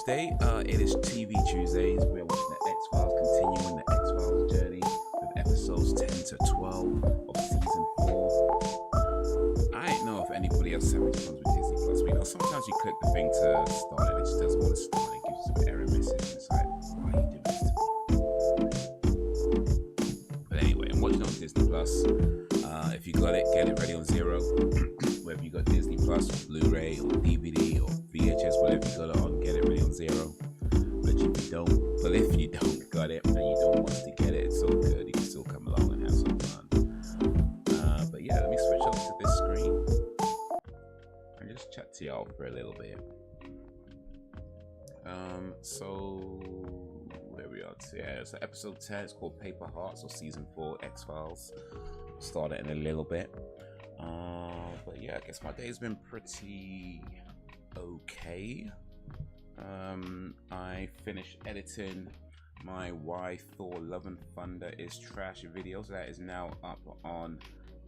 Tuesday. It is TV Tuesdays. We're watching the X-Files, continuing the X-Files journey with episodes 10 to 12 of season 4. I don't know if anybody else having problems with Disney Plus. But you know, sometimes you click the thing to start it, it just doesn't want to start. It gives you some error message. It's like, why are you doing this to me? But anyway, I'm watching on Disney Plus. If you got it, get it ready on zero. Whether you got Disney Plus or Blu-ray or DVD or VHS, whatever you got it on, get it ready on zero. But if you don't got it and you don't want to get it, it's all good. You can still come along and have some fun. But yeah, let me switch over to this screen and just chat to y'all for a little bit. So where we are? Yeah, so episode 10 is called Paper Hearts, or season 4 X-Files. Start it in a little bit. But yeah, I guess my day's been pretty okay. I finished editing my Why Thor Love and Thunder is Trash video, so that is now up on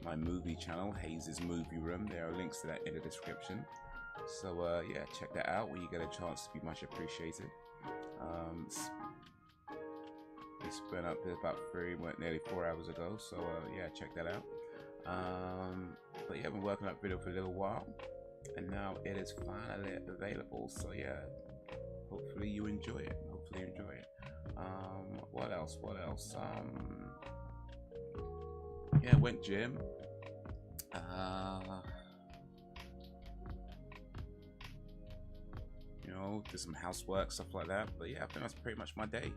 my movie channel, Haze's Movie Room. There are links to that in the description. So yeah, check that out when you get a chance, to be much appreciated. We spent up about nearly 4 hours ago, so yeah, check that out. But yeah, I've been working on that video for a little while, and now it is finally available. So yeah, hopefully you enjoy it. What else? Yeah, went gym. You know, did some housework, stuff like that. But yeah, I think that's pretty much my day.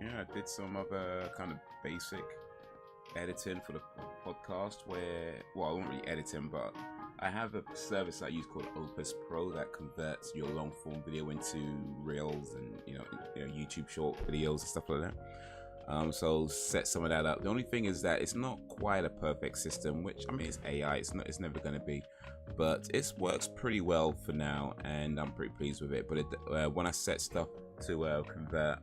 Yeah, I did some other kind of basic editing for the podcast where, well, I won't really editing, but I have a service I use called Opus Pro that converts your long form video into reels and you know YouTube short videos and stuff like that. So set some of that up. The only thing is that it's not quite a perfect system, which I mean, it's AI, it's never going to be, but it works pretty well for now, and I'm pretty pleased with it. But when I set stuff to convert,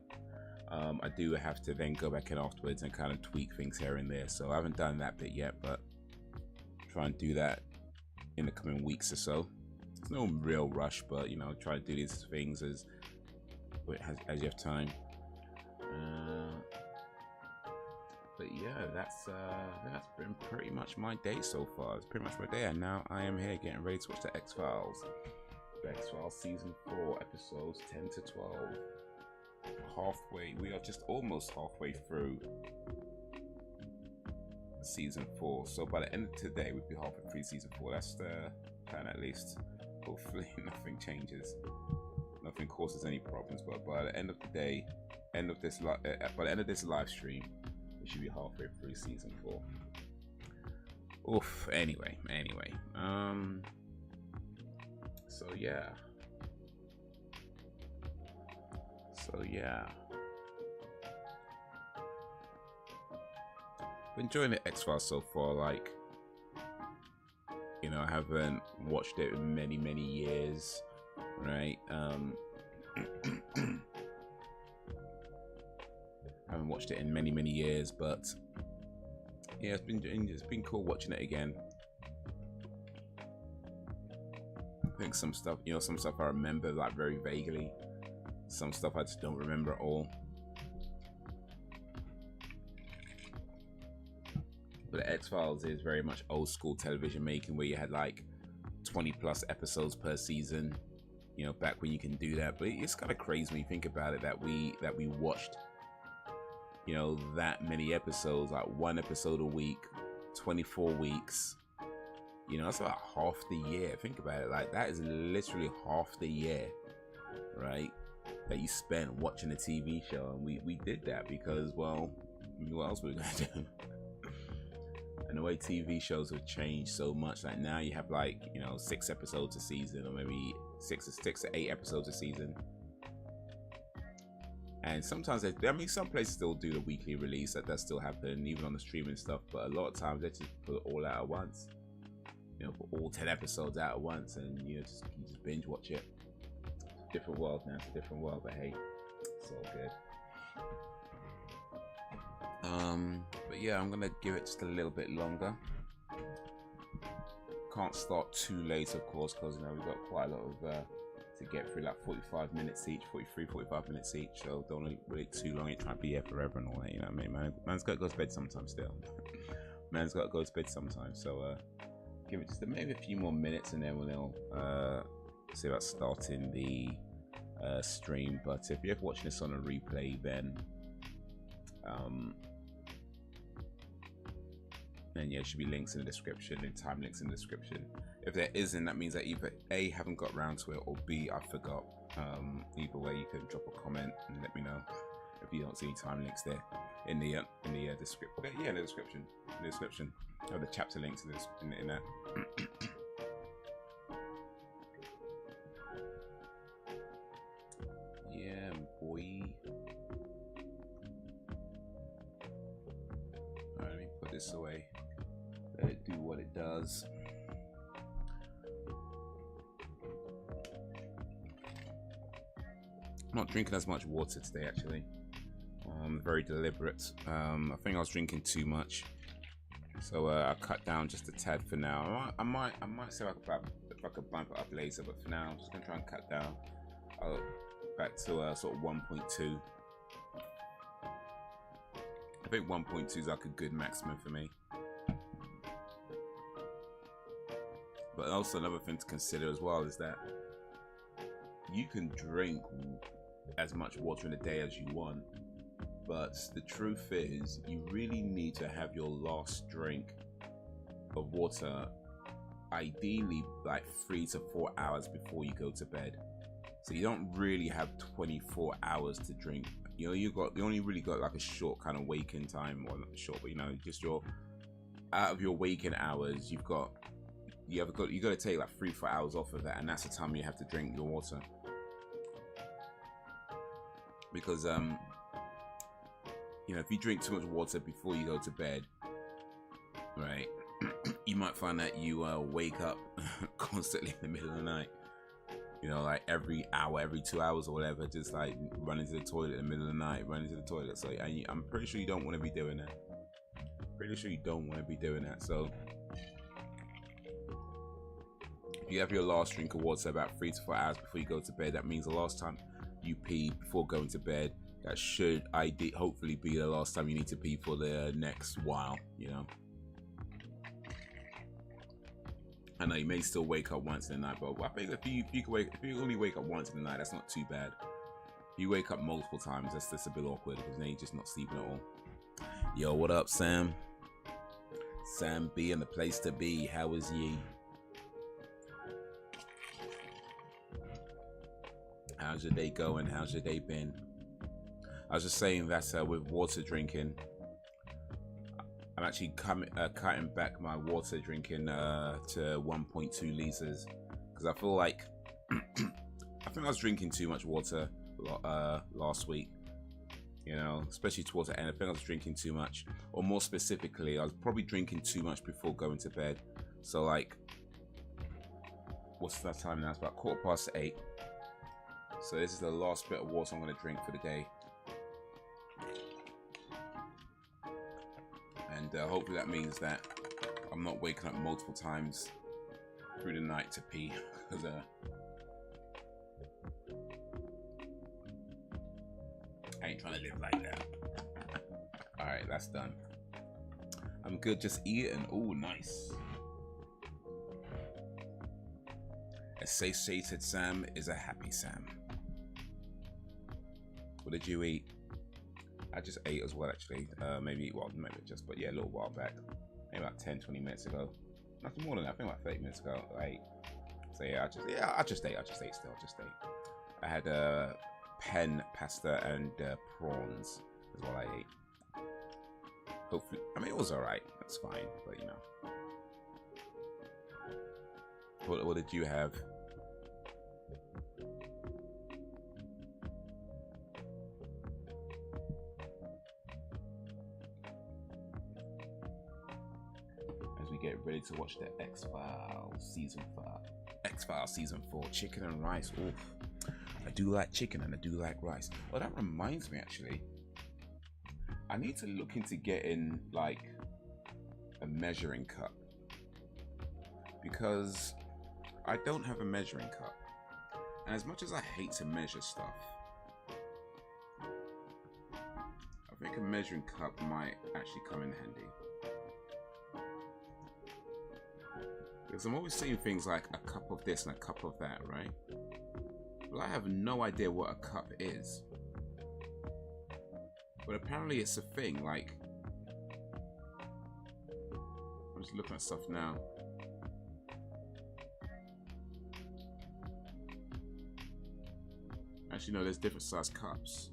I do have to then go back in afterwards and kind of tweak things here and there. So I haven't done that bit yet, but try and do that in the coming weeks or so. There's no real rush, but you know, try to do these things as you have time. But yeah, that's been pretty much my day so far. It's pretty much my day, and now I am here getting ready to watch the X-Files. The X-Files season 4, episodes 10 to 12. We are just almost halfway through season 4. So by the end of today, we'll be halfway through season 4. That's the plan, at least. Hopefully, nothing changes. Nothing causes any problems. But by the end of the day, by the end of this live stream, we should be halfway through season 4. Oof. Anyway. So yeah. Been enjoying the X-Files so far. Like, you know, I haven't watched it in many years, right? I haven't watched it in many years, but yeah, it's been cool watching it again. I think some stuff I remember like very vaguely. Some stuff I just don't remember at all. But the X-Files is very much old school television making, where you had like 20+ episodes per season. You know, back when you can do that. But it's kind of crazy when you think about it that we watched, you know, that many episodes, like 1 episode a week, 24 weeks. You know, that's about half the year. Think about it, like that is literally half the year, right? That you spent watching a TV show. And we did that because, well, what else were we gonna do? And the way TV shows have changed so much, like now you have like, you know, 6 episodes a season, or maybe 6 to 8 episodes a season. And sometimes some places still do the weekly release. That does still happen, even on the streaming stuff. But a lot of times they just put it all out at once. You know, put all 10 episodes out at once, and you just binge watch it. Different world now. It's a different world, but hey, it's all good. But yeah, I'm gonna give it just a little bit longer. Can't start too late, of course, because you know we've got quite a lot of to get through, like 45 minutes each, 45 minutes each. So don't wait too long. Ain't trying to be here forever and all that. You know what I mean? Man's got to go to bed sometimes. Still, man's got to go to bed sometimes. So give it just maybe a few more minutes, and then we'll see about starting the stream. But if you're ever watching this on a replay, then yeah, there should be links in the description and time links in the description. If there isn't, that means that either A, haven't got around to it, or B, I forgot. Either way, you can drop a comment and let me know if you don't see time links there in the description. Yeah, in the description, or the chapter links in that. Yeah, boy. Alright, let me put this away. Let it do what it does. I'm not drinking as much water today, actually. Very deliberate. I think I was drinking too much, so I cut down just a tad for now. I might say if I could bump it up later, but for now I'm just gonna try and cut down back to sort of 1.2. I think 1.2 is like a good maximum for me. But also another thing to consider as well is that you can drink as much water in a day as you want, but the truth is you really need to have your last drink of water ideally like 3 to 4 hours before you go to bed. So you don't really have 24 hours to drink. You know, you only really got like a short kind of waking time, or not short, but you know, just your out of your waking hours, you got to take like 3-4 hours off of that, and that's the time you have to drink your water. Because you know, if you drink too much water before you go to bed, right, you might find that you wake up constantly in the middle of the night. You know, like every hour, every 2 hours or whatever, just like running to the toilet in the middle of the night, running to the toilet. So I'm pretty sure you don't want to be doing that. So if you have your last drink of water about 3 to 4 hours before you go to bed, that means the last time you pee before going to bed. That should hopefully be the last time you need to pee for the next while, you know. I know you may still wake up once in the night, but I think if you only wake up once in the night, that's not too bad. If you wake up multiple times, that's a bit awkward, because then you're just not sleeping at all. Yo, what up, Sam? Sam B in the place to be. How is ye? How's your day going? How's your day been? I was just saying that with water drinking, I'm actually cutting back my water drinking to 1.2 liters, because I feel like I think I was drinking too much water last week. You know, especially towards the end, I think I was drinking too much, or more specifically, I was probably drinking too much before going to bed. So like, what's that time now? It's about 8:15. So this is the last bit of water I'm going to drink for the day. And hopefully that means that I'm not waking up multiple times through the night to pee, because I ain't trying to live like that. Alright, that's done. I'm good, just eating. Oh, nice. A satiated Sam is a happy Sam. What did you eat? I just ate as well, actually. Maybe just, but yeah, a little while back. Maybe about 10-20 minutes ago. Nothing more than that. I think about 30 minutes ago. I ate. So yeah, I just ate. I had pen pasta and prawns is what I ate. Hopefully, I mean, it was alright. That's fine, but you know. What did you have? Get ready to watch the X-Files season 4, chicken and rice. Oof. I do like chicken and I do like rice. Well, that reminds me, actually, I need to look into getting like a measuring cup, because I don't have a measuring cup. And as much as I hate to measure stuff, I think a measuring cup might actually come in handy. Because I'm always seeing things like a cup of this and a cup of that, right? But I have no idea what a cup is. But apparently it's a thing, like... I'm just looking at stuff now. Actually, no, there's different size cups.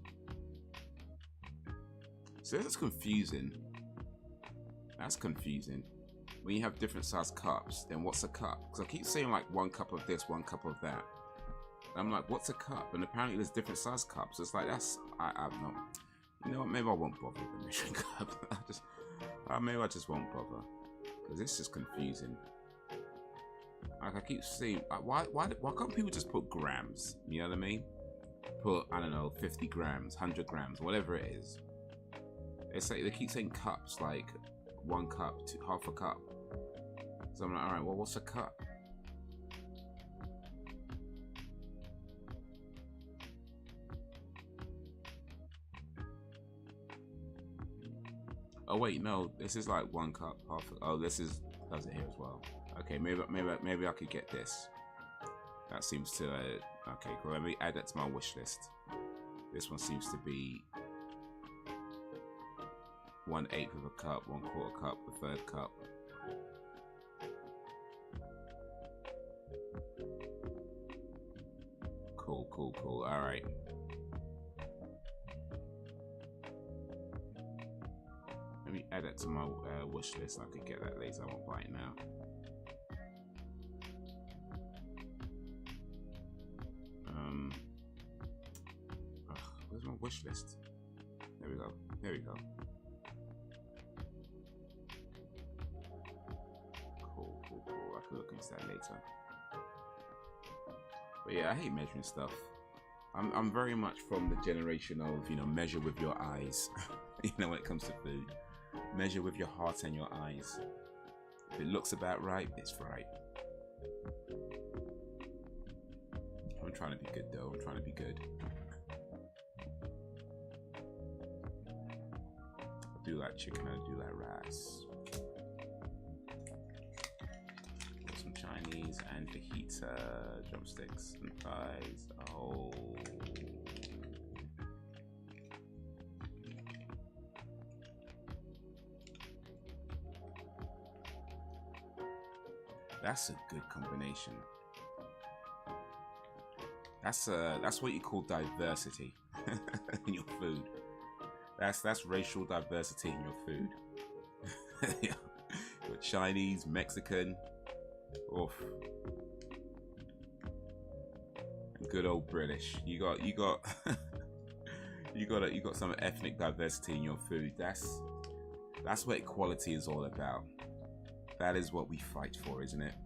So that's confusing. That's confusing. When you have different size cups, then what's a cup? Because I keep saying like 1 cup of this, 1 cup of that. And I'm like, what's a cup? And apparently there's different size cups. It's like, that's, I'm not, you know what, maybe I won't bother with the measuring cup. Maybe I just won't bother. Because it's just confusing. Like I keep seeing, like, why can't people just put grams? You know what I mean? Put, I don't know, 50 grams, 100 grams, whatever it is. It's like they keep saying cups, like 1 cup, half a cup. So I'm like, alright, well, what's a cup? Oh wait, no, this is like 1 cup, half. Oh, this is does it here as well. Okay, maybe I could get this. That seems to okay, cool. Let me add that to my wish list. This one seems to be 1/8 of a cup, 1/4 cup, a 1/3 cup. Cool, cool, cool. All right. Let me add that to my wish list. I could get that later. I won't buy it now. Where's my wish list? There we go. There we go. Cool, cool, cool. I could look into that later. But yeah, I hate measuring stuff. I'm very much from the generation of, you know, measure with your eyes. You know, when it comes to food, measure with your heart and your eyes. If it looks about right, it's right. I'm trying to be good though. I'm trying to be good. I do like chicken. I do like rice. Got some Chinese and fajita, drumsticks and thighs. Oh. That's a good combination. That's what you call diversity in your food. That's racial diversity in your food. Yeah. You're Chinese, Mexican, oof. Good old British. You got you got some ethnic diversity in your food. That's what equality is all about. That is what we fight for, isn't it?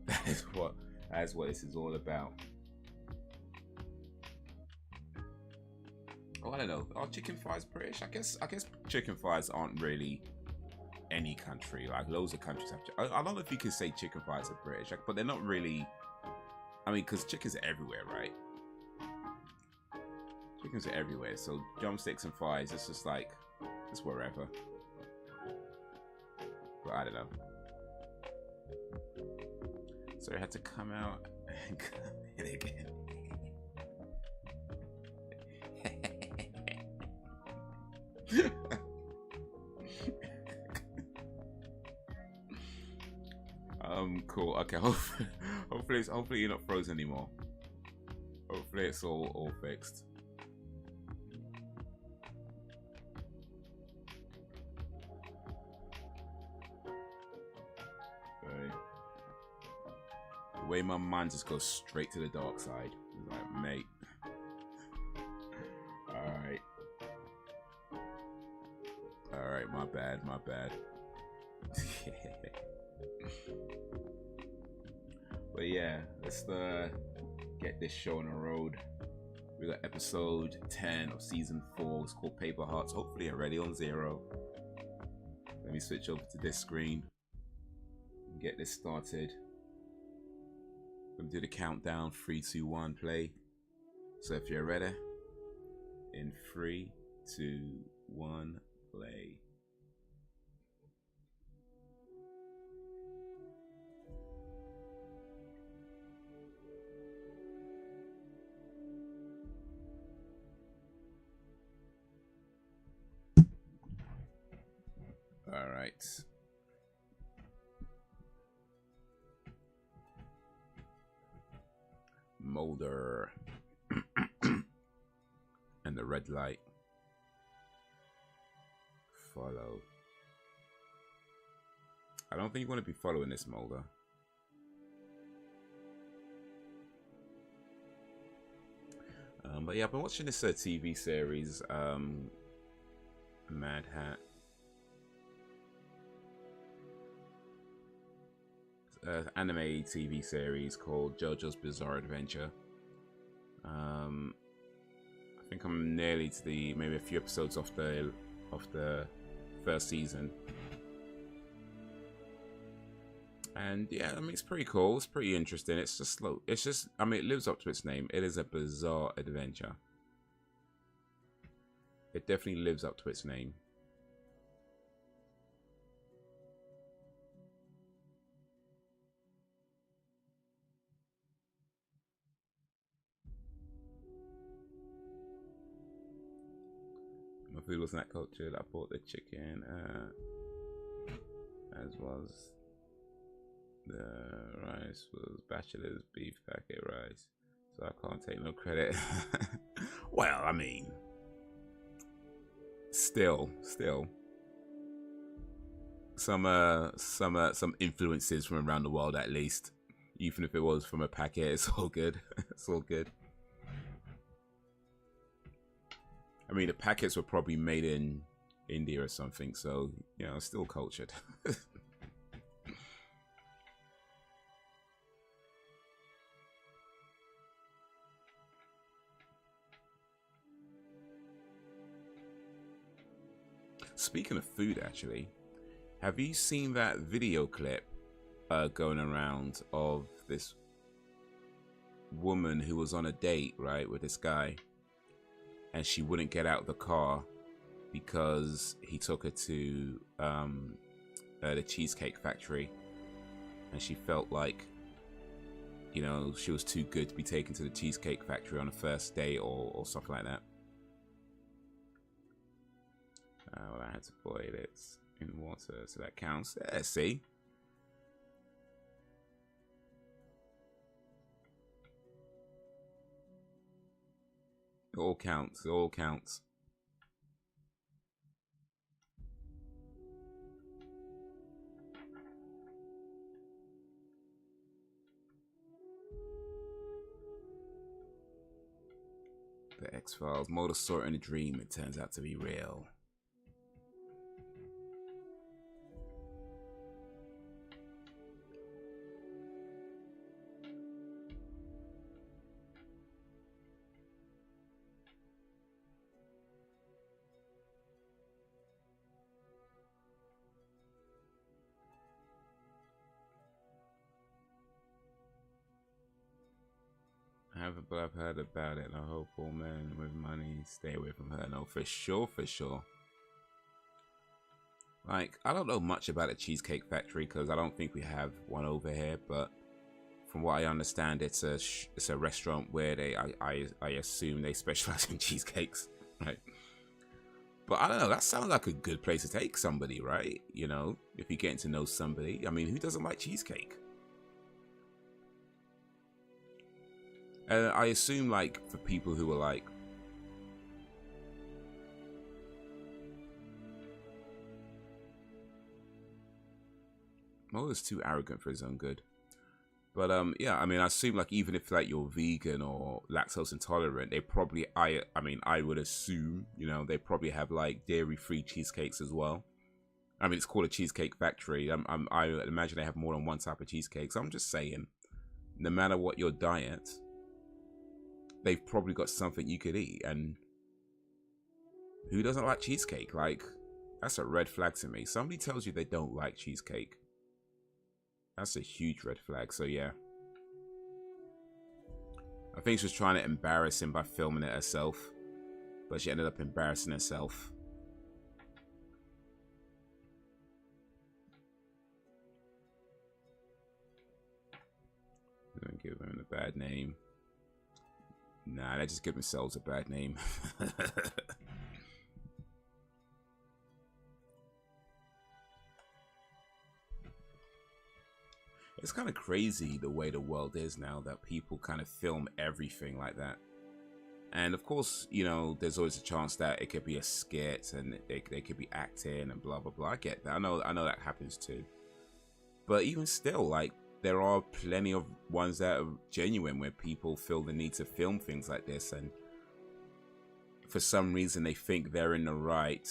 That is what this is all about. Oh, I don't know. Are chicken thighs British? I guess chicken thighs aren't really any country. Like loads of countries have. I don't know if you can say chicken thighs are British, but they're not really. I mean, because chickens are everywhere, right? Chickens are everywhere. So drumsticks and thighs, it's just like it's wherever. But I don't know. So I had to come out and come in again. Cool. Okay. Hopefully you're not frozen anymore. Hopefully it's all fixed. Okay. The way my mind just goes straight to the dark side. It's like, mate. Alright, my bad. But yeah, let's get this show on the road. We got episode 10 of season 4. It's called Paper Hearts. Hopefully already on 0. Let me switch over to this screen and get this started. I'm gonna do the countdown. 3, 2, 1, play. So if you're ready, in 3, 2, 1, play. All right. Molder and the red light. Follow. I don't think you want to be following this Molder. But yeah, I've been watching this TV series, Mad Hat. Anime TV series called JoJo's Bizarre Adventure. I think I'm nearly to the maybe a few episodes off the first season, and yeah, I mean it's pretty cool. It's pretty interesting. It's just slow. It's just, I mean, it lives up to its name. It is a bizarre adventure. It definitely lives up to its name. My food wasn't that cultured. I bought the chicken, as was the rice was bachelor's beef packet rice, so I can't take no credit. Well, I mean, still, some influences from around the world at least. Even if it was from a packet, it's all good. It's all good. I mean, the packets were probably made in India or something, so, you know, still cultured. Speaking of food, actually, have you seen that video clip going around of this woman who was on a date, right, with this guy? And she wouldn't get out of the car because he took her to the Cheesecake Factory, and she felt like, you know, she was too good to be taken to the Cheesecake Factory on a first date or something like that. Well, I had to boil it in water, so that counts. Yeah, see? It all counts. It all counts. The X-Files. Mulder saw it in a dream. It turns out to be real. But I've heard about it. I hope all men with money stay away from her. No, for sure, for sure. Like, I don't know much about a Cheesecake Factory because I don't think we have one over here. But from what I understand, it's a restaurant where I assume they specialize in cheesecakes, right? But I don't know. That sounds like a good place to take somebody, right? You know, if you're getting to know somebody. I mean, who doesn't like cheesecake? I assume, like, for people who are like, Mulder's too arrogant for his own good. But yeah, I mean, I assume, like, even if like you're vegan or lactose intolerant, they probably, I mean, I would assume, you know, they probably have like dairy-free cheesecakes as well. I mean, it's called a Cheesecake Factory. I imagine they have more than one type of cheesecake. So I'm just saying, no matter what your diet, they've probably got something you could eat. And who doesn't like cheesecake? Like, that's a red flag to me. Somebody tells you they don't like cheesecake, that's a huge red flag. So yeah, I think she was trying to embarrass him by filming it herself, but she ended up embarrassing herself. Don't give them a bad name. Nah, they just give themselves a bad name. It's kind of crazy the way the world is now, that people kind of film everything like that. And of course, you know, there's always a chance that it could be a skit and they could be acting and blah, blah, blah. I get that. I know that happens too. But even still, like, there are plenty of ones that are genuine where people feel the need to film things like this. And for some reason, they think they're in the right.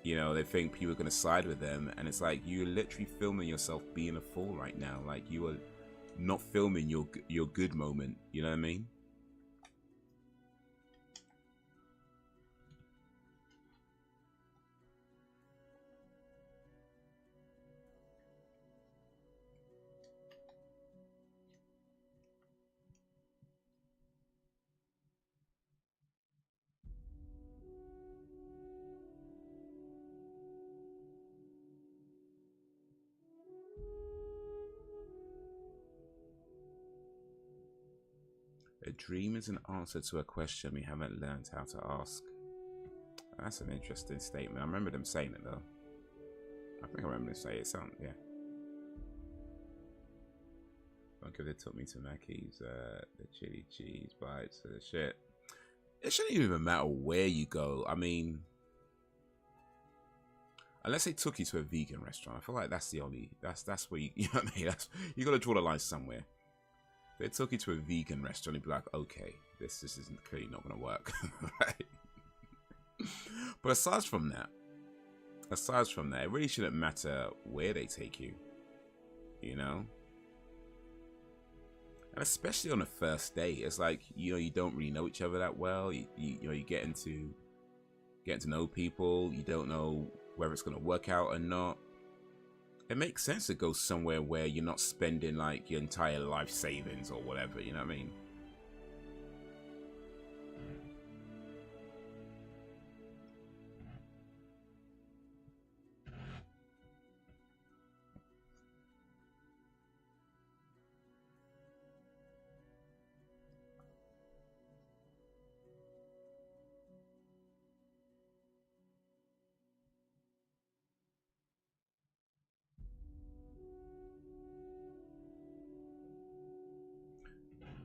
You know, they think people are going to side with them. And it's like, you're literally filming yourself being a fool right now. Like, you are not filming your good moment. You know what I mean? A dream is an answer to a question we haven't learned how to ask. That's an interesting statement. I remember them saying it though. I think I remember them saying it. Yeah. Okay, they took me to Mackey's, the chili cheese bites, the shit. It shouldn't even matter where you go. I mean, unless they took you to a vegan restaurant, I feel like that's the only, that's where you know what I mean? You gotta draw the line somewhere. They took you to a vegan restaurant, you'd be like, okay, this isn't clearly not going to work, right? But aside from that, it really shouldn't matter where they take you, you know? And especially on a first date, it's like, you know, you don't really know each other that well. You know, you getting to know people. You don't know whether it's going to work out or not. It makes sense to go somewhere where you're not spending like your entire life savings or whatever, you know what I mean?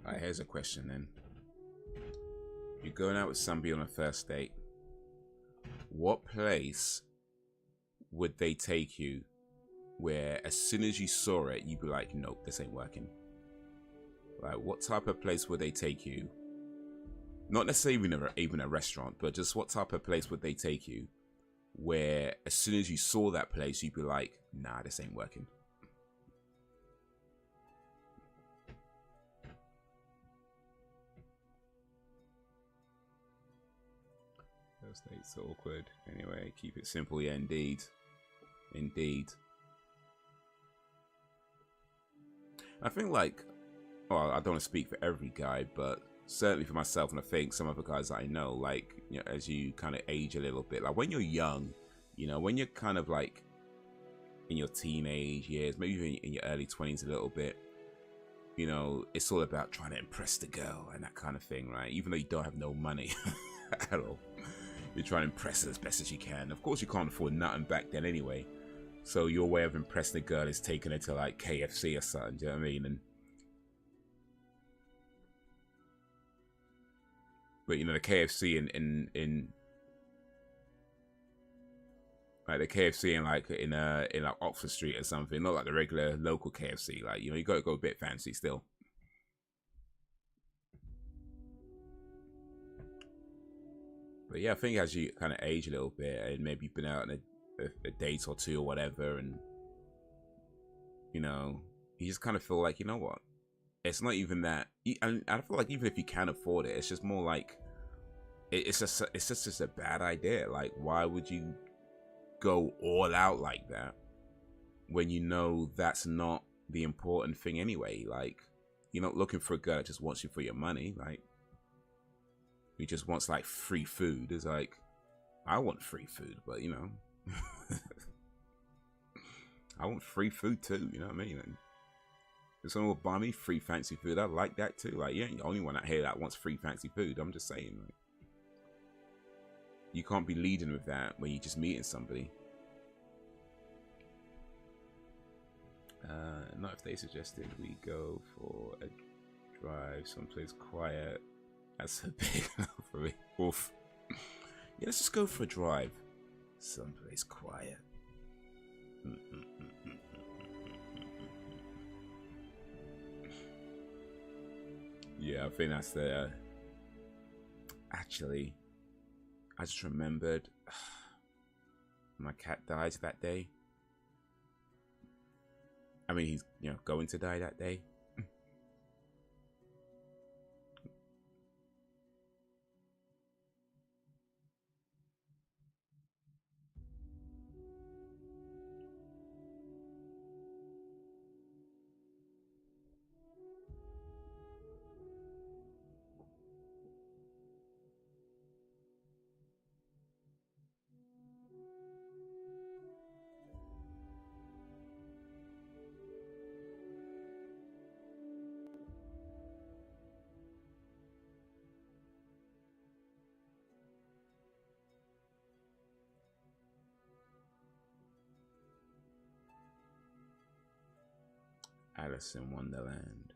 Alright, here's a question then. You're going out with somebody on a first date. What place would they take you where as soon as you saw it, you'd be like, nope, this ain't working? Like, what type of place would they take you? Not necessarily even a restaurant, but just what type of place would they take you where as soon as you saw that place, you'd be like, nah, this ain't working? First date's awkward. Anyway, keep it simple. Yeah, indeed. Indeed. I think, like, well, I don't want to speak for every guy, but certainly for myself, and I think some other guys that I know, like, you know, as you kind of age a little bit, like when you're young, you know, when you're kind of like in your teenage years, maybe even in your early 20s a little bit, you know, it's all about trying to impress the girl and that kind of thing, right? Even though you don't have no money at all. You're trying to impress her as best as you can. Of course, you can't afford nothing back then anyway. So your way of impressing the girl is taking her to like KFC or something. Do you know what I mean? But you know, the KFC in like the KFC in like in like Oxford Street or something, not like the regular local KFC. Like, you know, you got to go a bit fancy still. But yeah, I think as you kind of age a little bit and maybe you've been out on a date or two or whatever, and you know, you just kind of feel like, you know what, it's not even that. And I feel like even if you can afford it, it's just more like it's just a bad idea. Like, why would you go all out like that when you know that's not the important thing anyway? Like, you're not looking for a girl that just wants you for your money. Like, who just wants like free food. It's like, I want free food, but you know, I want free food too. You know what I mean? And if someone will buy me free fancy food, I like that too. Like, you ain't the only one out here that wants free fancy food. I'm just saying, like, you can't be leading with that when you're just meeting somebody. Not if they suggested we go for a drive someplace quiet. That's a big enough for me. Oof. Yeah, let's just go for a drive someplace quiet. Yeah, I think that's the... Actually, I just remembered my cat died that day. I mean, he's, you know, going to die that day. Alice in Wonderland.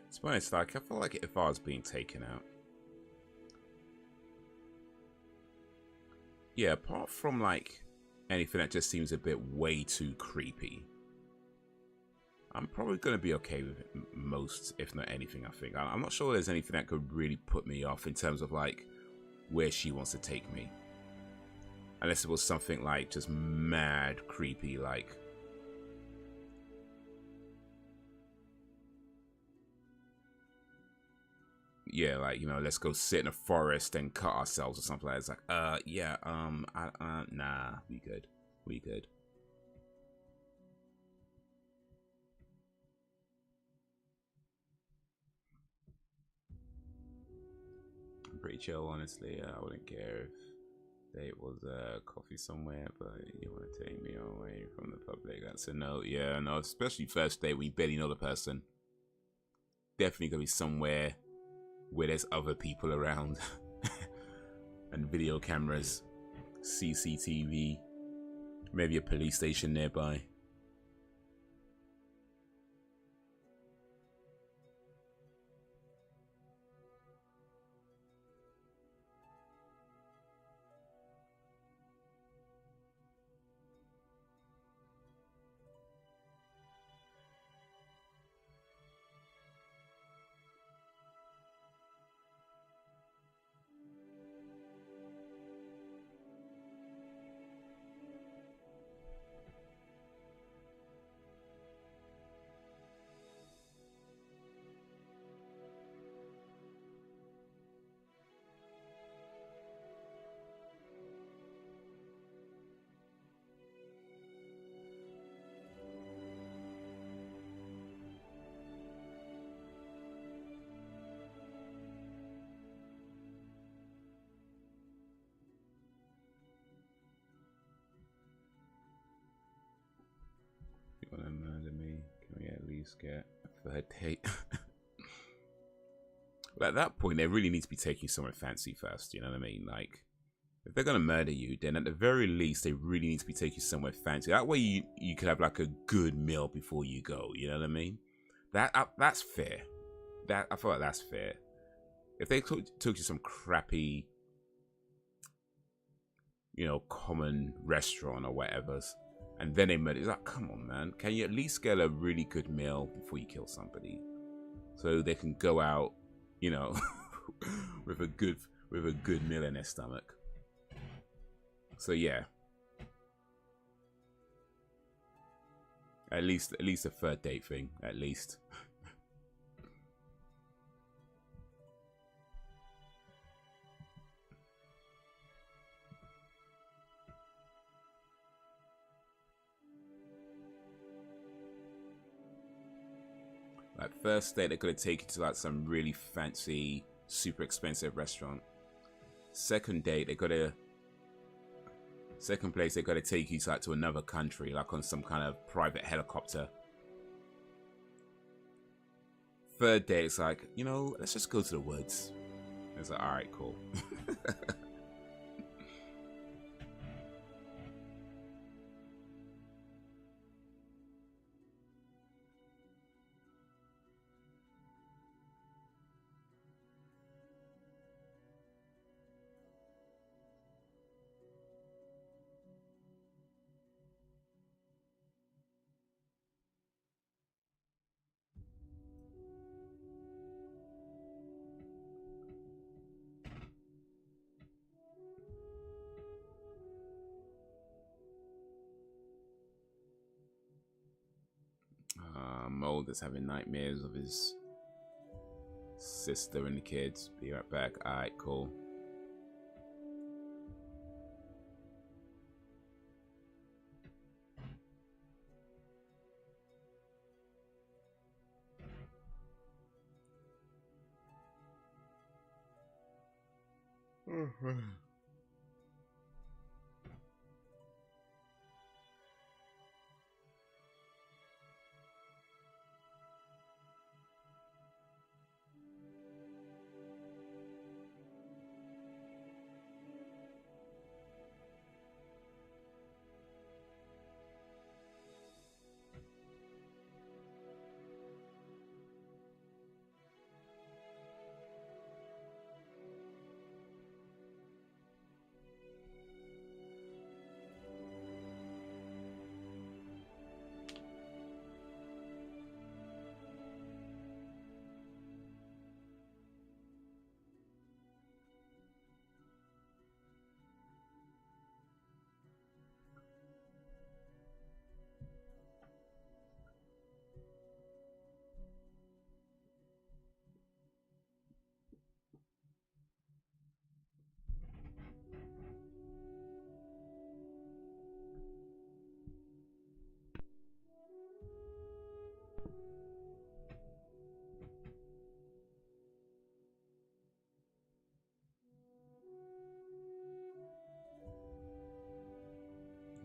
It's funny, like, I feel like if I was being taken out. Yeah, apart from like anything that just seems a bit way too creepy, I'm probably going to be okay with most, if not anything, I think. I'm not sure there's anything that could really put me off in terms of like where she wants to take me. Unless it was something like just mad creepy, like... Yeah, like, you know, let's go sit in a forest and cut ourselves or something like that. It's like, yeah, nah, we good. We good. I'm pretty chill, honestly. I wouldn't care if it was coffee somewhere, but you want to take me away from the public. That's a no. Yeah, no, especially first date when you barely know the person. Definitely gonna be somewhere where there's other people around and video cameras, CCTV, maybe a police station nearby. You wanna murder me? Can we at least get a third date? Well, at that point, they really need to be taking you somewhere fancy first, you know what I mean? Like, if they're gonna murder you, then at the very least, they really need to be taking you somewhere fancy. That way, you could have like a good meal before you go, you know what I mean? That's fair. I feel like that's fair. If they took you some crappy, you know, common restaurant or whatever, and then they murder, it's like, come on, man. Can you at least get a really good meal before you kill somebody? So they can go out, you know, with a good meal in their stomach. So yeah. At least a third date thing, at least. Like first date, they're gonna take you to like some really fancy, super expensive restaurant. Second date, second place, they're gonna take you to like to another country, like on some kind of private helicopter. Third date, it's like, you know, let's just go to the woods. It's like, all right, cool. Mulder's having nightmares of his sister and the kids. Be right back. Alright, cool.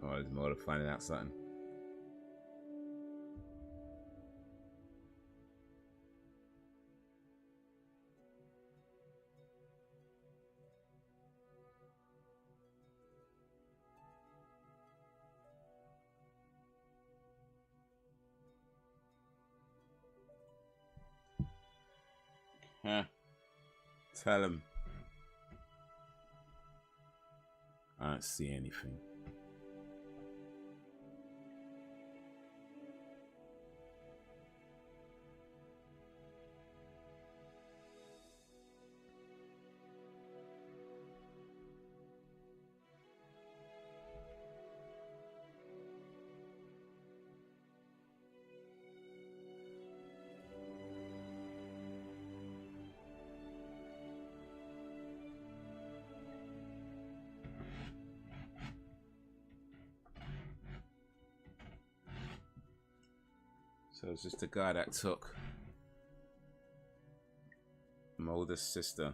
Oh, there's more to finding out something. Huh. Tell him. I don't see anything. So it's just the guy that took Mulder's sister.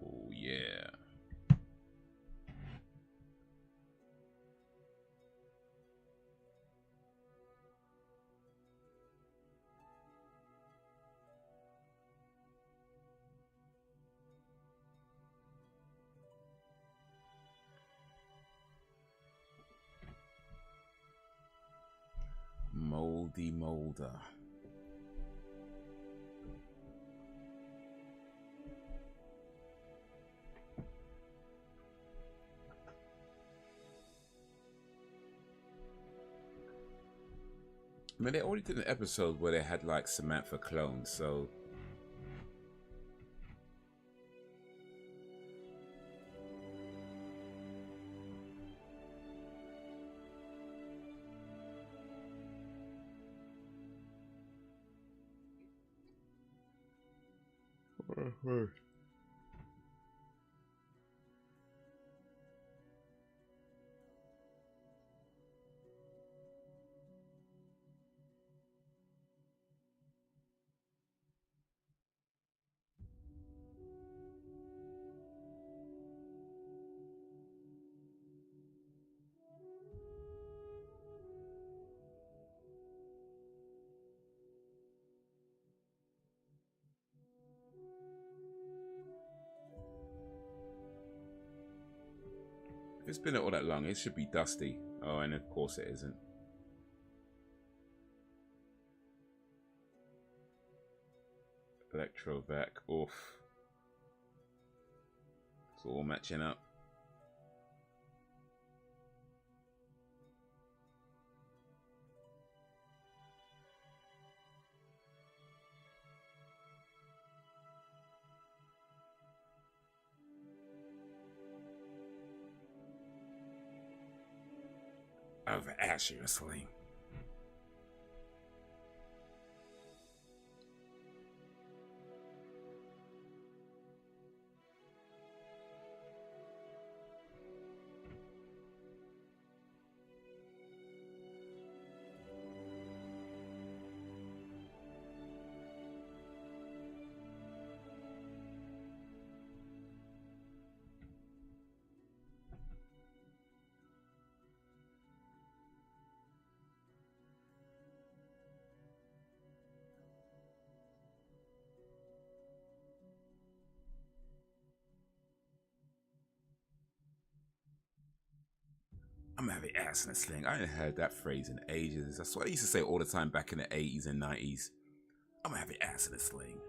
Oh yeah. Moldy Mulder. I mean, they already did an episode where they had like Samantha clones, so if it's been all that long, it should be dusty. Oh, and of course it isn't. Electrovac, oof. It's all matching up. Of Asher Sling. I'm gonna have an ass in a sling. I ain't heard that phrase in ages. That's what I used to say all the time back in the 80s and 90s. I'm gonna have an ass in a sling.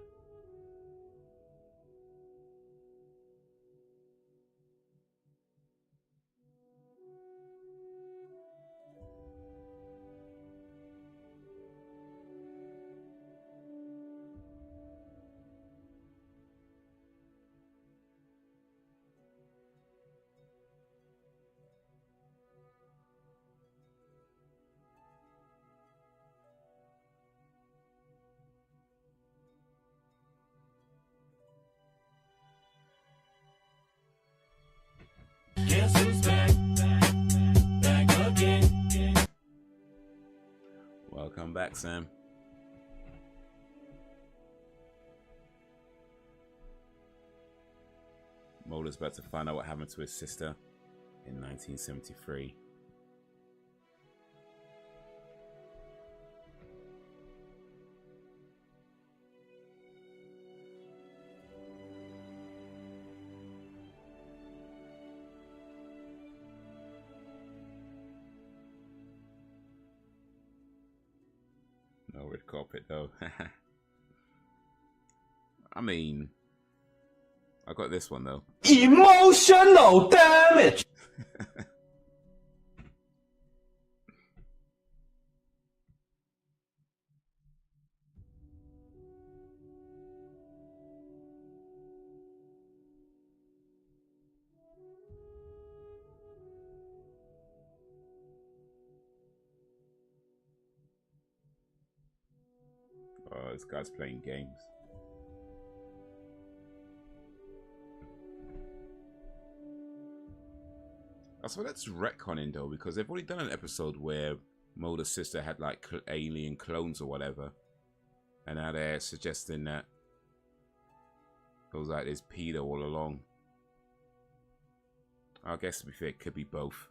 Guess who's back again. Welcome back, Sam. Mulder's about to find out what happened to his sister in 1973. No red carpet though. I mean, I got this one though. Emotional damage. Oh, this guy's playing games. So that's retconning though, because they've already done an episode where Mulder's sister had like alien clones or whatever, and now they're suggesting that it was like this Peter all along. I guess to be fair, it could be both.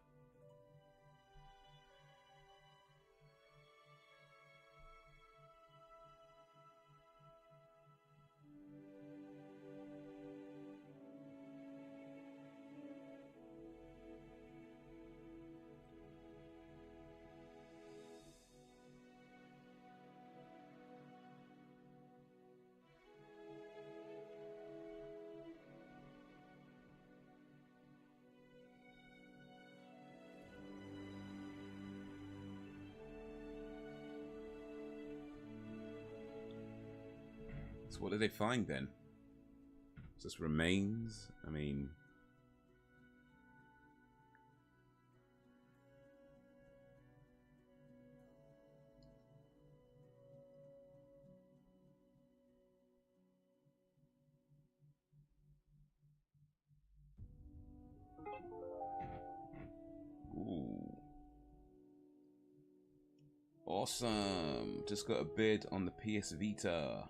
So what did they find then? Just remains? I mean... Ooh. Awesome. Just got a bid on the PS Vita.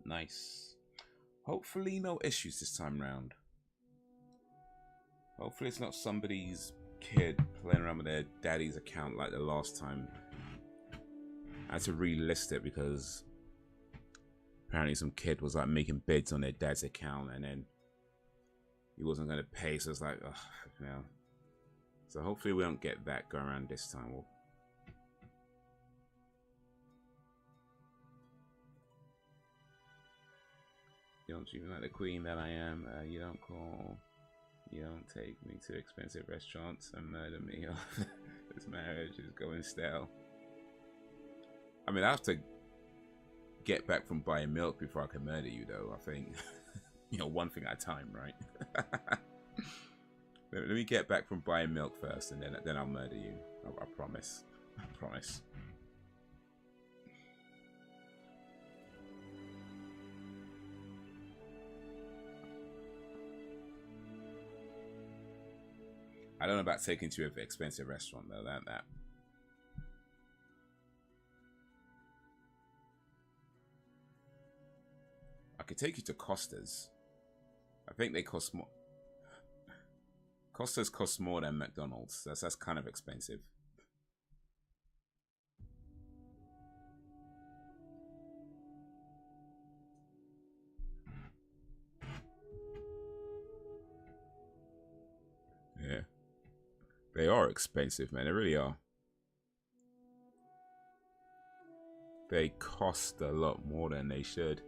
Nice. Hopefully no issues this time round. Hopefully it's not somebody's kid playing around with their daddy's account like the last time. I had to relist it because apparently some kid was like making bids on their dad's account and then he wasn't going to pay, so it's like, ugh, you know. So hopefully we don't get that going around this time. You don't treat me like the queen that I am. You don't call. You don't take me to expensive restaurants and murder me. This marriage is going stale. I mean, I have to get back from buying milk before I can murder you, though. I think, you know, one thing at a time, right? Let me get back from buying milk first, and then I'll murder you. I promise. I promise. I don't know about taking you to an expensive restaurant though. That. I could take you to Costa's. I think they cost more. Costa's cost more than McDonald's. That's kind of expensive. Yeah. They are expensive, man. They really are. They cost a lot more than they should.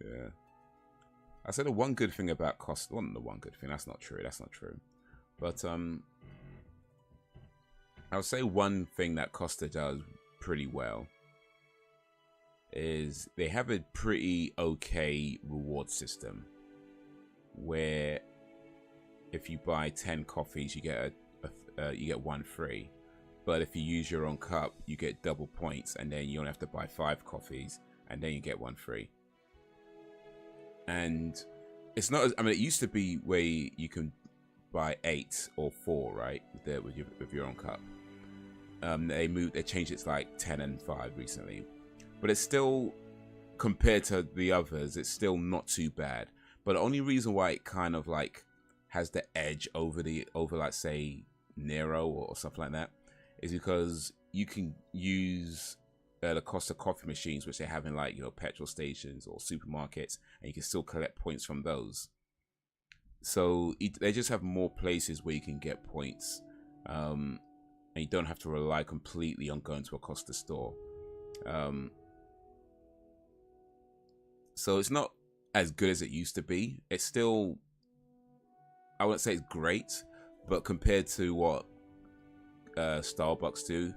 Yeah. I said the one good thing about Costa. Well, not the one good thing. That's not true. That's not true. But I would say one thing that Costa does pretty well is they have a pretty okay reward system where if you buy 10 coffees, you get you get one free. But if you use your own cup, you get double points, and then you only have to buy 5 coffees, and then you get one free. And it's not. I mean, it used to be where you can buy 8 or 4, right, with your own cup. They changed it to like 10 and 5 recently, but it's still, compared to the others, it's still not too bad. But the only reason why it kind of like has the edge over like say Nero or something like that is because you can use the Costa coffee machines, which they have in like, you know, petrol stations or supermarkets, and you can still collect points from those. So they just have more places where you can get points, and you don't have to rely completely on going to a Costa store. So it's not as good as it used to be. It's still, I wouldn't say it's great, but compared to what Starbucks do,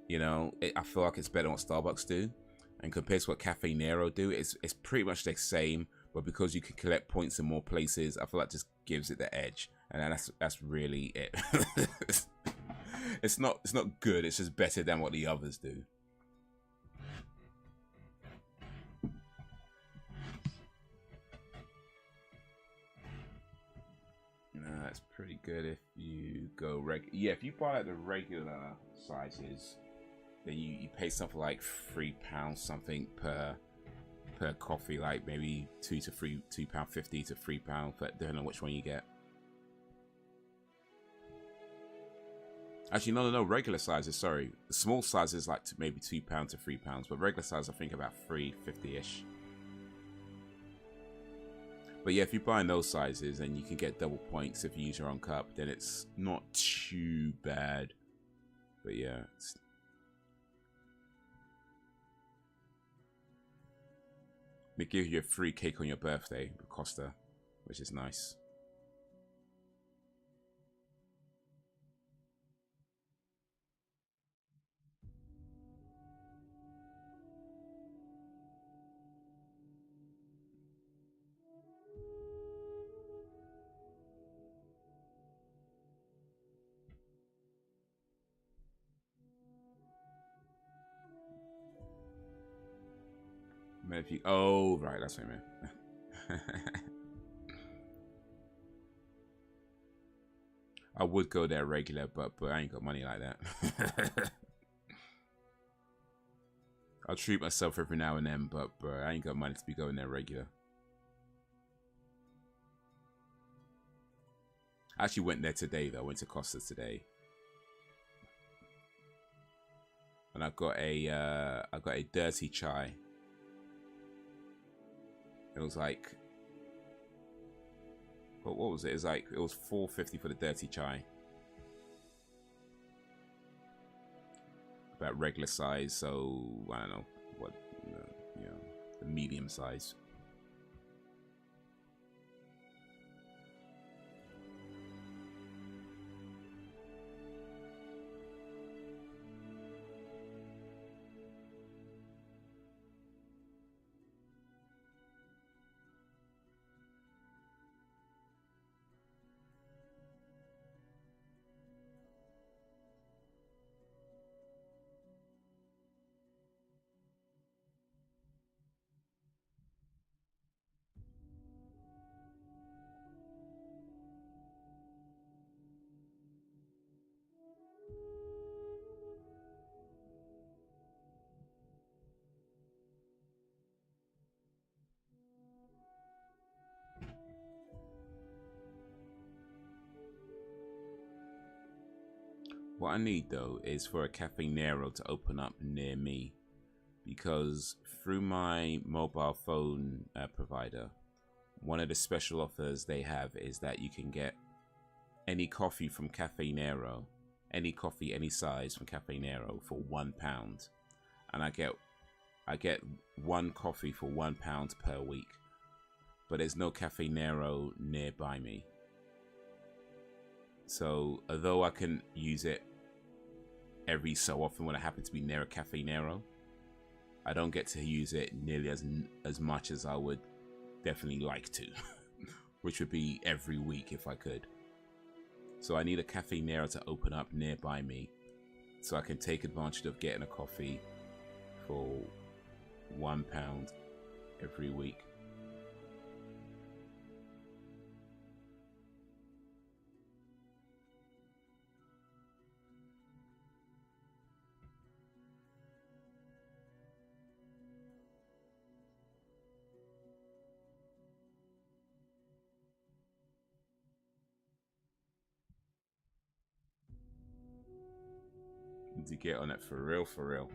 you know, I feel like it's better than what Starbucks do. And compared to what Cafe Nero do, it's pretty much the same, but because you can collect points in more places, I feel like just gives it the edge. And that's really it. It's not good, it's just better than what the others do. That's pretty good if you go yeah, if you buy like the regular sizes, then you pay something like £3 something per coffee, like maybe £2.50 to £3, depending on which one you get. Actually, no, regular sizes, sorry. The small size is like maybe £2 to £3, but regular size I think about £3.50-ish. But yeah, if you buy in those sizes and you can get double points if you use your own cup, then it's not too bad. But yeah, they give you a free cake on your birthday with Costa, which is nice. If you, oh right, that's what I meant. I would go there regular, but I ain't got money like that. I'll treat myself every now and then, but I ain't got money to be going there regular. I actually went there today though. I went to Costa's today, and I got a dirty chai. It was like, what was it? It was like, it was $4.50 for the dirty chai. About regular size, so I don't know what, you know, the medium size. What I need though is for a Cafe Nero to open up near me, because through my mobile phone provider, one of the special offers they have is that you can get any coffee from Cafe Nero, any coffee, any size from Cafe Nero for £1, and I get one coffee for £1 per week, but there's no Cafe Nero nearby me. So although I can use it every so often when I happen to be near a Cafe Nero, I don't get to use it nearly as much as I would definitely like to, which would be every week if I could. So I need a Cafe Nero to open up nearby me so I can take advantage of getting a coffee for £1 every week. To get on it for real, for real.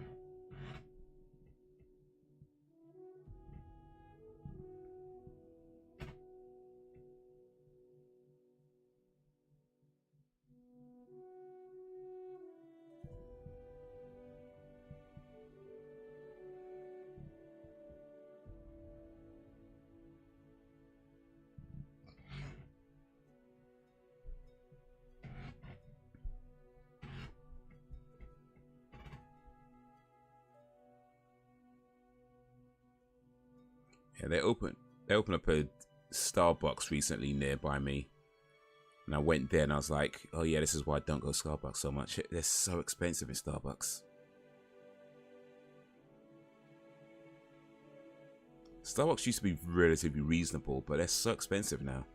Yeah, they opened up a Starbucks recently nearby me, and I went there and I was like, oh yeah, this is why I don't go to Starbucks so much. They're so expensive in Starbucks. Starbucks used to be relatively reasonable, but they're so expensive now.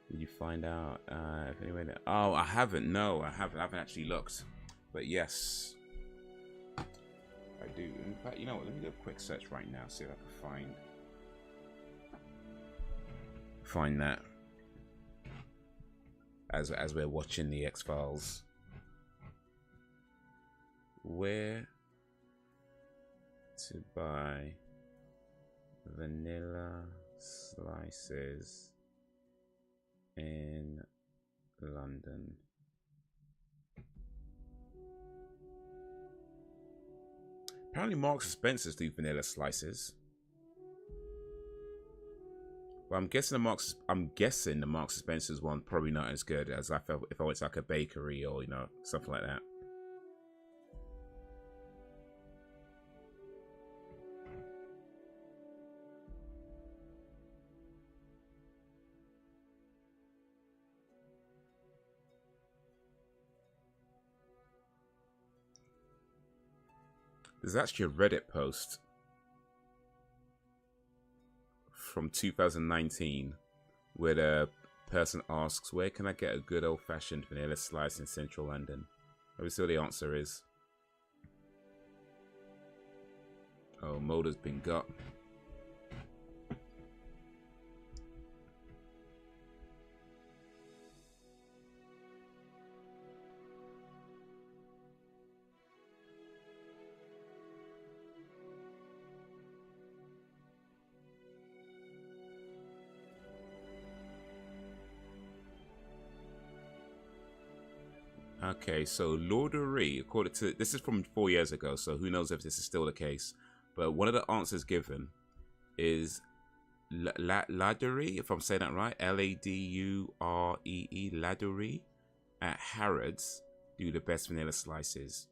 Did you find out if anyone? Oh, I haven't. No, I haven't actually looked. But yes, I do. In fact, you know what? Let me do a quick search right now, see if I can find that as we're watching the X-Files. Where to buy vanilla slices in London? Apparently Marks and Spencer's do vanilla slices. Well, I'm guessing the Marks and Spencer's one probably not as good as I felt if I went to like a bakery or, you know, something like that. There's actually a Reddit post from 2019 where the person asks, where can I get a good old-fashioned vanilla slice in central London? Let me see what the answer is. Oh, motor's been got. Okay, so Lordery, according to this is from 4 years ago, so who knows if this is still the case. But one of the answers given is Laduree, if I'm saying that right, Laduree, Laduree at Harrods do the best vanilla slices.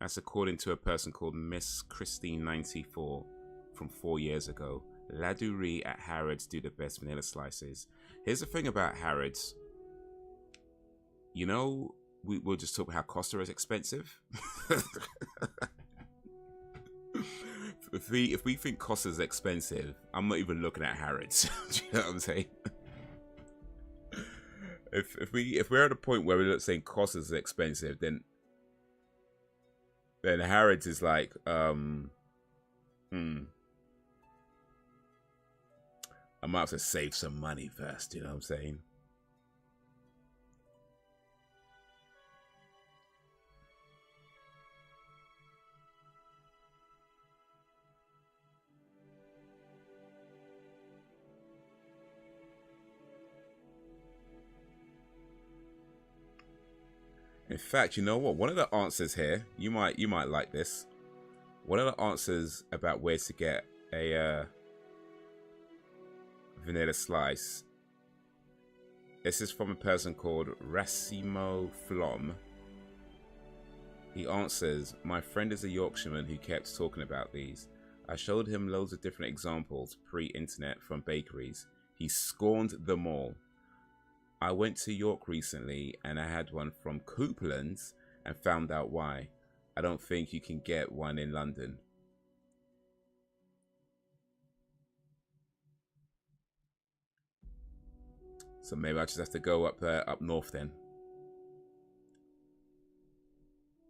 That's according to a person called Miss Christine94 from 4 years ago. Laduree at Harrods do the best vanilla slices. Here's the thing about Harrods. You know, we'll just talk about how Corsair is expensive. If we think Corsair is expensive, I'm not even looking at Harrods. Do you know what I'm saying? If we're at a point where we're not saying Corsair is expensive, then Harrods is like I might have to save some money first. You know what I'm saying? In fact, you know what? One of the answers here, you might like this. One of the answers about where to get a vanilla slice. This is from a person called Racimo Flom. He answers, my friend is a Yorkshireman who kept talking about these. I showed him loads of different examples pre-internet from bakeries. He scorned them all. I went to York recently and I had one from Couplands and found out why. I don't think you can get one in London. So maybe I just have to go up north then.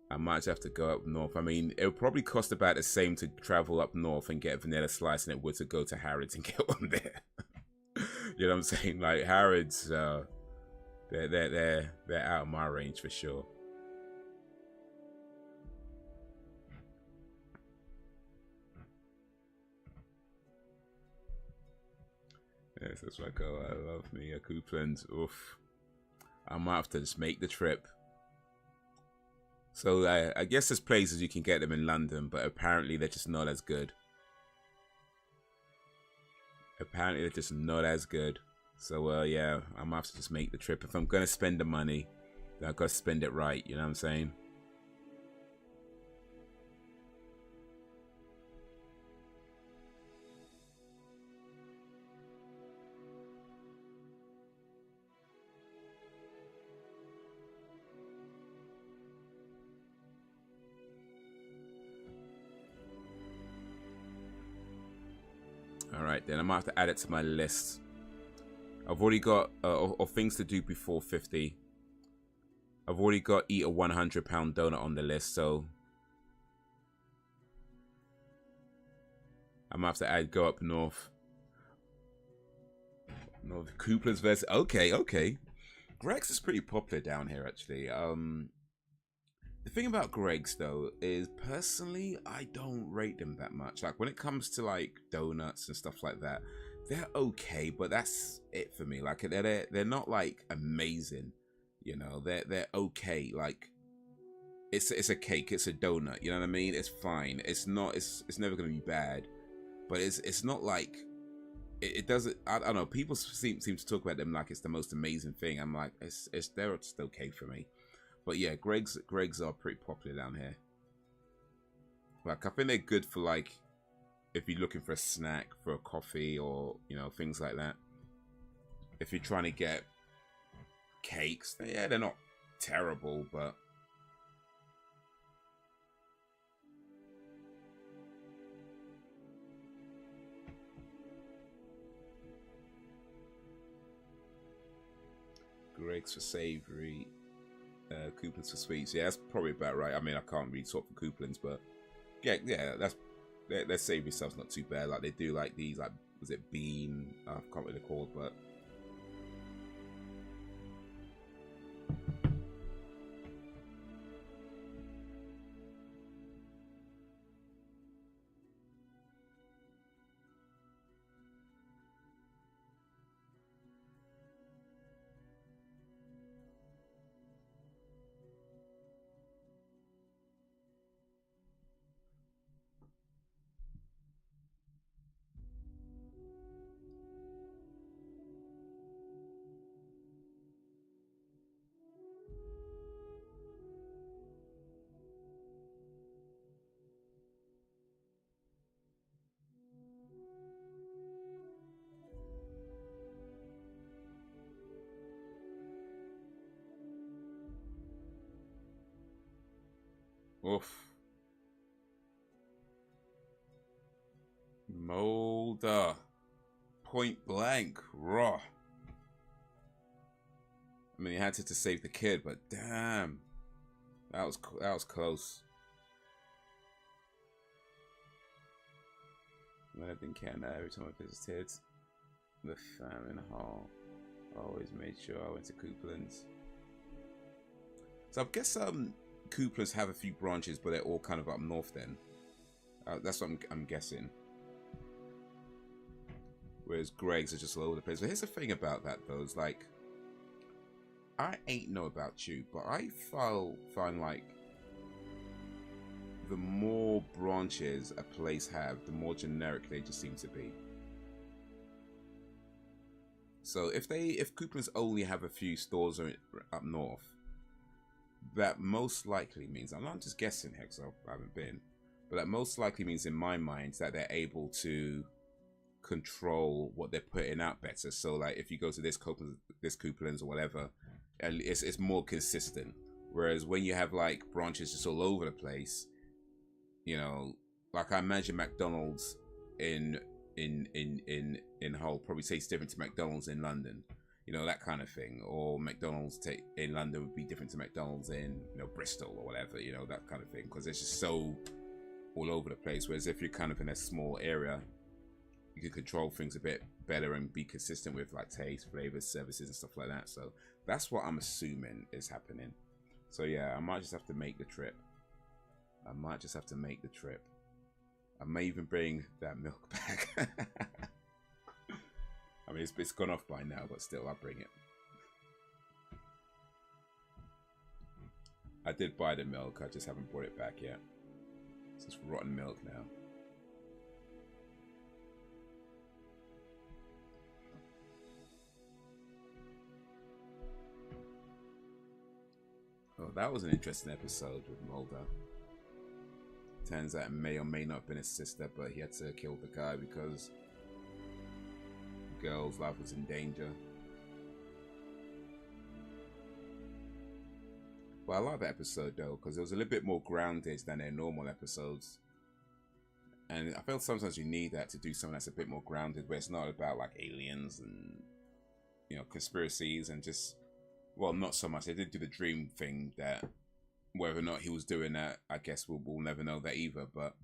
I might just have to go up north. I mean, it would probably cost about the same to travel up north and get a vanilla slice than it would to go to Harrods and get one there. You know what I'm saying? Like Harrods, they're out of my range for sure. Yes, that's like, oh, I love me a Couplands. Oof, I might have to just make the trip. So I guess there's places you can get them in London, but apparently they're just not as good. Apparently they're just not as good. So yeah, I might have to just make the trip. If I'm gonna spend the money, then I've got to spend it right. You know what I'm saying? Alright, then I might have to add it to my list. I've already got or things to do before 50. I've already got eat a £100 donut on the list, so I might have to add go up north. North Couplands versus okay. Greg's is pretty popular down here actually. The thing about Greg's though is personally I don't rate them that much. Like when it comes to like donuts and stuff like that, they're okay, but that's it for me. Like they're not like amazing, you know. They're okay. Like it's a cake, it's a donut. You know what I mean? It's fine. It's not. It's never gonna be bad, but it's not like it doesn't. I don't know. People seem to talk about them like it's the most amazing thing. I'm like, they're still okay for me. But yeah, Greg's are pretty popular down here. Like I think they're good for like if you're looking for a snack, for a coffee, or you know things like that. If you're trying to get cakes, yeah, they're not terrible, but Greg's for savory, Coupons for sweets. Yeah, that's probably about right. I mean, I can't really talk for Coupons, but yeah, that's their savory stuff's not too bad. Like they do like these, like was it bean? I can't really recall, but oof. Molder. Point blank. Raw. I mean, he had to save the kid, but damn. That was close. I lived in Canada every time I visited the famine hall. I always made sure I went to Couplands. So I guess Couplands have a few branches, but they're all kind of up north then. That's what I'm guessing. Whereas Greg's are just all over the place. But here's the thing about that though, is like, I ain't know about you, but I find like the more branches a place have, the more generic they just seem to be. So if Couplands only have a few stores up north, that most likely means, I'm not just guessing here because I haven't been, but that most likely means in my mind that they're able to control what they're putting out better. So like if you go to this Couplands or whatever, it's more consistent. Whereas when you have like branches just all over the place, you know, like I imagine McDonald's in Hull probably tastes different to McDonald's in London, you know, that kind of thing. Or McDonald's in London would be different to McDonald's in, you know, Bristol or whatever, you know, that kind of thing, because it's just so all over the place. Whereas if you're kind of in a small area, you can control things a bit better and be consistent with like taste, flavors, services, and stuff like that. So that's what I'm assuming is happening. So yeah, I might just have to make the trip. I may even bring that milk back. I mean, it's gone off by now, but still, I'll bring it. I did buy the milk, I just haven't brought it back yet. It's just rotten milk now. Oh, that was an interesting episode with Mulder. Turns out it may or may not have been his sister, but he had to kill the guy because the girl's life was in danger. But I like that episode though, because it was a little bit more grounded than their normal episodes. And I felt sometimes you need that to do something that's a bit more grounded, where it's not about like aliens and, you know, conspiracies and just, well, not so much. They did do the dream thing, that whether or not he was doing that, I guess we'll never know that either. But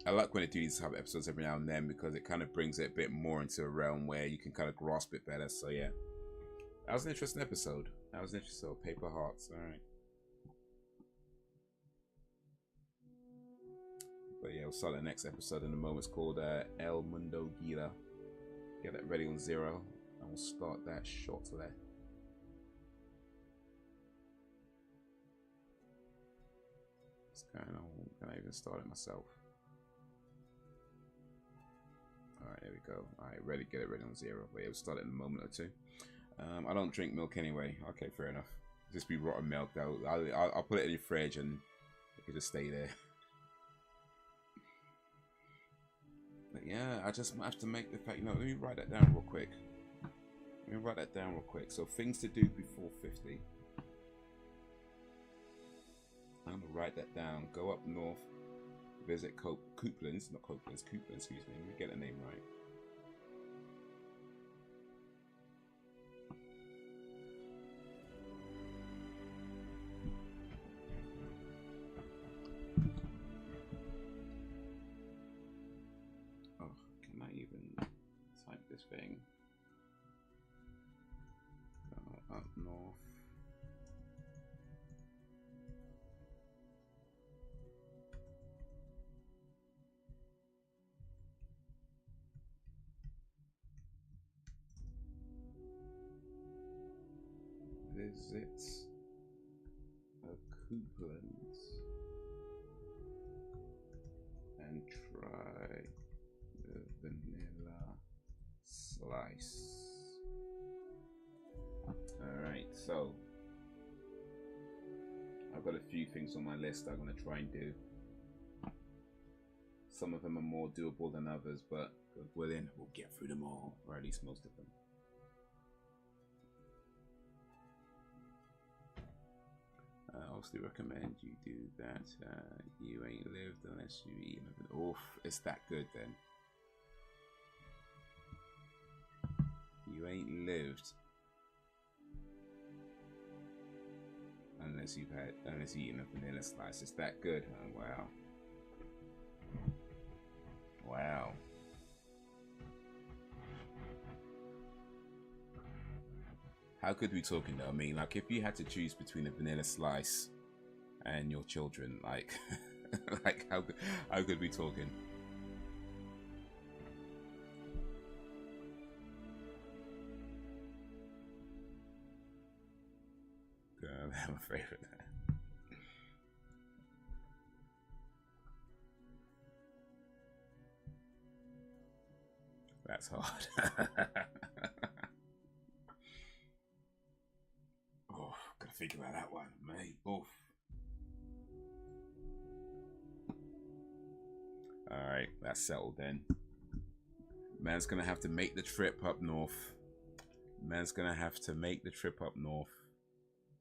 I like when they do these type of episodes every now and then, because it kind of brings it a bit more into a realm where you can kind of grasp it better. So yeah, that was an interesting episode. Paper Hearts, alright. But yeah, we'll start the next episode in a moment. It's called El Mundo Gira. Get that ready on 0, and we'll start that shortly. Can I even start it myself? Alright, there we go. Alright, ready, get it ready on 0. But yeah, we'll start it in a moment or two. I don't drink milk anyway. Okay, fair enough. Just be rotten milk though. I'll put it in your fridge and it can just stay there. But yeah, I just have to make the fact, you know, let me write that down real quick. So things to do before 50. I'm gonna write that down. Go up north, visit Couplands, not Couplands, Couplands, excuse me. Let me get the name right. Oh, can I even type this thing? Up north. Visit a Couplands and try the vanilla slice. Alright, so I've got a few things on my list I'm going to try and do. Some of them are more doable than others, but God willing, we'll get through them all, or at least most of them. I obviously recommend you do that. You ain't lived unless you eat anything. Oof, it's that good then. You ain't lived unless you've eaten a vanilla slice. It's that good, huh? Wow. Wow. How good are we talking though? I mean, like, if you had to choose between a vanilla slice and your children, like, like how good are we talking? I'm a favorite. That's hard. Oh, gotta think about that one, mate. Oof. Alright, that's settled then. Man's gonna have to make the trip up north.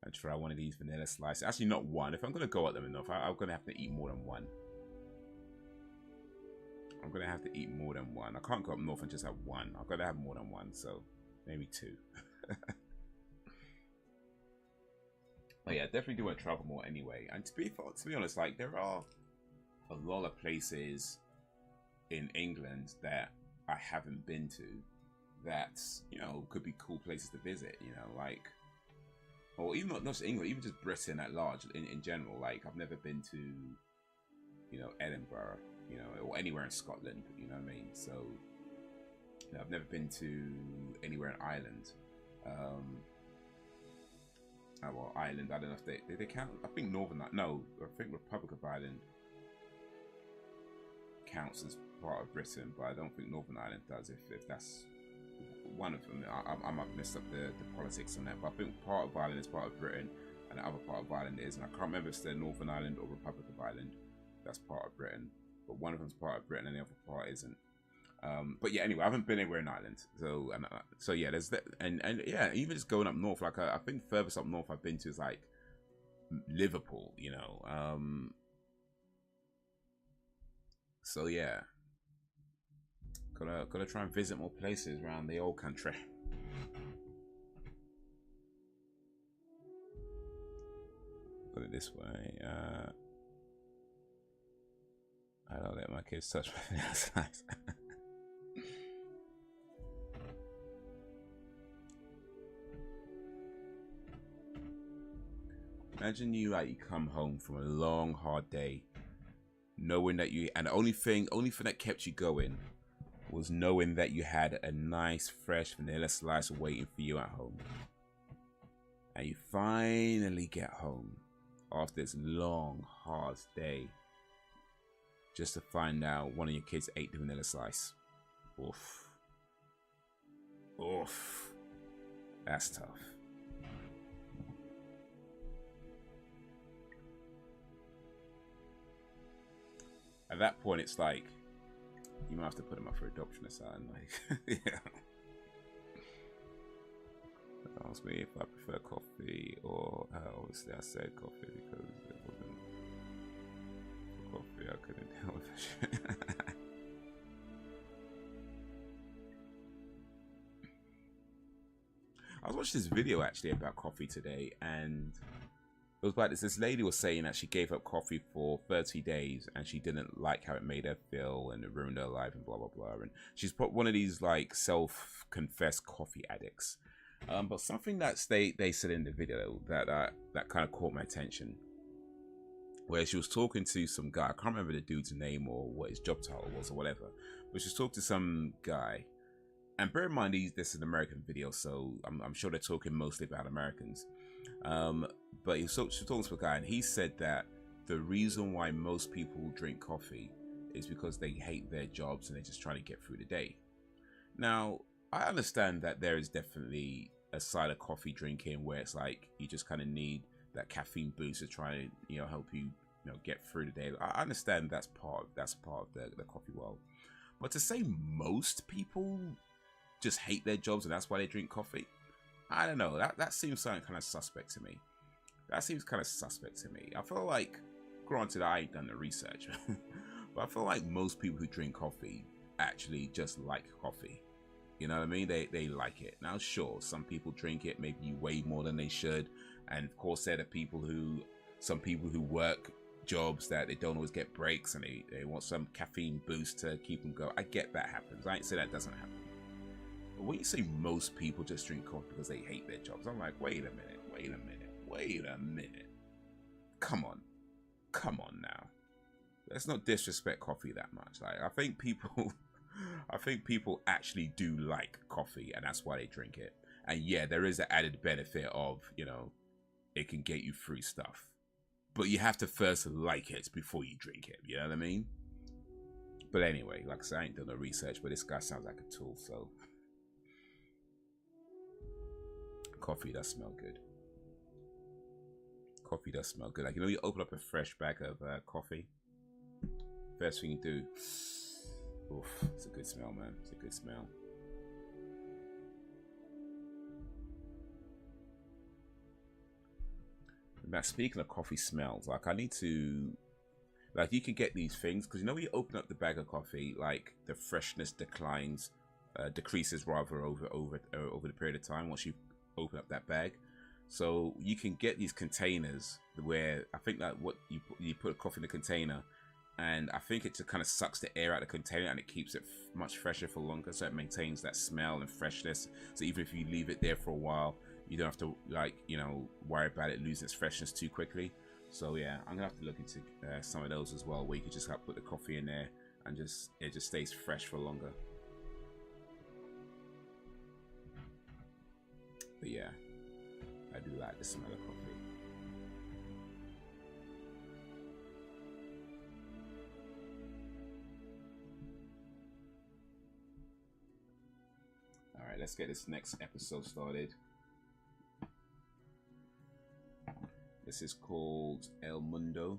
And try one of these vanilla slices. Actually, not one. If I'm gonna go at them enough, I'm gonna have to eat more than one. I can't go up north and just have one. I've got to have more than one, so maybe 2. But yeah, definitely do want to travel more anyway. And to be honest, like, there are a lot of places in England that I haven't been to that, you know, could be cool places to visit, you know, like, or even not just England, even just Britain at large in general. Like, I've never been to, you know, Edinburgh, you know, or anywhere in Scotland, you know what I mean? So, you know, I've never been to anywhere in Ireland. Well, Ireland, I don't know if they count. I think I think Republic of Ireland counts as part of Britain, but I don't think Northern Ireland does, if that's one of them. I might mess up the politics on that, but I think part of Ireland is part of Britain and the other part of Ireland is, and I can't remember if it's the Northern Ireland or Republic of Ireland that's part of Britain, but one of them's part of Britain and the other part isn't. But yeah, anyway, I haven't been anywhere in Ireland, so yeah, there's that, and yeah, even just going up north, like I think furthest up north I've been to is like Liverpool, you know. So yeah, gotta try and visit more places around the old country. Put it this way, I don't let my kids touch my size. Imagine you come home from a long, hard day, knowing that and the only thing that kept you going was knowing that you had a nice, fresh vanilla slice waiting for you at home. And you finally get home after this long, hard day, just to find out one of your kids ate the vanilla slice. Oof. Oof. That's tough. At that point, it's like, you might have to put them up for adoption or something. Like, yeah. Ask me if I prefer coffee or obviously I said coffee because it wasn't coffee. I couldn't deal with it. I was watching this video actually about coffee today, and it was about this lady was saying that she gave up coffee for 30 days and she didn't like how it made her feel and it ruined her life and blah blah blah. And she's one of these like self-confessed coffee addicts. But something that they said in the video that kind of caught my attention, where she was talking to some guy. I can't remember the dude's name or what his job title was or whatever, but she was talking to some guy. And bear in mind, this is an American video, so I'm sure they're talking mostly about Americans. But she was talking to a guy, and he said that the reason why most people drink coffee is because they hate their jobs and they're just trying to get through the day. Now, I understand that there is definitely a side of coffee drinking where it's like you just kind of need that caffeine boost to try and help you get through the day. I understand that's part of the coffee world, but to say most people just hate their jobs and that's why they drink coffee, I don't know. That seems something kind of suspect to me. I feel like, granted, I ain't done the research, but I feel like most people who drink coffee actually just like coffee. You know what I mean? They like it. Now, sure, some people drink it maybe way more than they should. And of course, there are some people who work jobs that they don't always get breaks and they want some caffeine boost to keep them going. I get that happens. I ain't say that doesn't happen. But when you say most people just drink coffee because they hate their jobs, I'm like, wait a minute. Come on now. Let's not disrespect coffee that much. Like, I think people actually do like coffee and that's why they drink it. And yeah, there is an added benefit of, it can get you through stuff. But you have to first like it before you drink it. You know what I mean? But anyway, like I said, I ain't done no research, but this guy sounds like a tool, so. Coffee does smell good. Like, you open up a fresh bag of coffee. First thing you do, oof, it's a good smell, man. It's a good smell. Now, speaking of coffee smells, like, I need to, like, you can get these things because when you open up the bag of coffee, like, the freshness decreases rather over the period of time once you open up that bag. So you can get these containers where I think that what you put a coffee in a container, and I think it just kind of sucks the air out of the container and it keeps it much fresher for longer, so it maintains that smell and freshness. So even if you leave it there for a while, you don't have to worry about it losing its freshness too quickly. So yeah, I'm gonna have to look into some of those as well, where you can just put the coffee in there and it just stays fresh for longer. But yeah, I do like the smell of coffee. Alright, let's get this next episode started. This is called El Mundo.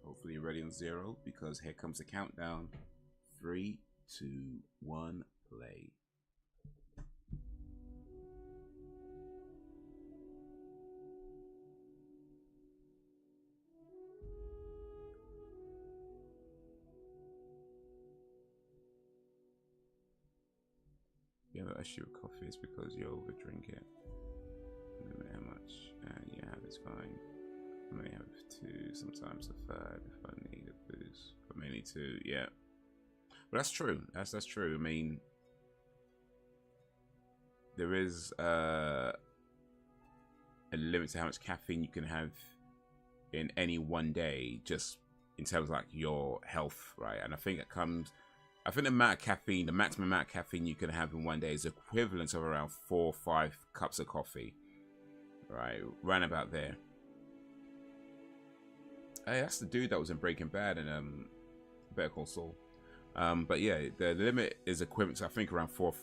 Hopefully you're ready on 0, because here comes the countdown. 3, 2, 1, play. You have an issue with coffee, it's because you overdrink it. No matter how much you have, it's fine. I may have 2, sometimes a 3rd if I need a boost. But mainly 2, yeah. But that's true. That's true. I mean, there is a limit to how much caffeine you can have in any one day, just in terms of like your health, right? And I think the amount of caffeine, the maximum amount of caffeine you can have in one day is equivalent of around 4 or 5 cups of coffee, right? Round about there. Hey, that's the dude that was in Breaking Bad and Better Call Saul. But yeah, the limit is equivalent to I think around 4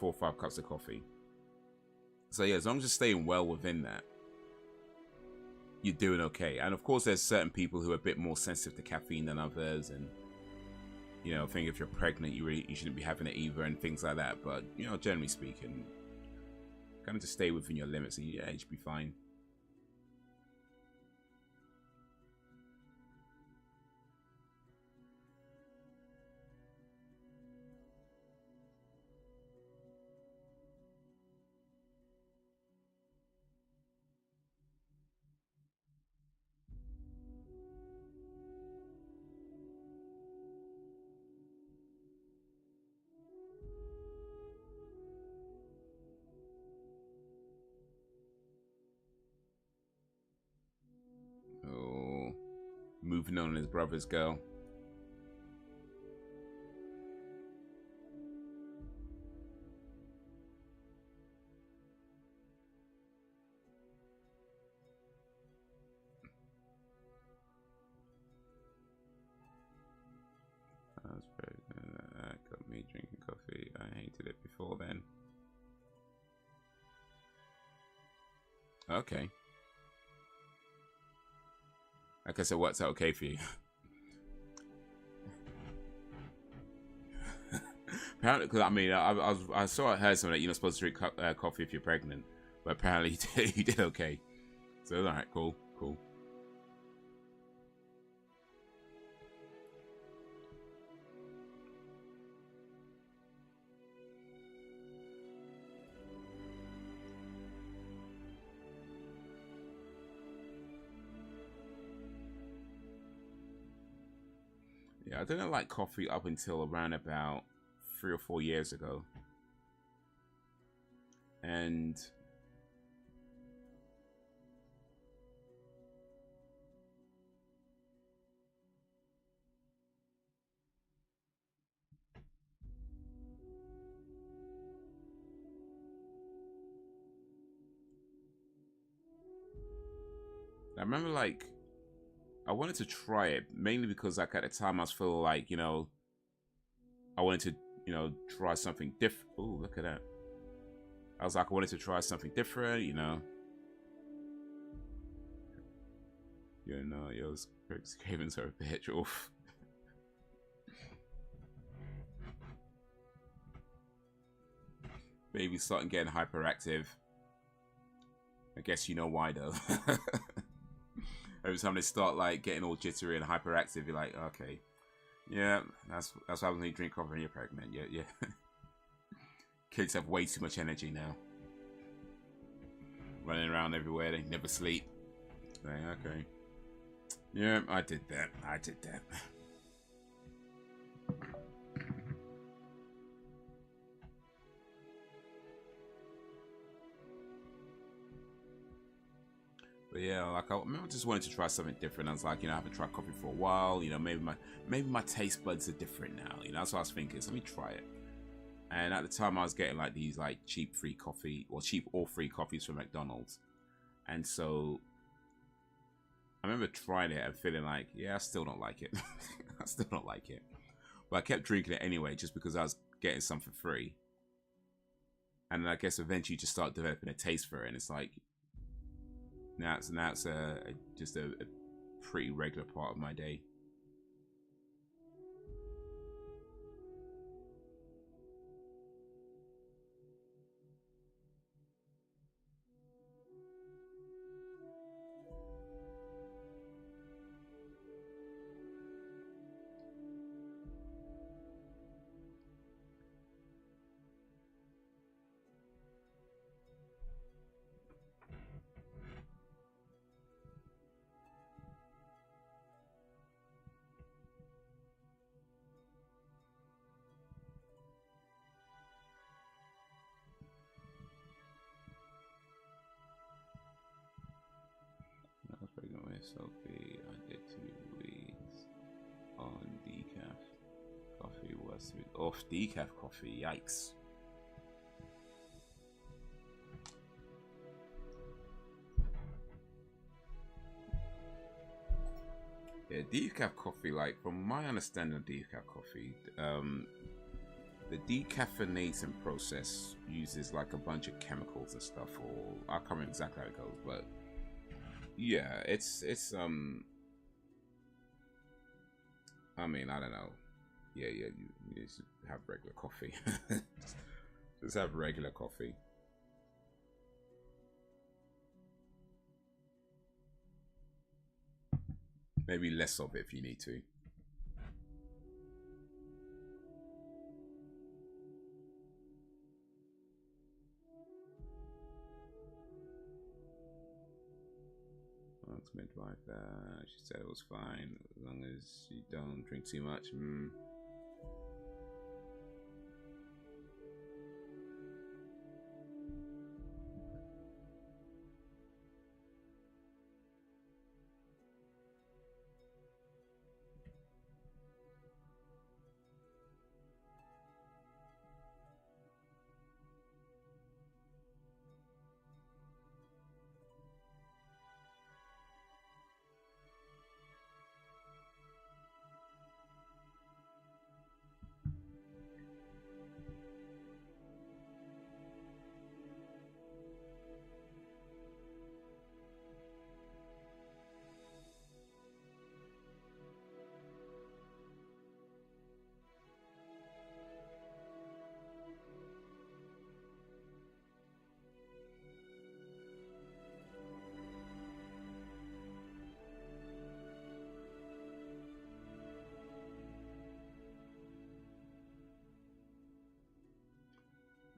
or 5 cups of coffee. So yeah, as long as you're staying well within that, you're doing okay. And of course, there's certain people who are a bit more sensitive to caffeine than others, and you know, I think if you're pregnant, you shouldn't be having it either, and things like that. But you know, generally speaking, kind of just stay within your limits, and yeah, you should be fine. Oh, moving on his brother's girl. Got me drinking coffee. I hated it before then. Okay. I guess it works out okay for you. Apparently, because I mean, I saw I heard something that you're not supposed to drink coffee if you're pregnant, but apparently you did okay. So all right, cool. Yeah, I didn't like coffee up until around about 3 or 4 years ago. And I remember like I wanted to try it mainly because like at the time I was feeling like, you know, I wanted to, you know, try something different. Oh, look at that. I was like, I wanted to try something different, you know. You know, those cravings are a bitch. Oof. Baby starting getting hyperactive. I guess you know why though. Every time they start like getting all jittery and hyperactive, you're like, okay, yeah, that's what happens when you drink coffee and you're pregnant. Yeah. Kids have way too much energy now, running around everywhere. They never sleep. Like, okay, yeah, I did that. But yeah, like I remember just wanted to try something different. I was like, you know, I haven't tried coffee for a while. You know, maybe my taste buds are different now. You know, that's what I was thinking. So let me try it. And at the time, I was getting like these like cheap free coffee or cheap or free coffees from McDonald's. And so I remember trying it and feeling like, yeah, I still don't like it. I still don't like it. But I kept drinking it anyway, just because I was getting something free. And I guess eventually you just start developing a taste for it, and it's like now it's just a pretty regular part of my day. I was pregnant with Sophie. I did 2 weeks on decaf coffee. Was off decaf coffee? Yikes! Yeah, decaf coffee, like from my understanding of decaf coffee, the decaffeinating process uses like a bunch of chemicals and stuff, or I can't remember exactly how it goes, but yeah, it's I mean, I don't know. Yeah, you just have regular coffee. Just have regular coffee. Maybe less of it if you need to. Midwife, she said it was fine as long as you don't drink too much.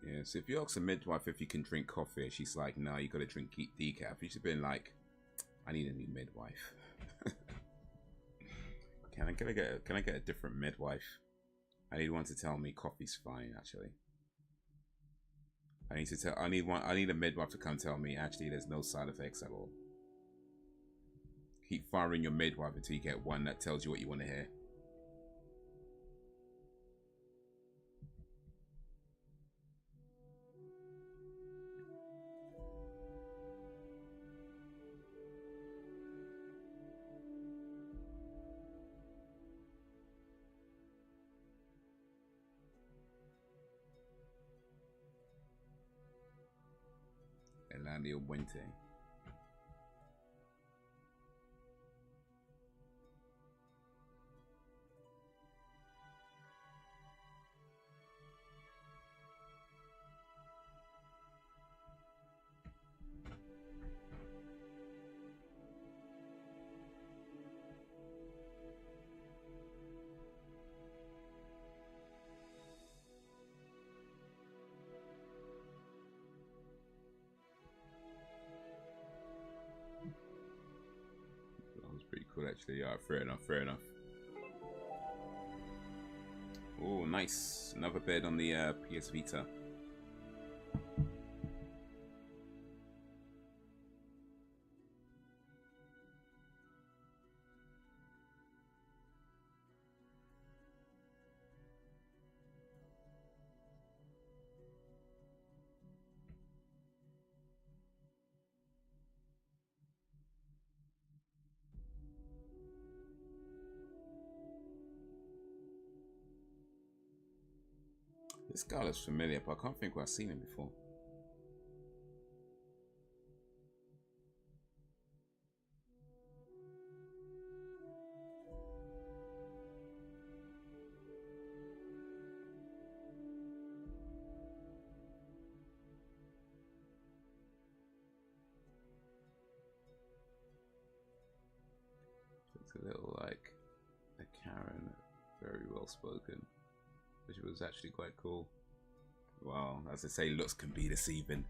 Yeah, so if you ask a midwife if you can drink coffee, and she's like, no, you gotta drink decaf, you should have been like, I need a new midwife. Can I get a different midwife? I need one to tell me coffee's fine, actually. I need a midwife to come tell me actually there's no side effects at all. Keep firing your midwife until you get one that tells you what you want to hear. Elania Wente. Pretty cool, actually. Yeah, fair enough, fair enough. Oh, nice. Another bed on the PS Vita. This guy looks familiar, but I can't think where I've seen him before. It's a little like a Karen, very well spoken, which was actually quite cool. Wow, as I say, looks can be deceiving.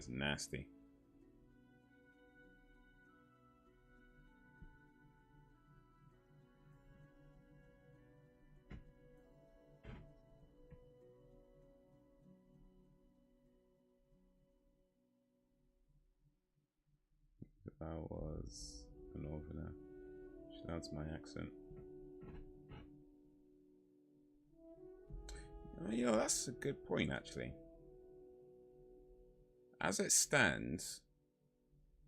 That's nasty. If I was a northerner, that's my accent. You know, that's a good point, actually. As it stands,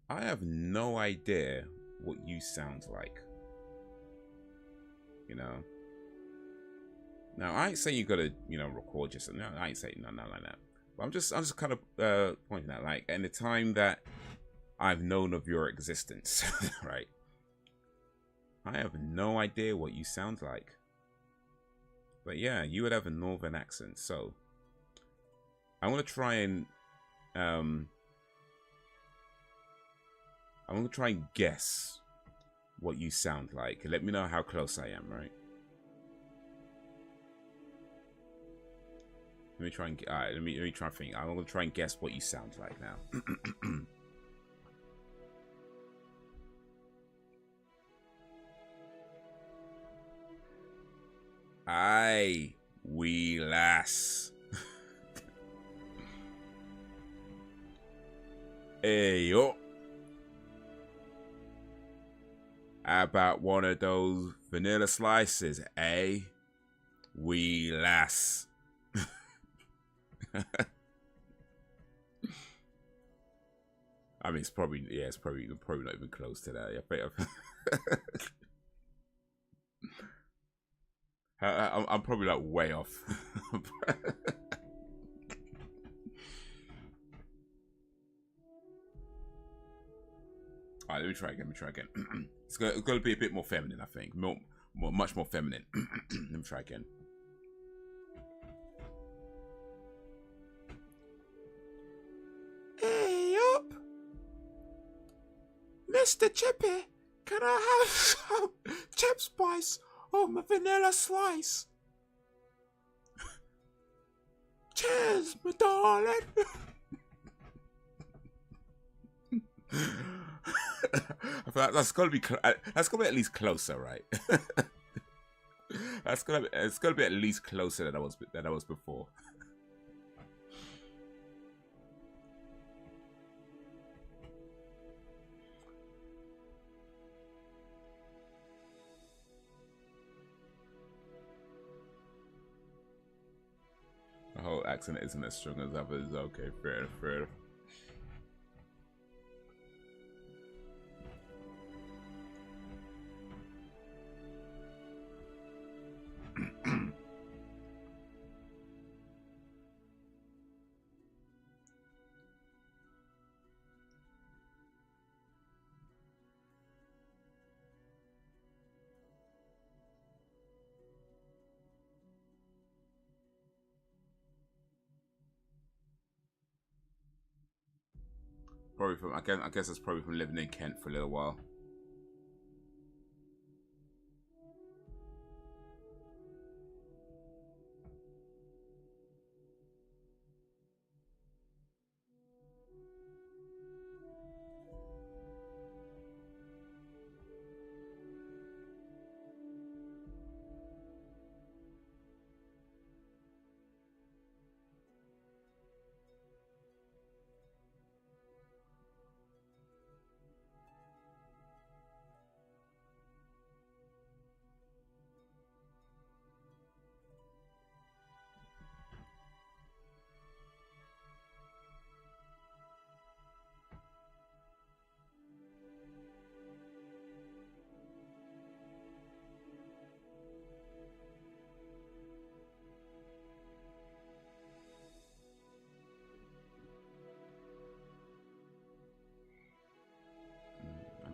I have no idea what you sound like. You know? Now, I ain't saying you gotta, you know, record yourself. No, I ain't saying nothing like that. But I'm just kind of pointing out, like, in the time that I've known of your existence, right? I have no idea what you sound like. But yeah, you would have a northern accent, so I'm gonna try and guess what you sound like. Let me know how close I am, right? Let me try and alright, let me try and think. I'm gonna try and guess what you sound like now. Aye, wee lass. Hey, yo. How about one of those vanilla slices, eh? Wee lass. I mean, it's probably, yeah, it's probably not even close to that. I'm probably like way off. Alright, let me try again. It's got to be a bit more feminine, I think. Much more feminine. Let me try again. Hey up, Mr. Chippy, can I have some chip spice on my vanilla slice? Cheers, my darling. I feel like that's got to be at least closer, right? It's got to be at least closer than I was before. The whole accent isn't as strong as others. Okay, fair. Probably from, I guess it's probably from living in Kent for a little while.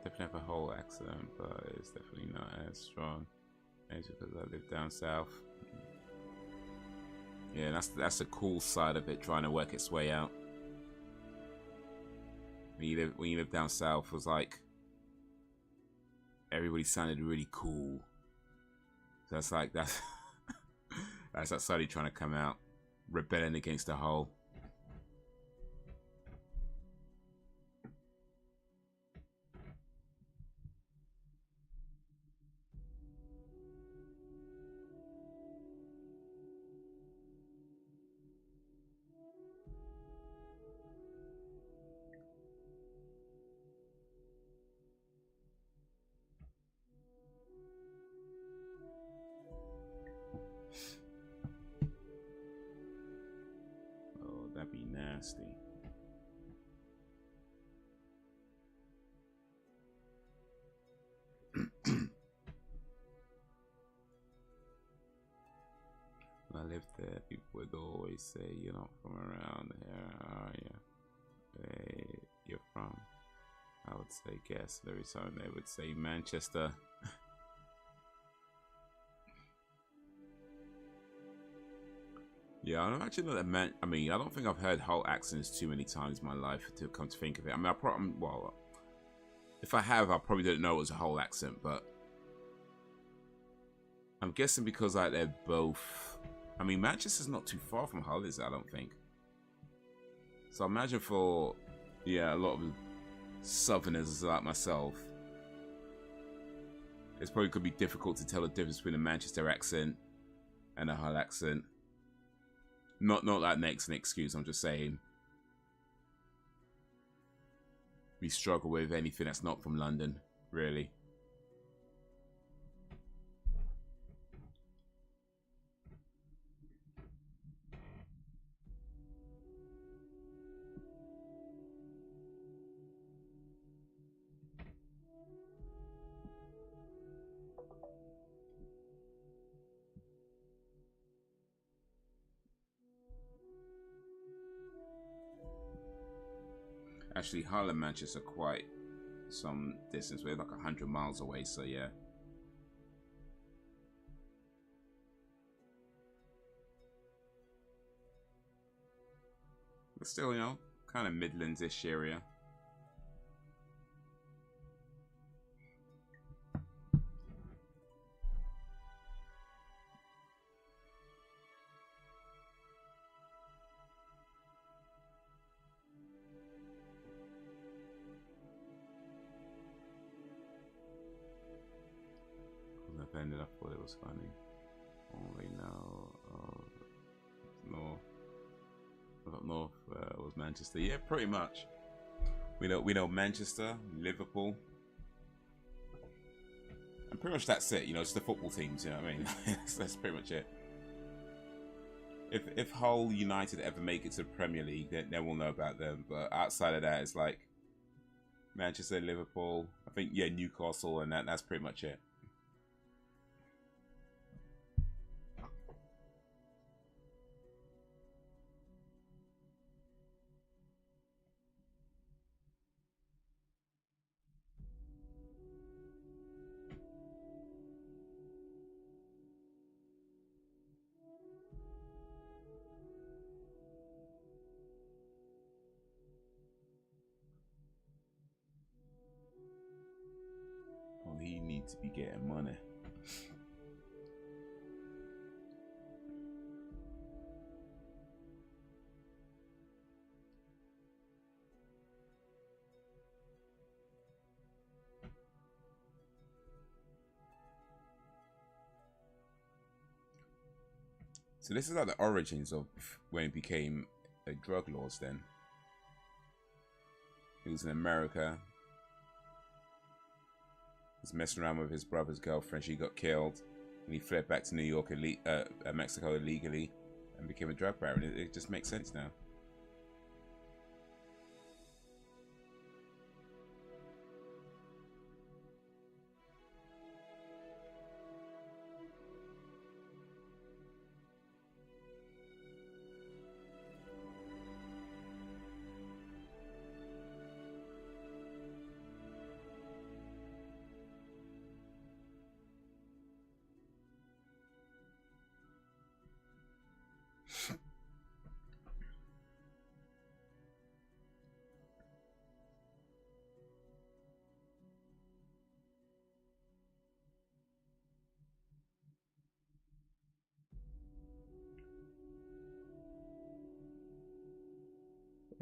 Definitely have a whole accent, but it's definitely not as strong as because I live down south. Yeah, that's the cool side of it, trying to work its way out. When you live down south, it was like everybody sounded really cool. So that's like that's that side trying to come out, rebelling against the whole. nasty. When I lived there, people would always say, "You're not from around here, are you? Where you're from?" I would say, "Guess." Every time they would say Manchester. Yeah, I don't actually know that I mean, I don't think I've heard whole accents too many times in my life to come to think of it. I mean, well, if I have, I probably don't know it was a whole accent, but I'm guessing because like they're both. I mean, Manchester's not too far from Hull, is it? I don't think. So I imagine for a lot of Southerners like myself, it's probably could be difficult to tell the difference between a Manchester accent and a Hull accent. Not like next an excuse. I'm just saying we struggle with anything that's not from London, really. Actually, Hull and Manchester are quite some distance. We're like 100 miles away, so yeah. But still, you know, kind of Midlands-ish area. I thought it was funny. Only now, north was Manchester. Yeah, pretty much. We know Manchester, Liverpool, and pretty much that's it. You know, it's the football teams. You know what I mean? that's pretty much it. If Hull United ever make it to the Premier League, then we'll know about them. But outside of that, it's like Manchester, Liverpool. I think Newcastle, and that's pretty much it. He needs to be getting money. So this is like the origins of when it became drug laws then. He was in America. Was messing around with his brother's girlfriend. She got killed, and he fled back to New York, Mexico illegally, and became a drug baron. It just makes sense now.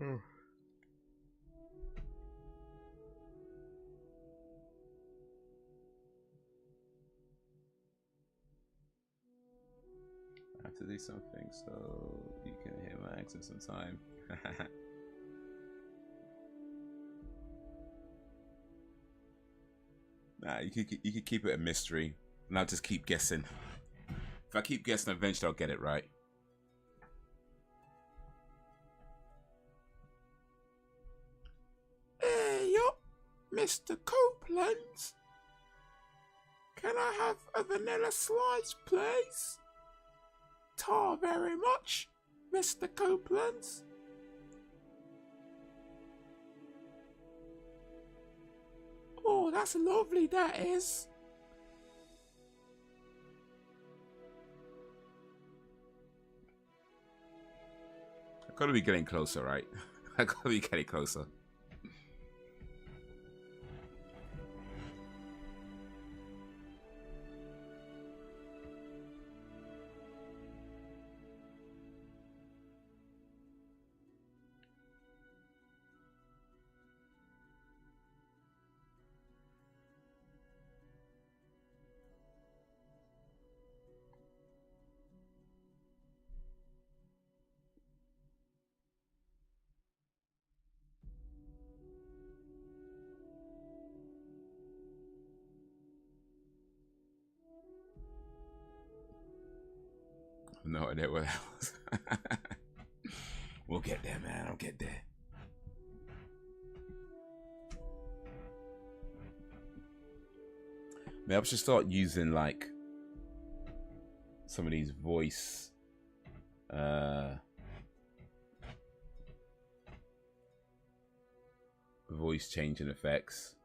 I have to do something so you can hear my accent sometime. Nah, you could keep it a mystery, and I'll just keep guessing. If I keep guessing, eventually I'll get it right. Mr. Copeland? Can I have a vanilla slice, please? Tar very much, Mr. Copeland. Oh, that's lovely, that is. I gotta be getting closer, right? I gotta be getting closer. No idea what that was. We'll get there, man. I'll get there. Maybe I should start using like some of these voice changing effects.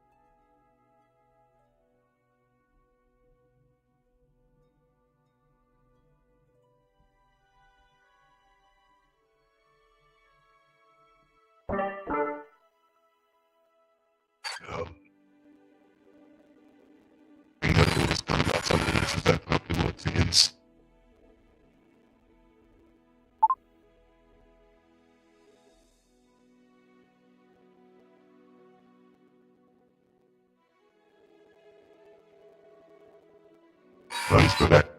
Thanks for that.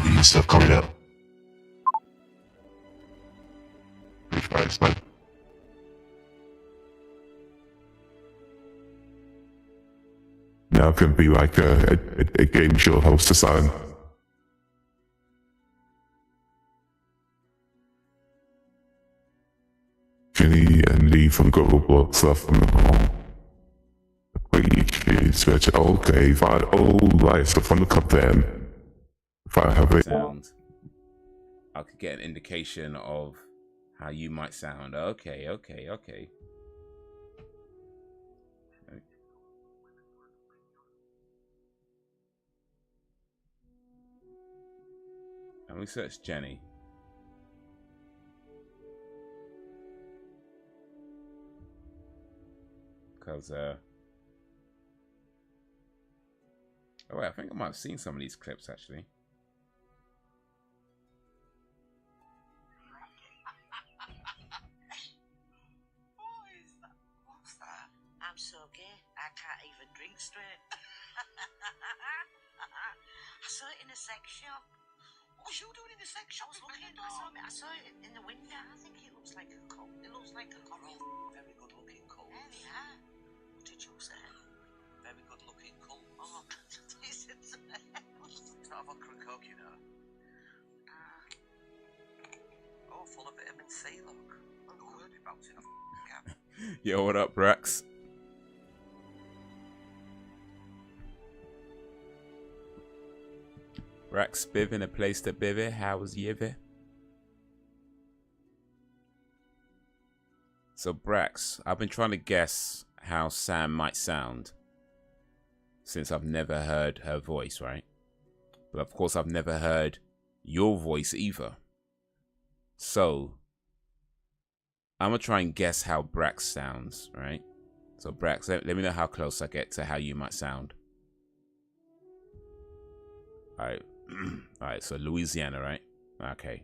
The stuff coming out. Which price, man? Now can be like a game show host or something. Jenny and Lee from Roblox stuff from the home. Switch. Okay, fine. Oh, right. So from the cup then. If I have it. Sound. I could get an indication of how you might sound. Okay. And we search Jenny. Because, oh wait, I think I might have seen some of these clips actually. What's that? I'm so gay, I can't even drink straight. I saw it in a sex shop. What was you doing in the sex shop? I was looking. I saw it in the window. I think it looks like a cup. It looks like a cup. Very good looking cup. There they are. What did you say? Very good looking cup. Oh, it's not a vodka and coke, you know. Oh, full of vitamin C, look. I'm worried about it. Yo, what up, Brax? Brax Biv in a place to bivvy. How was Yivy? So Brax, I've been trying to guess how Sam might sound since I've never heard her voice, right? But of course I've never heard your voice either. So I'm gonna try and guess how Brax sounds, right? So Brax, let me know how close I get to how you might sound. Alright. Alright, so Louisiana, right? Okay.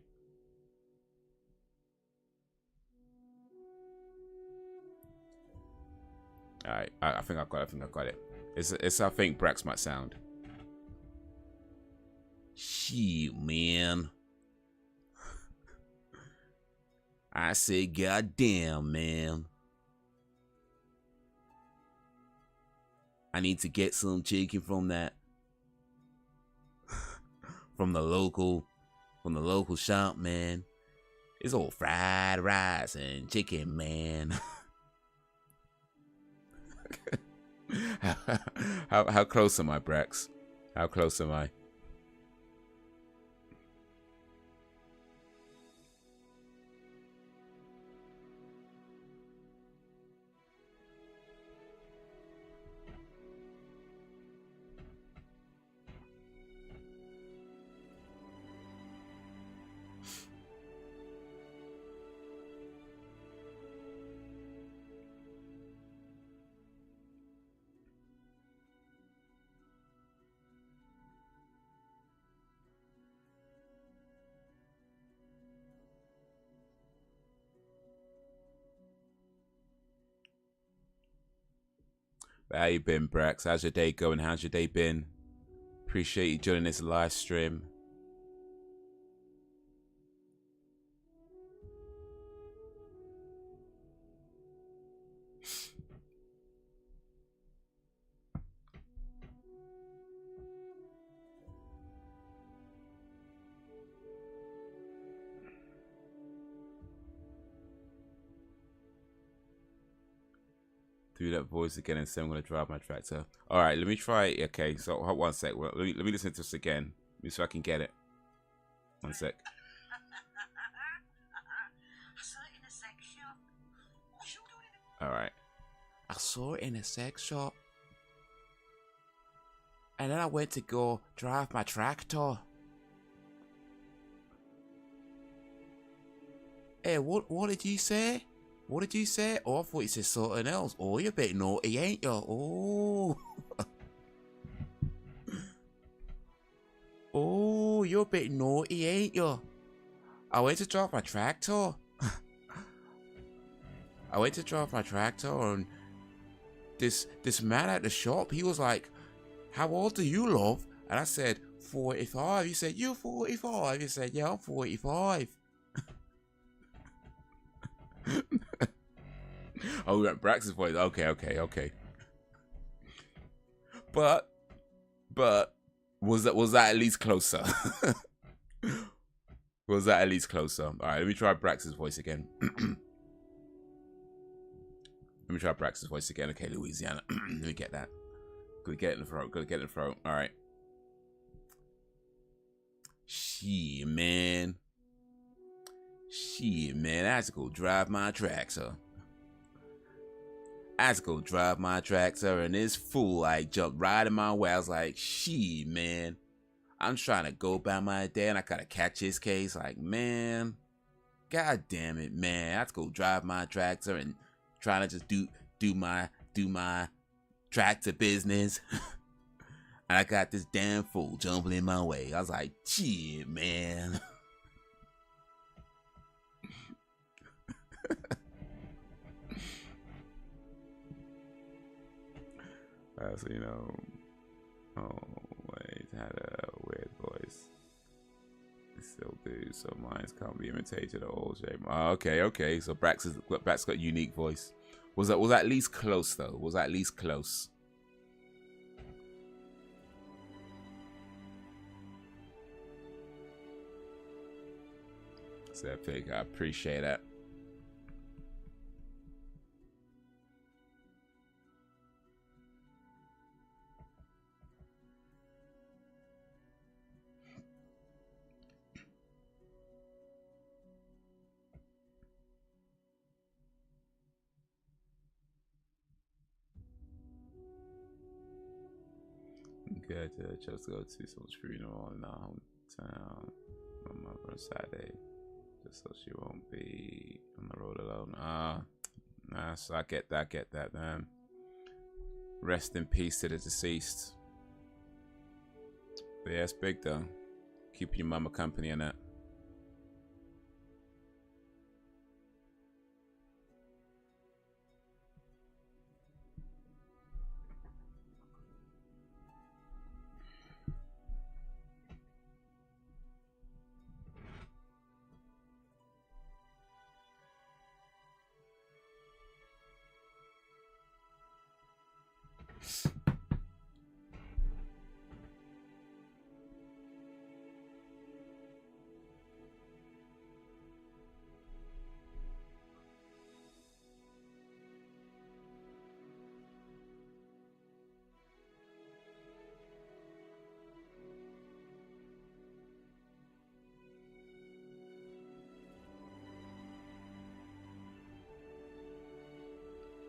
Alright, I think I got it. It's I think Brax might sound. Shit, man. I said, goddamn, man. I need to get some chicken from that. from the local shop, man. It's all fried rice and chicken, man. How close am I, Brax? How close am I? How you been, Brax? How's your day going? How's your day been? Appreciate you joining this live stream. Do that voice again and say I'm gonna drive my tractor. All right, let me try it. Okay, so hold one sec. Well, let me listen to this again, so I can get it. One sec. I saw it in a sex shop. What you doing? All right. I saw it in a sex shop, and then I went to go drive my tractor. Hey, what did you say? What did you say? Oh, I thought you said something else. Oh, you're a bit naughty, ain't you? Oh. Oh, you're a bit naughty, ain't you? I went to drive my tractor. I went to drive my tractor, and this man at the shop, he was like, "How old are you, love?" And I said, 45. He said, "You 45?" He said, "Yeah, I'm 45. Oh, we're at Brax's voice. Okay. But was that at least closer? Was that at least closer? All right, let me try Brax's voice again. Let me try Brax's voice again. Okay, Louisiana. Let me get that. Gotta get it in the throat. Gotta get it in the throat. All right. Shit, man. I had to go drive my tractor. And this fool like jumped right in my way. I was like, shit, man. I'm trying to go by my day and I gotta catch his case. Like, man, god damn it, man. I have to go drive my tractor and trying to just do my tractor business. And I got this damn fool jumping in my way. I was like, shit, man. So, you know, oh, wait, had a weird voice. It still do, so mine can't be imitated at all, Jay. Oh, okay. So Brax got a unique voice. Was that at least close though? Was that at least close? So I appreciate that. Good to just go to someone's funeral in our hometown. My mother on Saturday, just so she won't be on the road alone. Nah, so I get that, man. Rest in peace to the deceased. But yeah, it's big though. Keeping your mama company and that.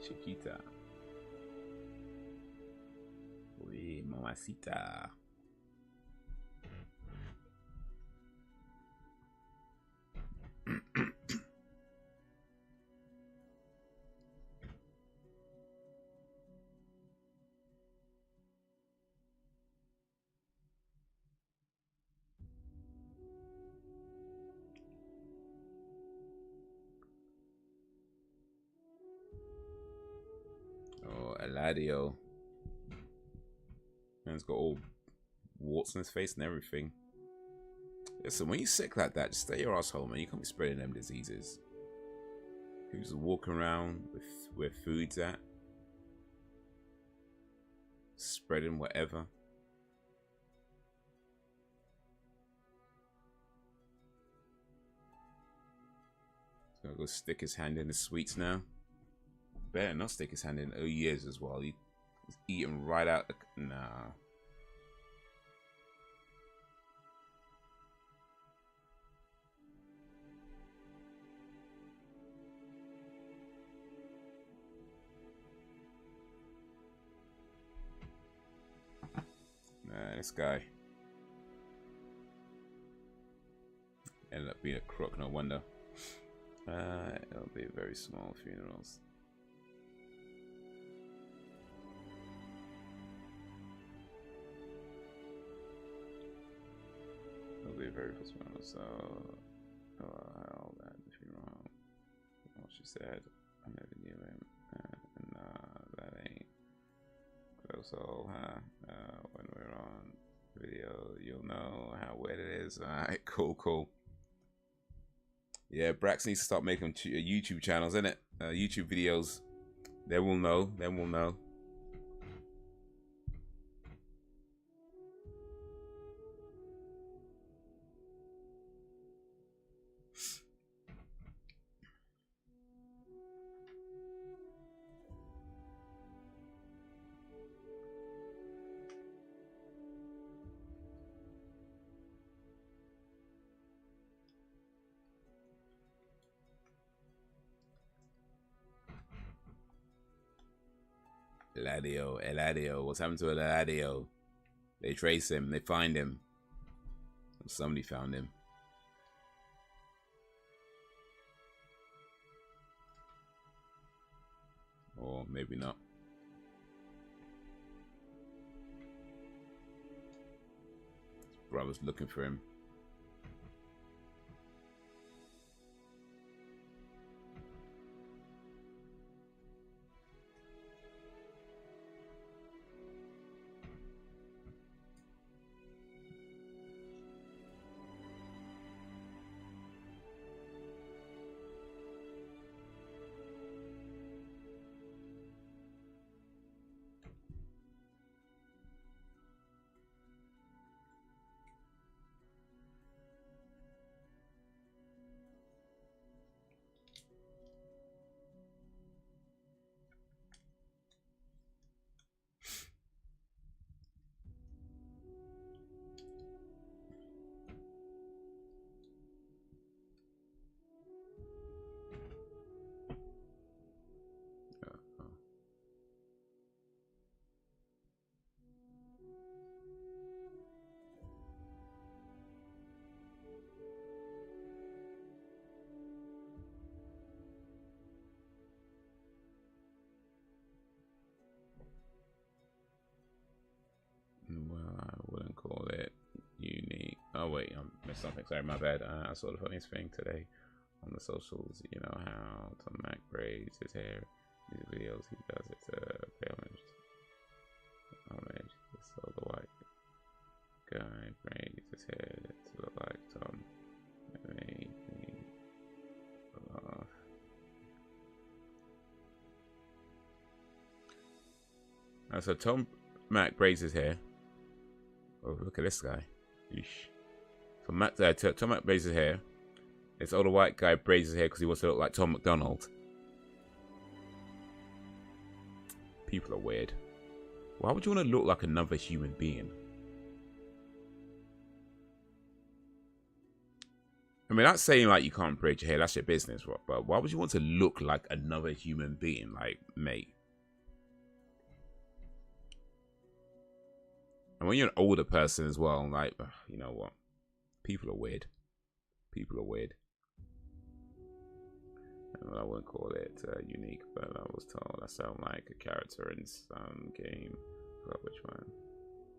Chiquita. Oui, mamacita. Oh, Eladio. Man's got all warts on his face and everything. Listen, when you're sick like that, just stay your ass home, man. You can't be spreading them diseases. Who's walking around with where food's at? Spreading whatever. He's gonna go stick his hand in the sweets now. Better not stick his hand in years as well. He's eating right out the... Nah. Nah, this guy ended up being a crook, no wonder. It'll be very small funerals. It'll be very small, so all that the funeral. What she said, I never knew him. That ain't close all, huh? When we're on video, you'll know how wet it is. Alright, cool. Yeah, Brax needs to start making YouTube channels, innit? YouTube videos. They will know. Eladio. What's happened to Eladio? They trace him. They find him. Somebody found him. Or maybe not. His brother's looking for him. Well, I wouldn't call it unique. Oh wait, I missed something. Sorry, my bad. I saw the funniest thing today on the socials. You know how Tom Mac braids his hair. These videos, he does it to pay homage. So the white guy braids his hair to look like Tom. It made me laugh. So Tom Mac braids his hair. Oh, look at this guy. Eesh. So Tom Mac braids his hair. This older white guy braids his hair because he wants to look like Tom McDonald. People are weird. Why would you want to look like another human being? I mean, not saying like you can't braid your hair, that's your business, but why would you want to look like another human being? Like, mate. And when you're an older person as well, like, you know what? People are weird. People are weird. Well, I wouldn't call it unique, but I was told I sound like a character in some game. But which one?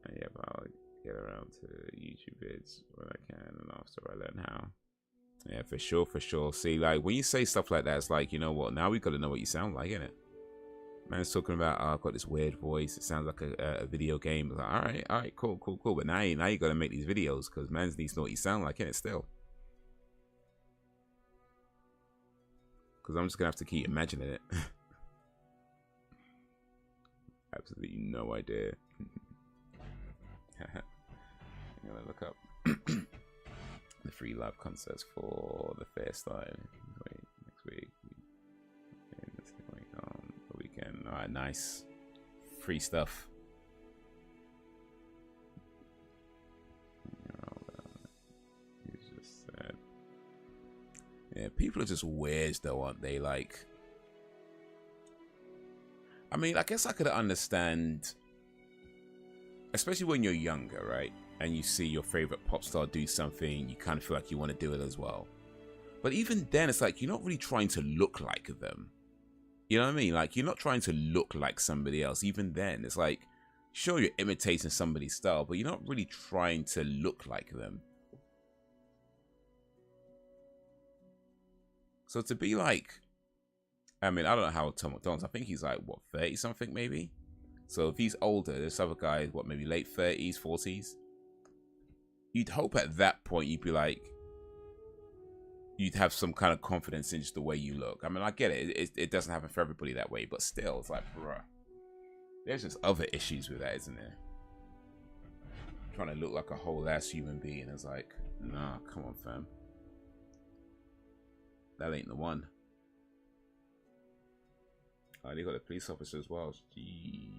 And yeah, but I'll get around to YouTube vids when I can, and after I learn how. Yeah, for sure, for sure. See, like, when you say stuff like that, it's like, you know what? Now we got to know what you sound like, innit? Man's talking about, oh, I've got this weird voice. It sounds like a video game. It's like, all right, cool. But now you got to make these videos because man needs to know what you sound like, innit, still. Because I'm just going to have to keep imagining it. Absolutely no idea. I'm going to look up the free live concerts for the fair starting. Wait, next week. The weekend. Alright, nice. Free stuff. Yeah, people are just weird though, aren't they? Like, I mean, I guess I could understand, especially when you're younger, right? And you see your favorite pop star do something, you kind of feel like you want to do it as well. But even then, it's like, you're not really trying to look like them. You know what I mean? Like, you're not trying to look like somebody else. Even then, it's like, sure, you're imitating somebody's style, but you're not really trying to look like them. So to be like, I mean, I don't know how Tom McDonald's, I think he's like, what, 30 something maybe? So if he's older, this other guy, what, maybe late 30s, 40s? You'd hope at that point you'd be like, you'd have some kind of confidence in just the way you look. I mean, I get it. It doesn't happen for everybody that way, but still, it's like, bruh. There's just other issues with that, isn't there? Trying to look like a whole ass human being is like, nah, come on, fam. That ain't the one. Oh, they got a police officer as well. Gee.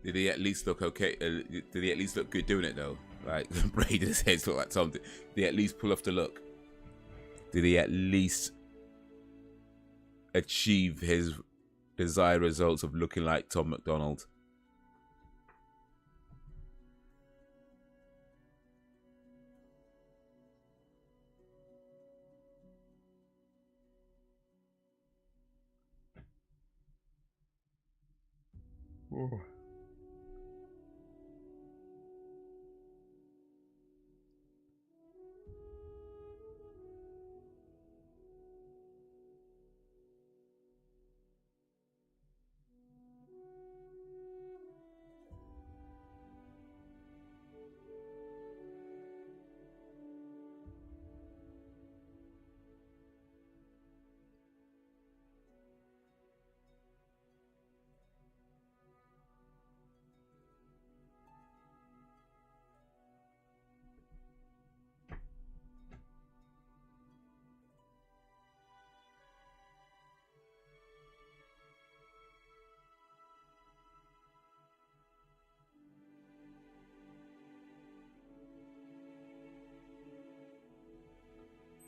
Did he at least look okay? Did he at least look good doing it though? Like, braided his head look like Tom. Did he at least pull off the look? Did he at least achieve his desired results of looking like Tom McDonald? Oh.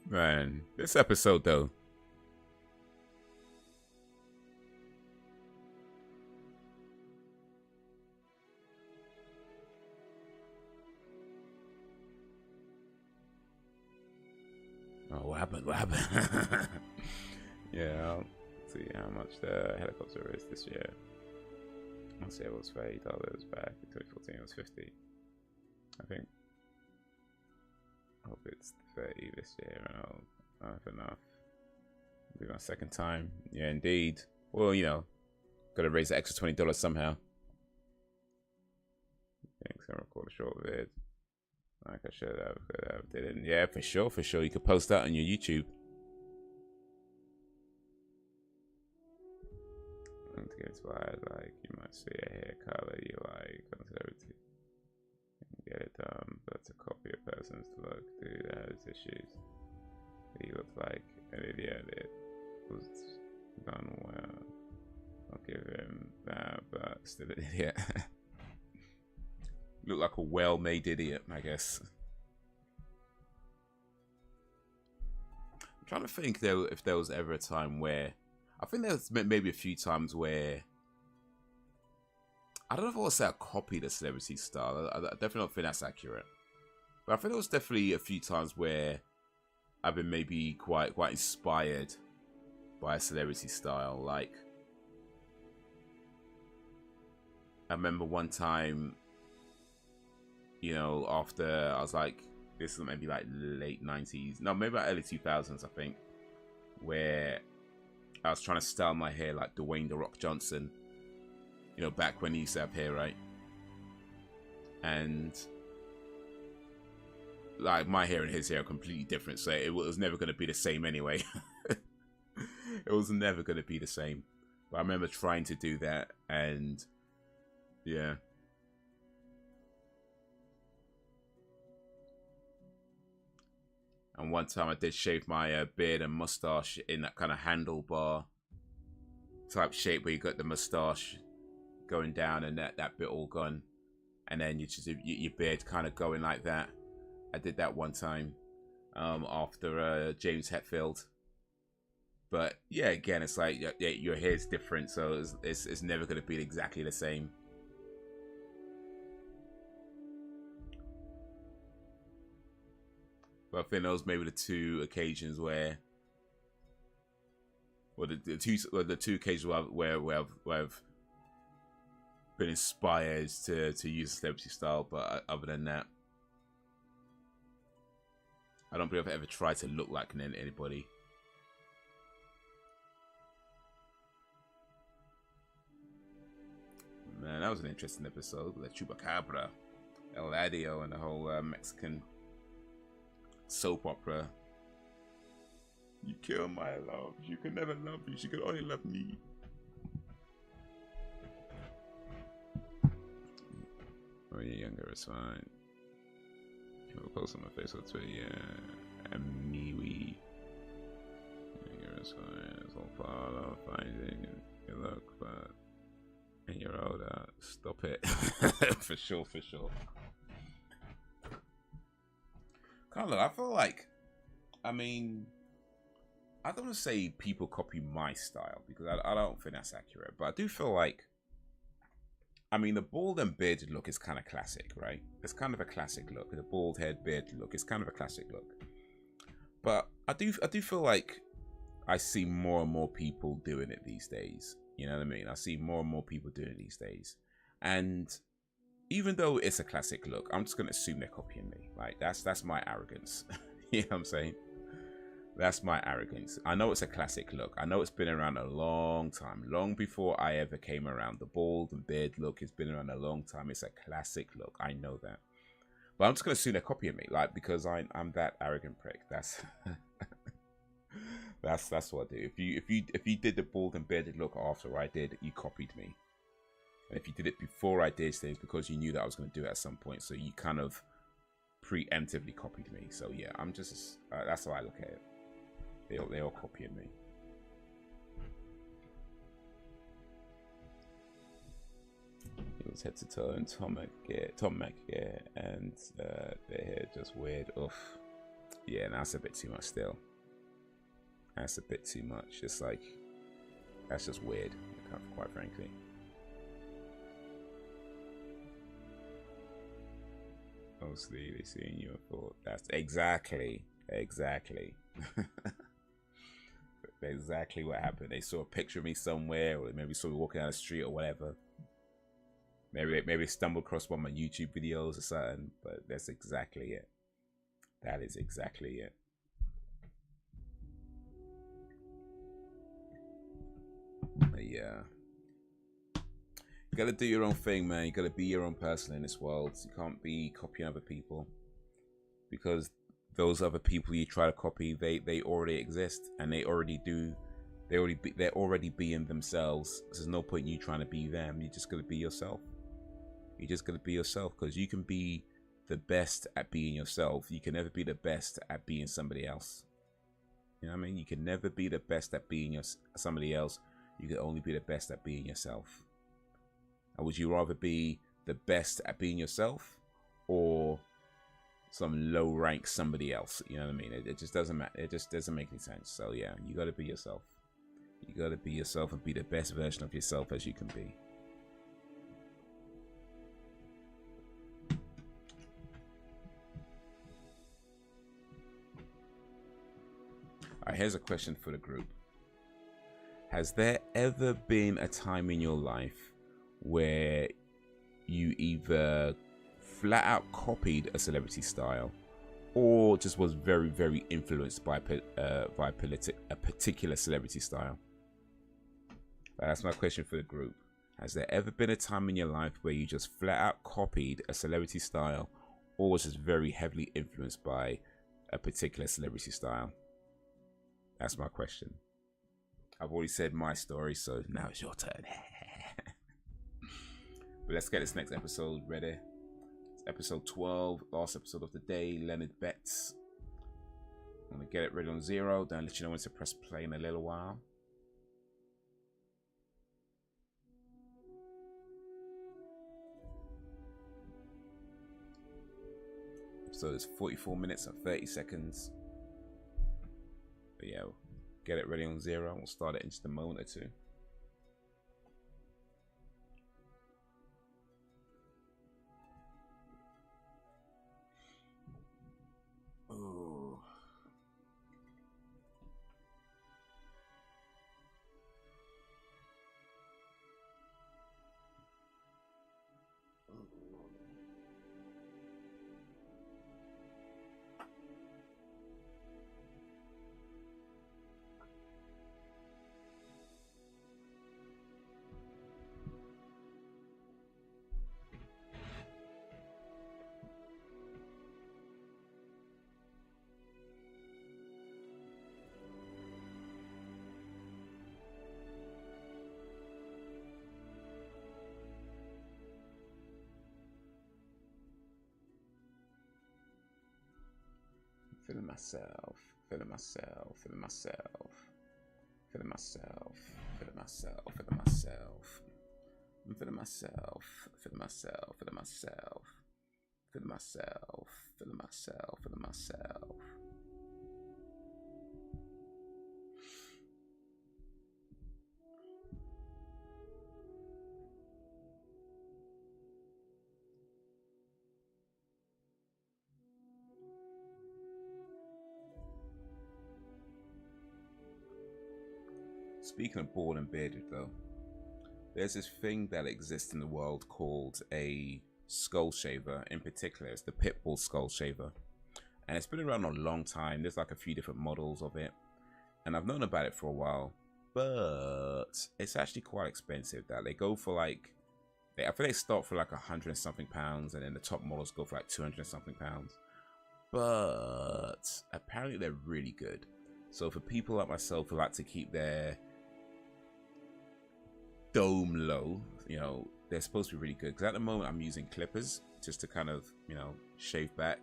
Man, this episode though. Oh, what happened? What happened? Yeah, I'll see how much the helicopter is this year. I'll say it was $30 back in 2014. It was 50. I think. I hope it's 30 this year, and I'll have enough. It'll be my second time. Yeah, indeed. Well, you know, gotta raise the extra $20 somehow. can record a short vid. Like I should have, could have, didn't. Yeah, for sure, for sure. You could post that on your YouTube. To get inspired, like you might see a hair color you like, conservative. Get it done, but to copy a person's look, dude, that has issues. He looked like an idiot. It was done well. I'll give him that, but still an idiot. Look like a well-made idiot, I guess. I'm trying to think though if there was ever a time where I think there's maybe a few times where I don't know if I would say I copied a celebrity style. I definitely don't think that's accurate. But I think there was definitely a few times where I've been maybe quite inspired by a celebrity style. Like I remember one time, you know, after I was like, this is maybe like late 90s, no, maybe like early 2000s, I think, where I was trying to style my hair like Dwayne "The Rock" Johnson, you know, back when he used to have hair, right? And like my hair and his hair are completely different, so it was never going to be the same anyway. It was never going to be the same. But I remember trying to do that, and yeah. And one time I did shave my beard and mustache in that kind of handlebar type shape where you got the mustache going down and that bit all gone. And then you just your beard kind of going like that. I did that one time after James Hetfield. But yeah, again, it's like your hair's different, so it's never going to be exactly the same. But I think those maybe the two occasions where, well, the two occasions where I've been inspired to use a celebrity style. But other than that, I don't believe I've ever tried to look like anybody. Man, that was an interesting episode with the Chupacabra, Eladio, and the whole Mexican soap opera. You kill my love. You can never love me. She can only love me. When you're younger, it's fine. You will post on my face on Twitter, yeah. And me, younger, it's fine. It's all part of finding your look, but and you're older. Stop it. For sure, for sure. Kind of, I feel like, I mean, I don't want to say people copy my style because I don't think that's accurate, but I do feel like, I mean, the bald and bearded look is kind of classic, right? It's kind of a classic look. The bald head, bearded look is kind of a classic look. But I do feel like I see more and more people doing it these days. You know what I mean? I see more and more people doing it these days, and even though it's a classic look, I'm just gonna assume they're copying me. Like that's my arrogance. You know what I'm saying? That's my arrogance. I know it's a classic look. I know it's been around a long time, long before I ever came around. The bald and beard look has been around a long time. It's a classic look. I know that, but I'm just gonna assume they're copying me, like because I'm that arrogant prick. That's that's what I do. If you did the bald and bearded look after I did, you copied me. And if you did it before I did things, because you knew that I was going to do it at some point, so you kind of preemptively copied me. So yeah, I'm just that's how I look at it. They all copying me. It was head to toe and Tom McGee, and their hair just weird. Oof. Yeah, that's a bit too much still. That's a bit too much. It's like, that's just weird, quite frankly. Mostly they see in you and thought that's exactly exactly what happened. They saw a picture of me somewhere, or maybe saw me walking down the street or whatever. Maybe stumbled across one of my YouTube videos or something, but that's exactly it. That is exactly it. You gotta do your own thing, man. You gotta be your own person in this world. You can't be copying other people, because those other people you try to copy, they already exist, and they're already being themselves. There's no point in you trying to be them. You just gotta be yourself. You just gotta be yourself, because you can be the best at being yourself. You can never be the best at being somebody else. You know what I mean? You can never be the best at being somebody else. You can only be the best at being yourself. And would you rather be the best at being yourself, or some low rank somebody else? You know what I mean? It just doesn't matter. It just doesn't make any sense. So yeah, you got to be yourself. You got to be yourself and be the best version of yourself as you can be. All right, here's a question for the group. Has there ever been a time in your life where you either flat out copied a celebrity style, or just was very, very influenced by a particular celebrity style? That's my question for the group. Has there ever been a time in your life where you just flat out copied a celebrity style, or was just very heavily influenced by a particular celebrity style? That's my question. I've already said my story, so now it's your turn. But let's get this next episode ready. It's episode 12, last episode of the day, Leonard Betts. I'm going to get it ready on 0, then let you know when to press play in a little while. So it's 44 minutes and 30 seconds. But yeah, get it ready on 0. We'll start it in just a moment or two. Oh. Feeling myself, feeling myself, feeling myself, feeling myself, feeling myself, feeling myself. I'm feeling myself, feeling myself, feeling myself, feeling myself, feeling myself, feeling myself. Speaking of bald and bearded though, there's this thing that exists in the world called a skull shaver. In particular, it's the Pitbull skull shaver. And it's been around a long time. There's like a few different models of it. And I've known about it for a while. But it's actually quite expensive. That they go for like, I think they start for like £100 and something, and then the top models go for like £200 and something. But apparently they're really good. So for people like myself who like to keep their dome low, you know, they're supposed to be really good. Because at the moment I'm using clippers just to kind of, you know, shave back.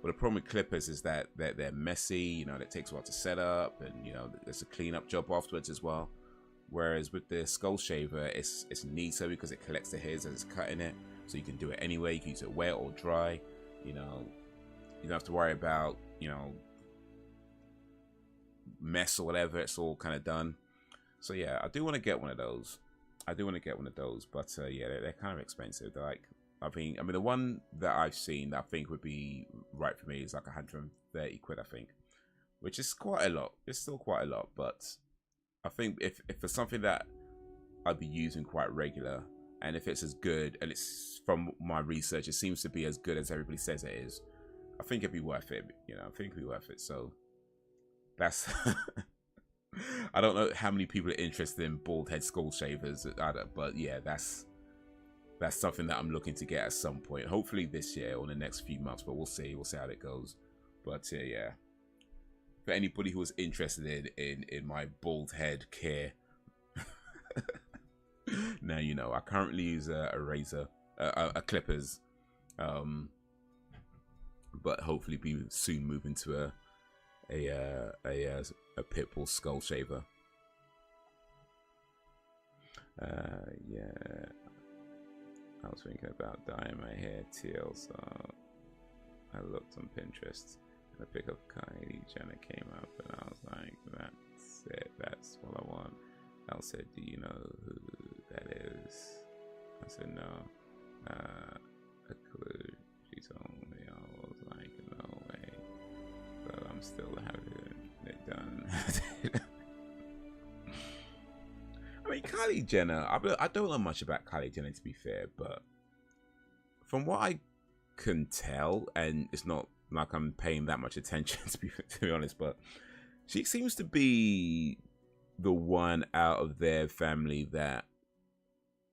But the problem with clippers is that they're messy, you know, it takes a while to set up, and you know, there's a cleanup job afterwards as well. Whereas with the skull shaver, it's neater because it collects the hairs as it's cutting it, so you can do it anyway. You can use it wet or dry. You know, you don't have to worry about, you know, mess or whatever. It's all kind of done. So yeah, I do want to get one of those. But yeah, they're kind of expensive. They're like, I mean, the one that I've seen that I think would be right for me is like 130 quid, I think, which is quite a lot. It's still quite a lot, but I think if it's something that I'd be using quite regular, and if it's as good, and it's from my research, it seems to be as good as everybody says it is, I think it'd be worth it. You know, I think it'd be worth it. So that's I don't know how many people are interested in bald head skull shavers, but yeah, that's that's something that I'm looking to get at some point. Hopefully this year or in the next few months, but we'll see. We'll see how it goes. But yeah, for anybody who was interested in my bald head care, now you know. I currently use a razor, a clippers, but hopefully be soon move into a Pitbull skull shaver. Yeah, I was thinking about dyeing my hair teal, so I looked on Pinterest and a pic of Kylie Jenner came up, and I was like, that's it, that's what I want. Elle said, do you know who that is? I said, no. A clue. She told me. I was like, no way. But I'm still having it done. I mean, Kylie Jenner, I don't know much about Kylie Jenner, to be fair, but from what I can tell, and it's not like I'm paying that much attention, to be honest, but she seems to be the one out of their family that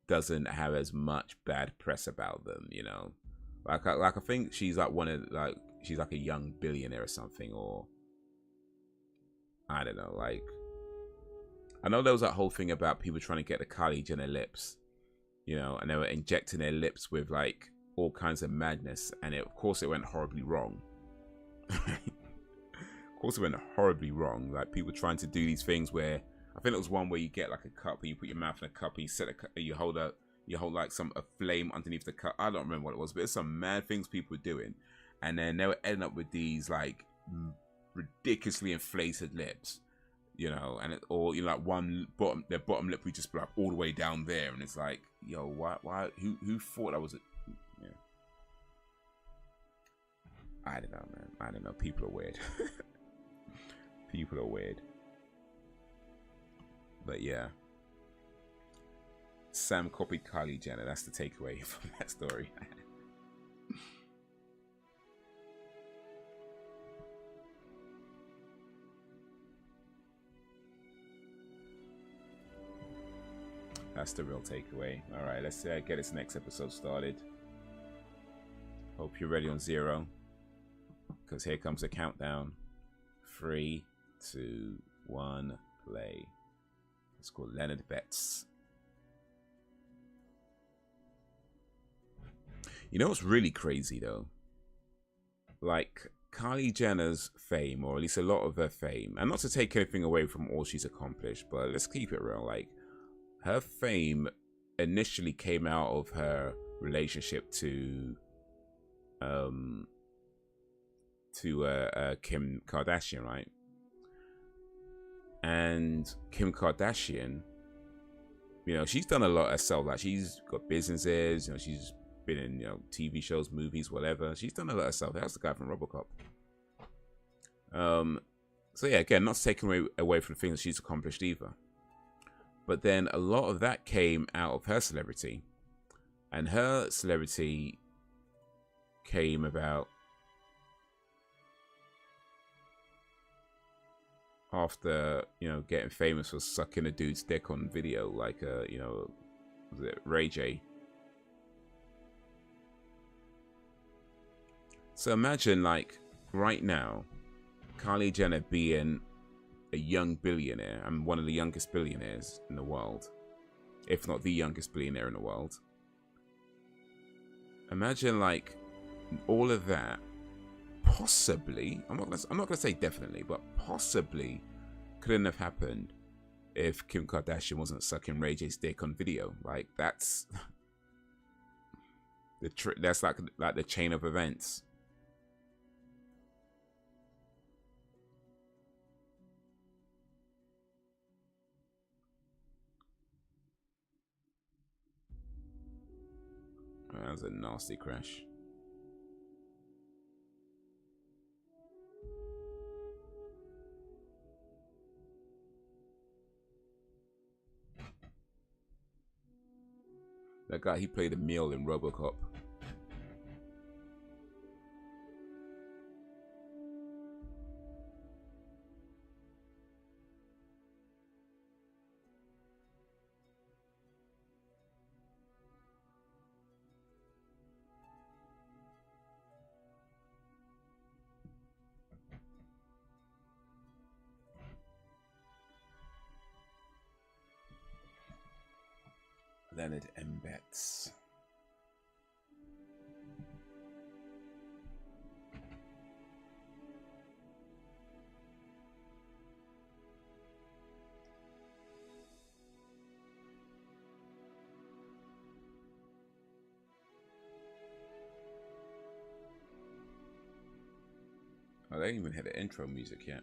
doesn't have as much bad press about them, you know. Like I think she's like she's like a young billionaire or something, or I don't know. Like, I know there was that whole thing about people trying to get the Kylie Jenner lips, you know, and they were injecting their lips with like all kinds of madness, and of course it went horribly wrong. Of course it went horribly wrong. Like, people trying to do these things where, I think it was one where you get like a cup, and you put your mouth in a cup, and you set you hold like a flame underneath the cup. I don't remember what it was, but it's some mad things people were doing, and then they were ending up with these like ridiculously inflated lips, you know, and or you know, like their bottom lip would just be like all the way down there, and it's like, yo, why who thought that was yeah. I don't know, man. I don't know. People are weird. People are weird. But yeah, Sam copied Kylie Jenner. That's the takeaway from that story. That's the real takeaway. All right, let's get this next episode started. Hope you're ready on 0, because here comes the countdown. 3, 2, 1, play. It's called Leonard Betts. You know what's really crazy though? Like, Kylie Jenner's fame, or at least a lot of her fame, and not to take anything away from all she's accomplished, but let's keep it real. Like, her fame initially came out of her relationship to Kim Kardashian, right? And Kim Kardashian, you know, she's done a lot herself. Like, she's got businesses, you know, she's been in, you know, TV shows, movies, whatever. She's done a lot herself. That's the guy from RoboCop. So yeah, again, not taking away from the things that she's accomplished either. But then a lot of that came out of her celebrity. And her celebrity came about after, you know, getting famous for sucking a dude's dick on video, like, you know, was it Ray J? So imagine, like, right now, Kylie Jenner being a young billionaire, and one of the youngest billionaires in the world, if not the youngest billionaire in the world. Imagine, like, all of that possibly, I'm not gonna say definitely, but possibly couldn't have happened if Kim Kardashian wasn't sucking Ray J's dick on video. Like, that's that's like the chain of events. That was a nasty crash. That guy, he played Emil in RoboCop. Leonard Betts. Oh, they ain't even had the intro music yet.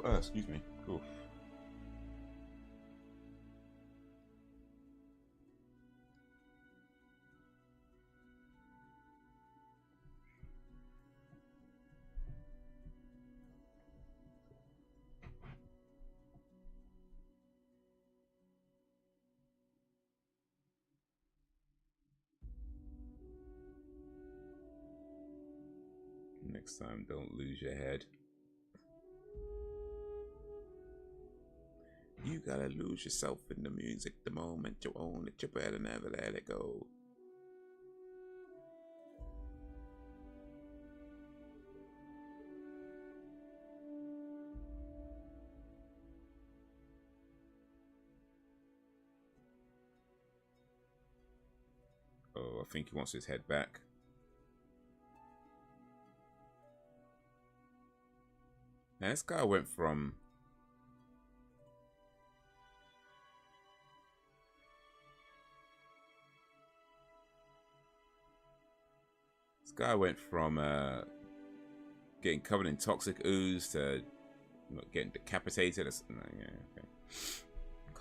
Excuse me. Cool. Next time, don't lose your head. You gotta lose yourself in the music the moment you own it. You better never let it go. Oh, I think he wants his head back. Now, this guy went from getting covered in toxic ooze to getting decapitated. No, yeah, okay.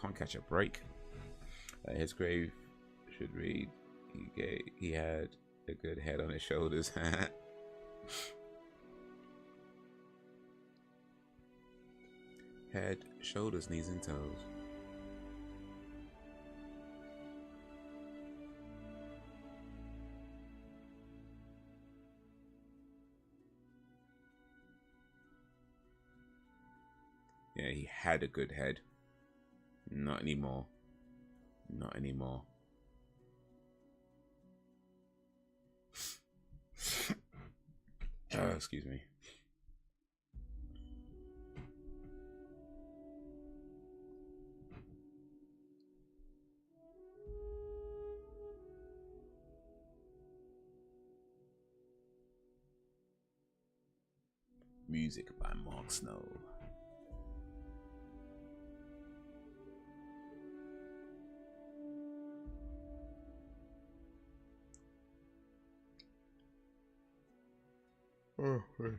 Can't catch a break. His grave should read, he had a good head on his shoulders. Head, shoulders, knees, and toes. Yeah, he had a good head. Not anymore. Not anymore. Excuse me. Music by Mark Snow. Oh, wait.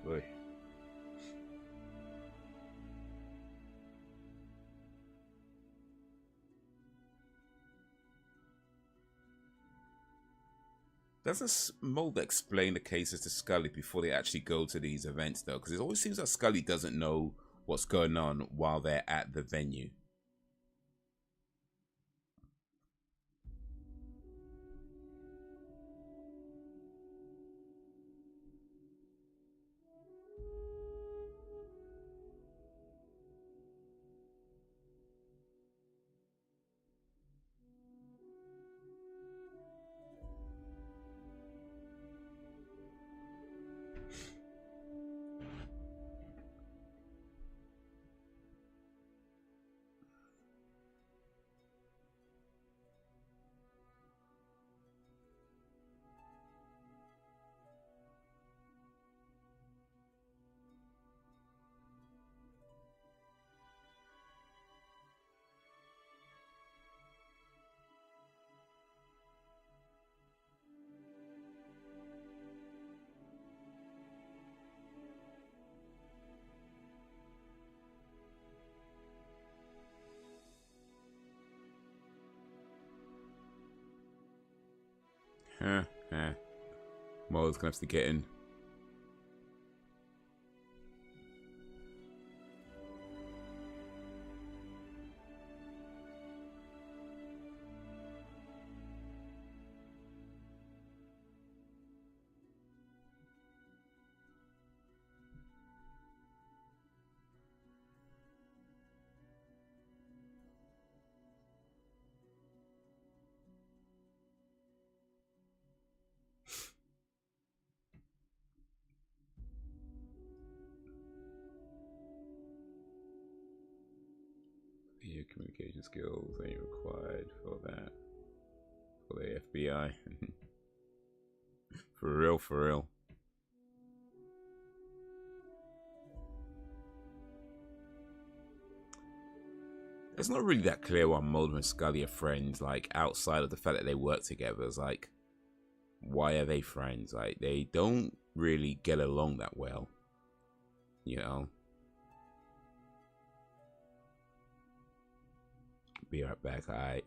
Boy. Doesn't Mulder explain the cases to Scully before they actually go to these events, though? Because it always seems like Scully doesn't know what's going on while they're at the venue. Mo's gonna have to get in. Your communication skills ain't required for that. For the FBI. For real, for real. It's not really that clear why Mulder and Scully are friends, like, outside of the fact that they work together. It's like, why are they friends? Like, they don't really get along that well. You know? Be right back, alright.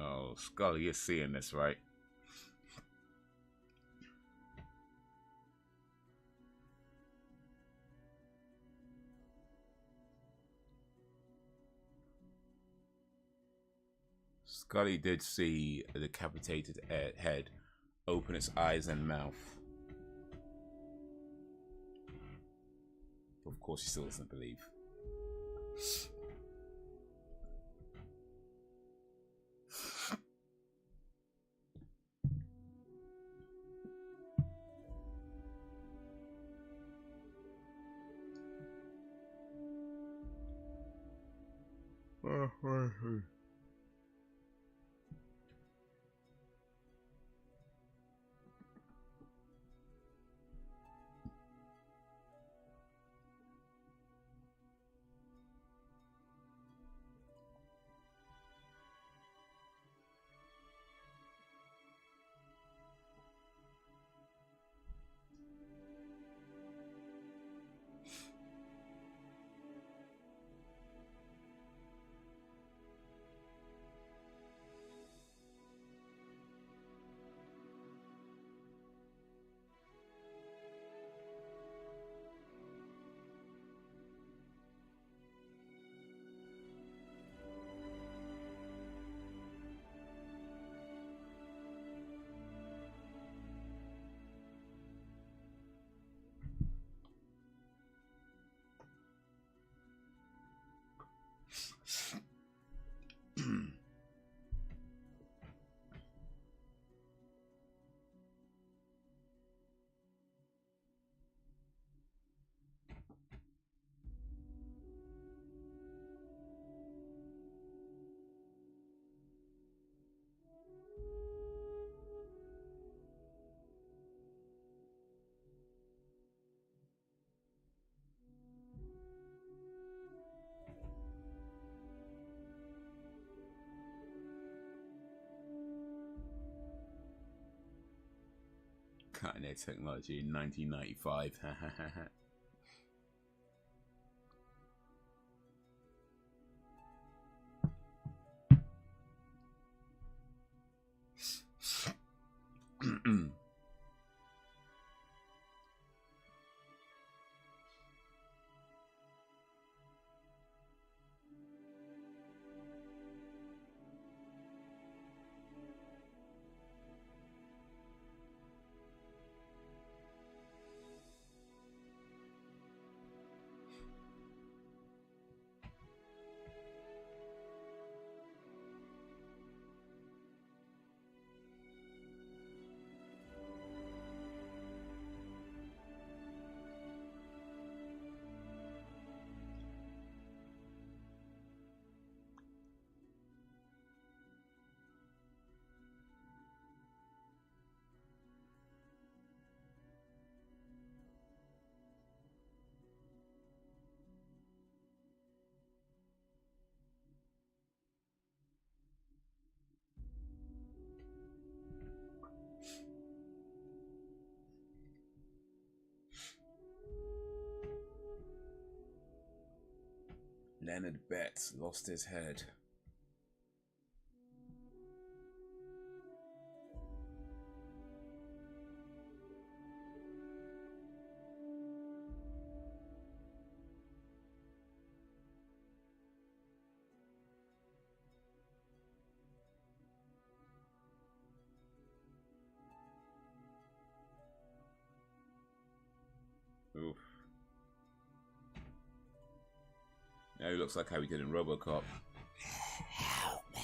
Oh, Scully, you're seeing this, right? Scully did see a decapitated head open its eyes and mouth. Of course, she still doesn't believe. Cutting edge technology in 1995. Leonard Betts lost his head. Oof. Now he looks like how he did in RoboCop. Help me.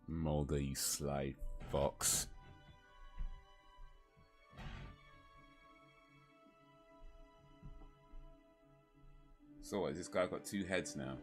Mulder, you sly fox. So what, has this guy got two heads now?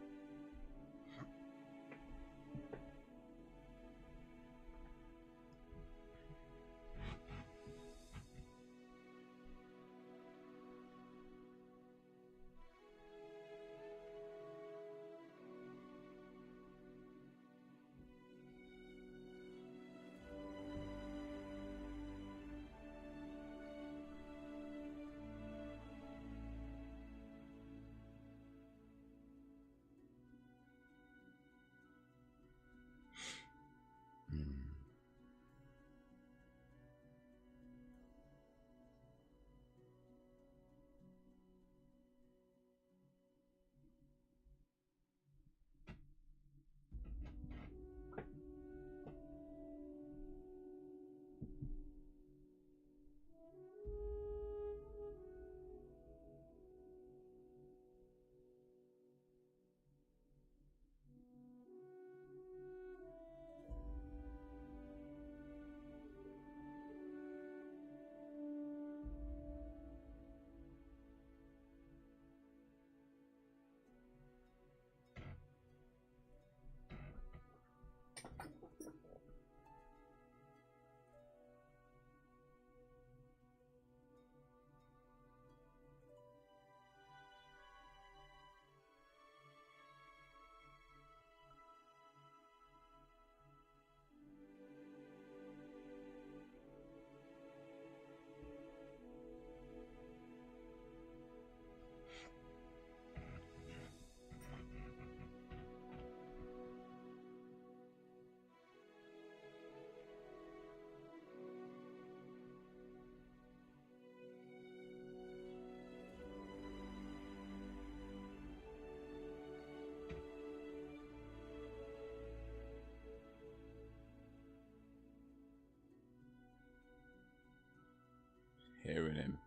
Hearing him.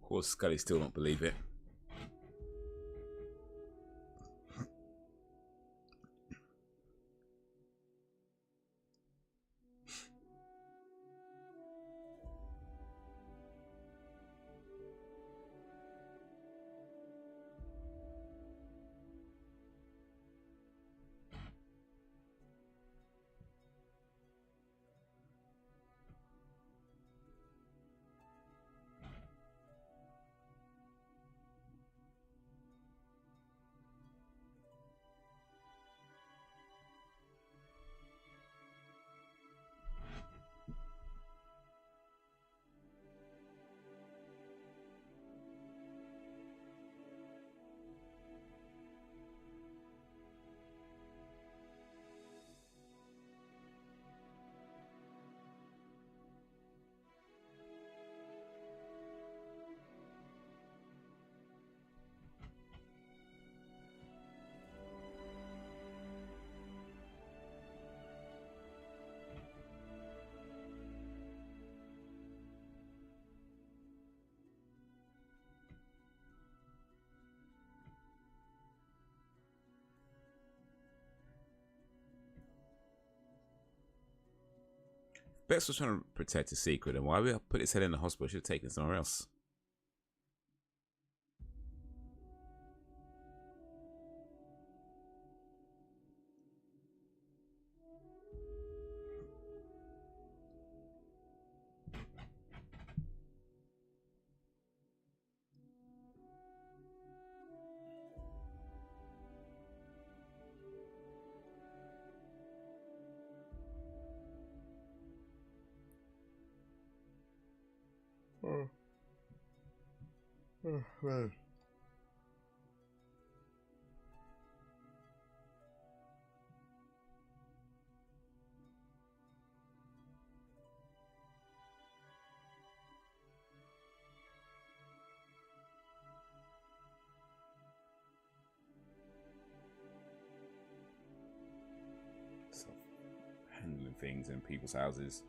course, Scully still don't believe it. Betts was trying to protect his secret, and why would I put his head in the hospital? Should have taken it somewhere else. Man. So, handling things in people's houses.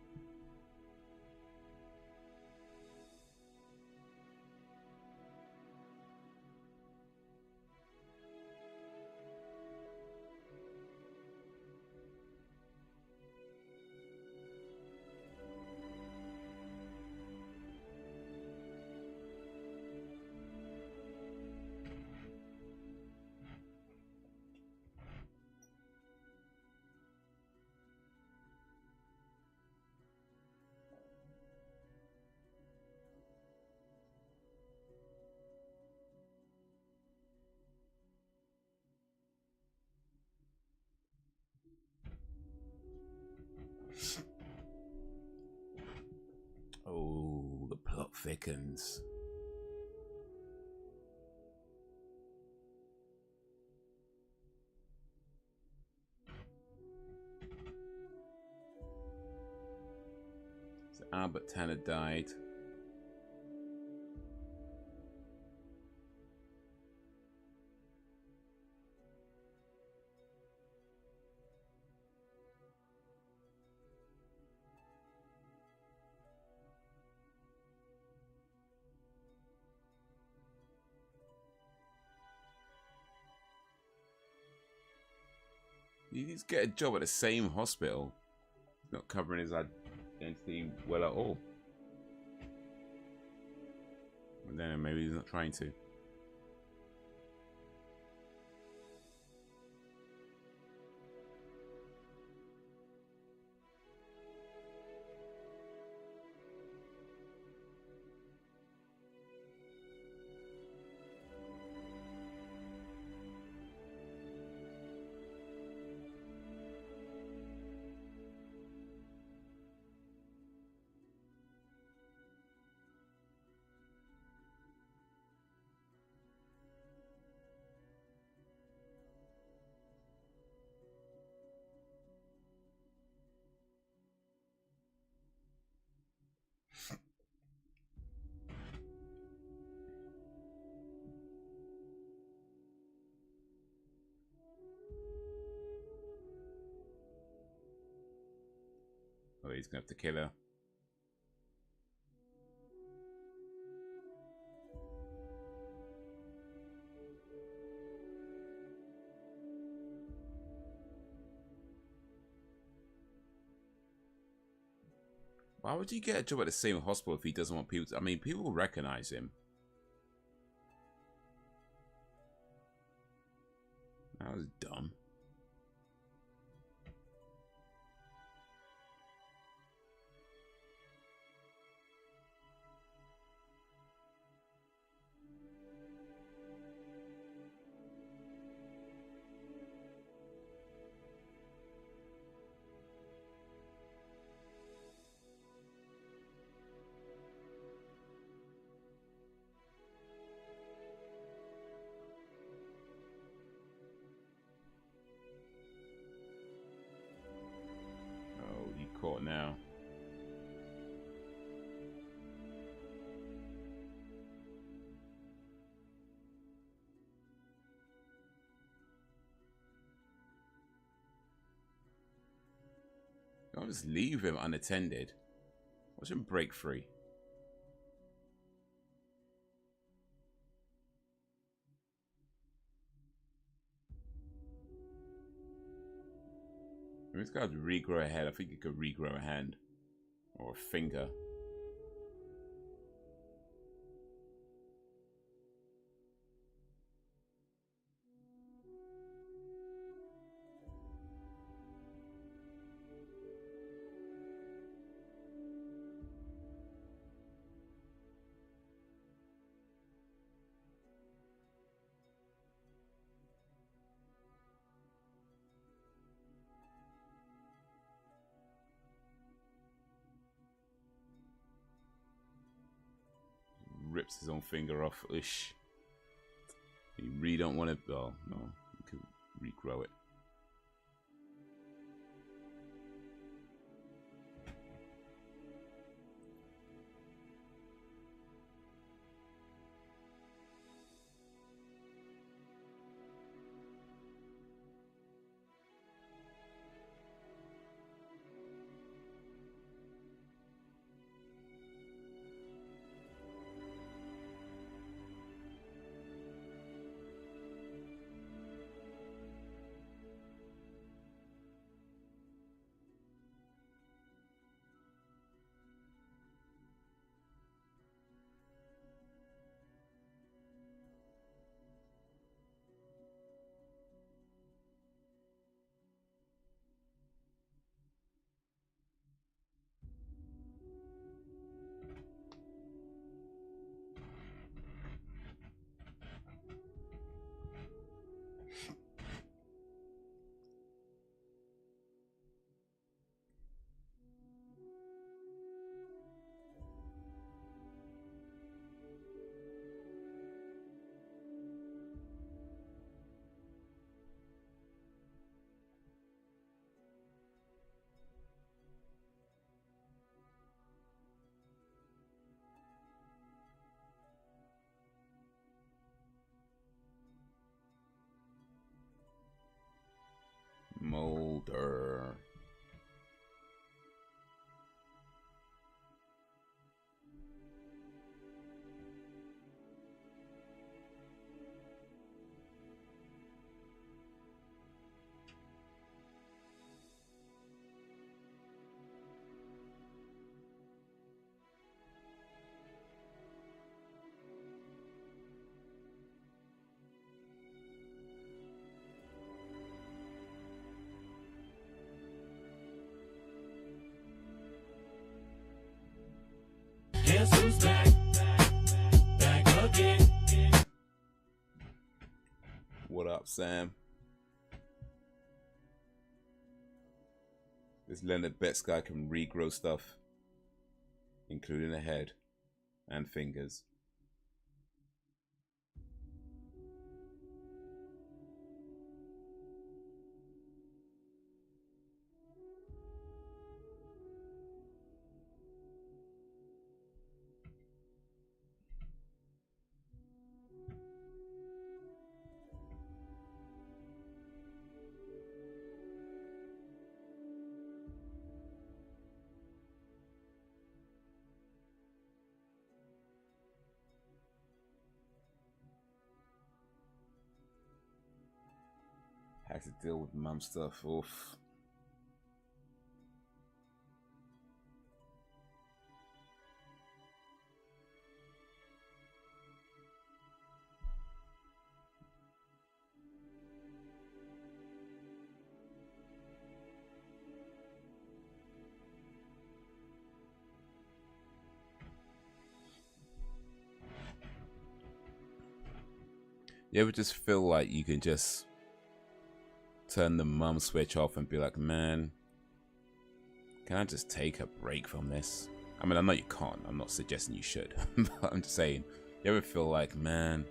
Oh, the plot thickens. So Albert Tanner died. He needs to get a job at the same hospital. He's not covering his identity well at all. And then maybe he's not trying to. Oh, he's gonna have to kill her. Why would he get a job at the same hospital if he doesn't want people to... I mean, people will recognize him. That was dumb. Caught now. Don't just leave him unattended. Watch him break free. This guy could regrow a head. I think he could regrow a hand or a finger. Rips his own finger off. Ish. You really don't want to. Oh, no. You can regrow it. Molder. Guess who's back? Back again. What up, Sam? This Leonard Betts guy can regrow stuff, including a head and fingers. Has to deal with mum stuff. Oof. You ever just feel like you can just turn the mum switch off and be like, man, can I just take a break from this? I mean, I know you can't. I'm not suggesting you should. But I'm just saying, you ever feel like, man,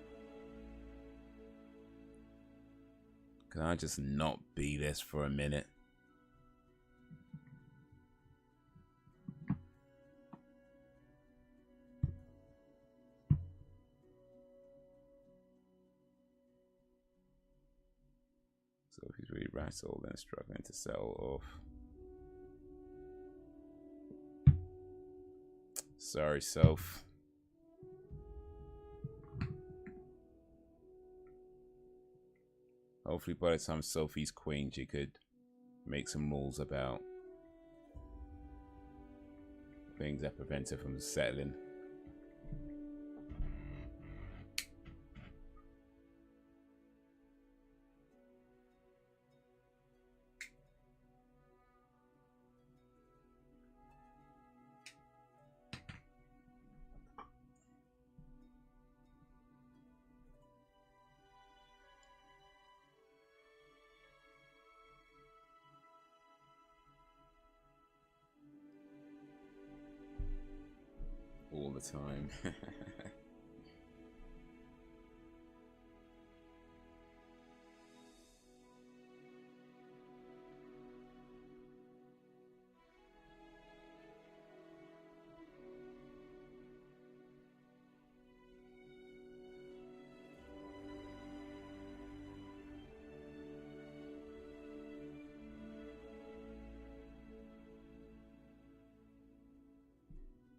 can I just not be this for a minute? So if he's really rattled and struggling to sell off. Sorry, Soph. Hopefully by the time Sophie's queen, she could make some rules about things that prevent her from settling. All the time.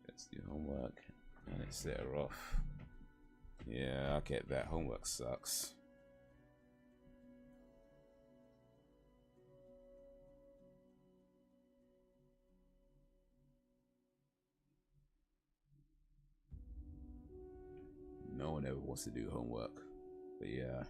Let's do homework and it set her off. Yeah, I get that. Homework sucks. No one ever wants to do homework. But yeah.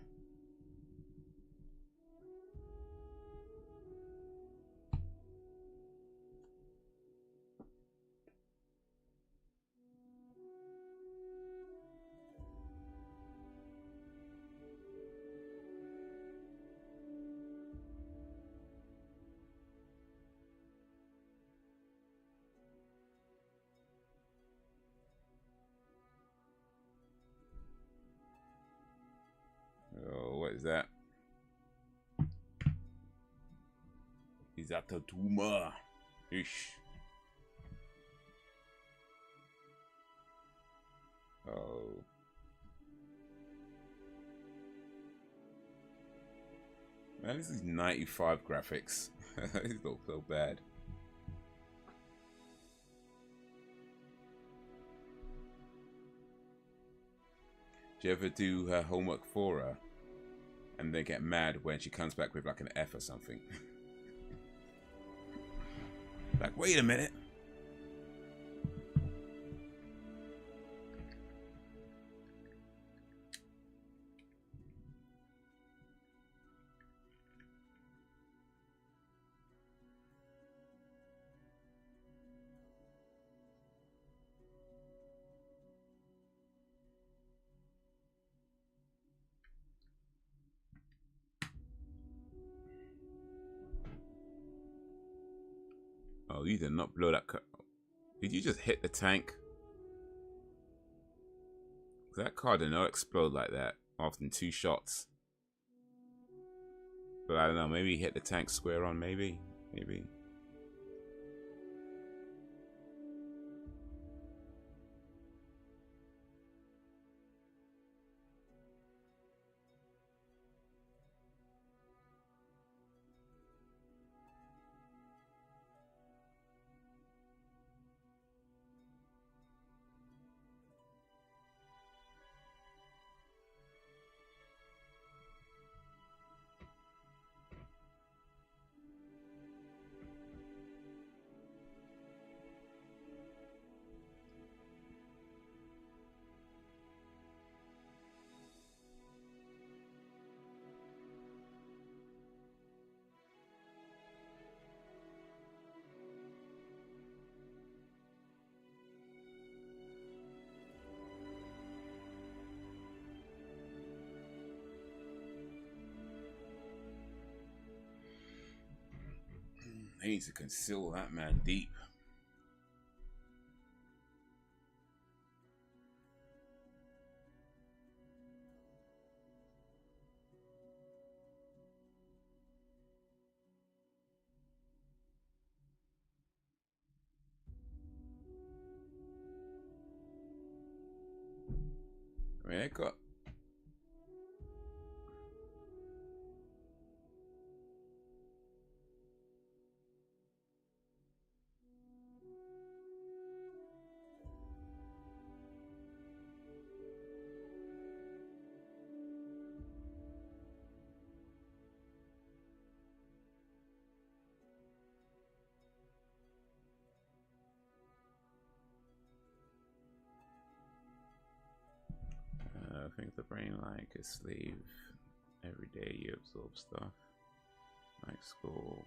Oh, what is that? Is that a tumor? Ish. Oh. Man, this is 95 graphics. These look so bad. Do you ever do her homework for her and then get mad when she comes back with like an F or something? Like, wait a minute. Oh, you did not blow that car. Did you just hit the tank? That car did not explode like that after 2 shots. But I don't know, maybe hit the tank square on, maybe. They need to conceal that man deep. I mean, they got. I think the brain like a slave. Every day you absorb stuff. Like school.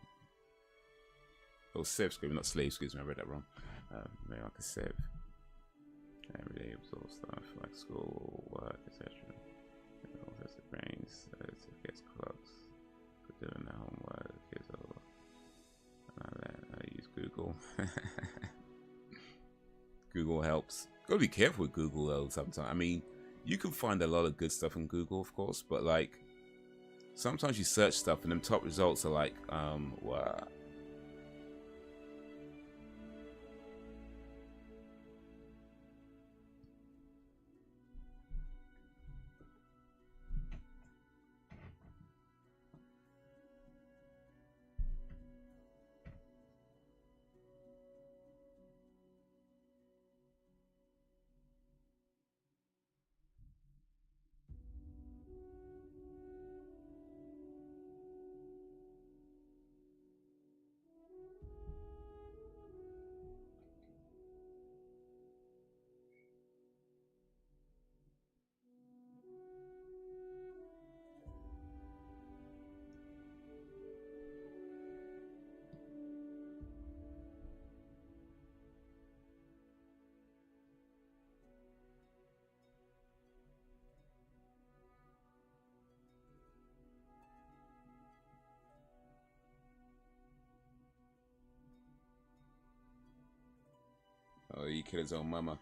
Oh, sieve, excuse me, not slave, excuse me, I read that wrong. Maybe like a sieve. Every day you absorb stuff like school, work, etc. All this the brains, it gets clocks. For doing the homework, kids over. I use Google. Google helps. Gotta be careful with Google though sometimes. I mean, you can find a lot of good stuff on Google, of course, but like sometimes you search stuff and them top results are like, what? Oh, he killed his own mama.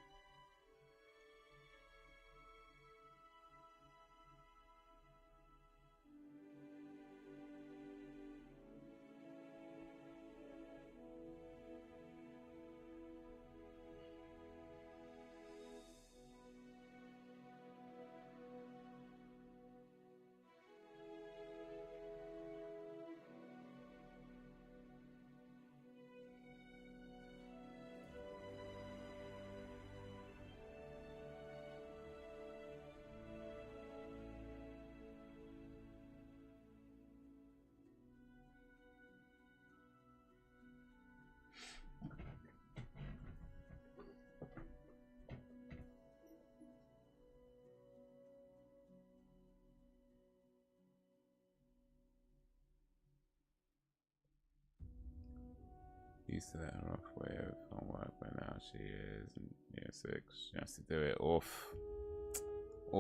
Used to that rough way of homework, but now she is in year 6. She has to do it all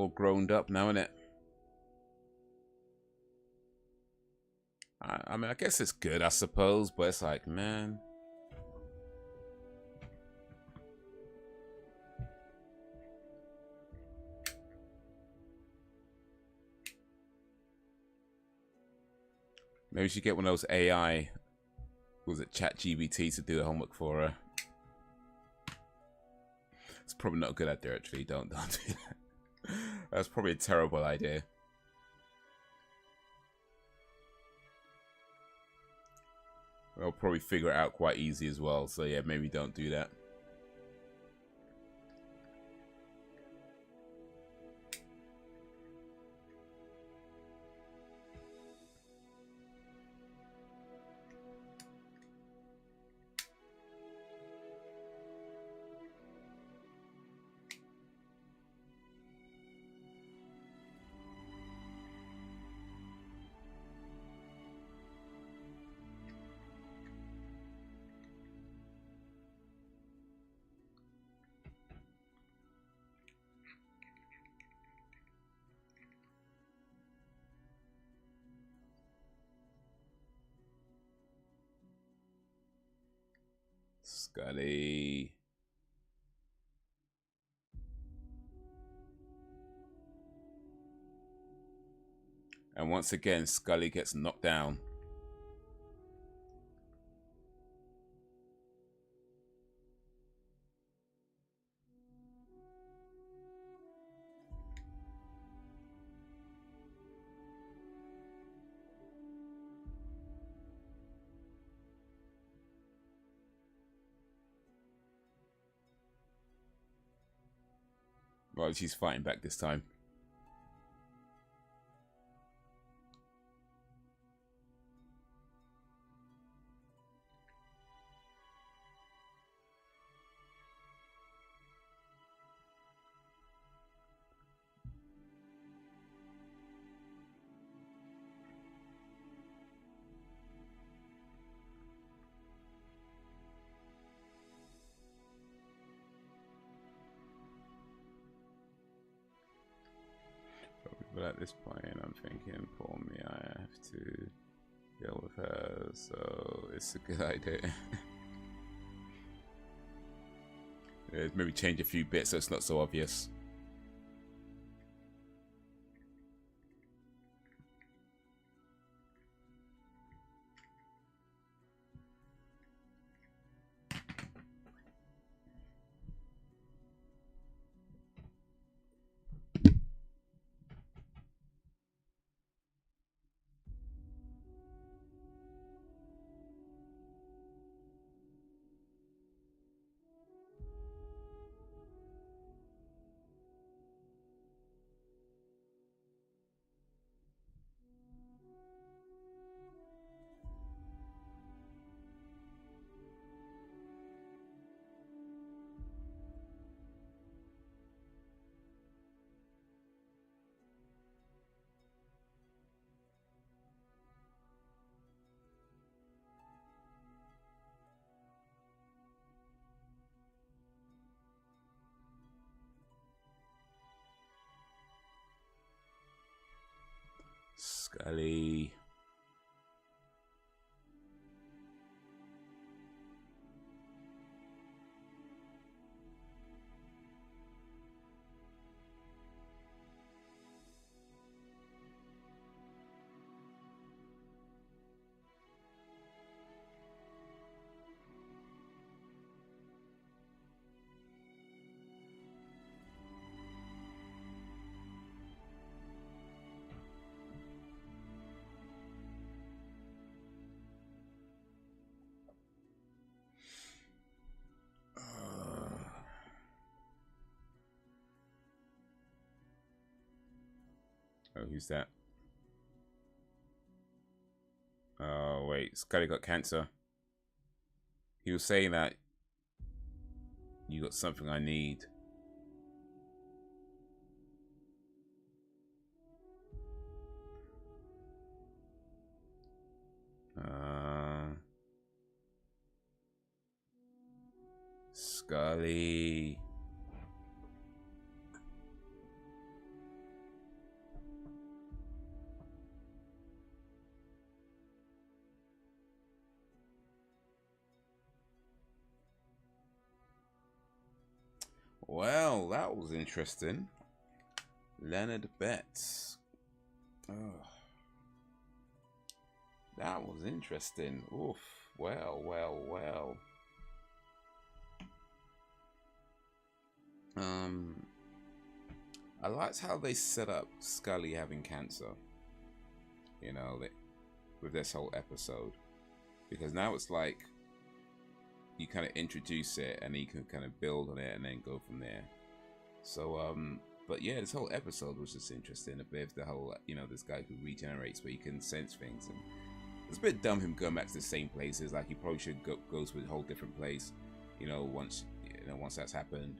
grown up now, innit? I mean, I guess it's good, I suppose, but it's like, man. Maybe she get one of those AI. Was it ChatGPT to do the homework for her? It's probably not a good idea, actually. Don't do that. That's probably a terrible idea. I'll probably figure it out quite easy as well. So yeah, maybe don't do that. Scully. And once again, Scully gets knocked down. Well, she's fighting back this time. But at this point, I'm thinking, poor me, I have to deal with her, so it's a good idea. Yeah, maybe change a few bits so it's not so obvious. Scully. Oh, who's that? Oh, wait. Scully got cancer. He was saying that you got something I need. Scully. Well, that was interesting. Leonard Betts. Oh. That was interesting. Oof. Well, well, well. I liked how they set up Scully having cancer. You know, with this whole episode. Because now it's like you kind of introduce it and you can kind of build on it and then go from there. So, but yeah, this whole episode was just interesting. A bit of the whole, you know, this guy who regenerates where you can sense things. And it's a bit dumb him going back to the same places. Like he probably should go to a whole different place, you know, once that's happened.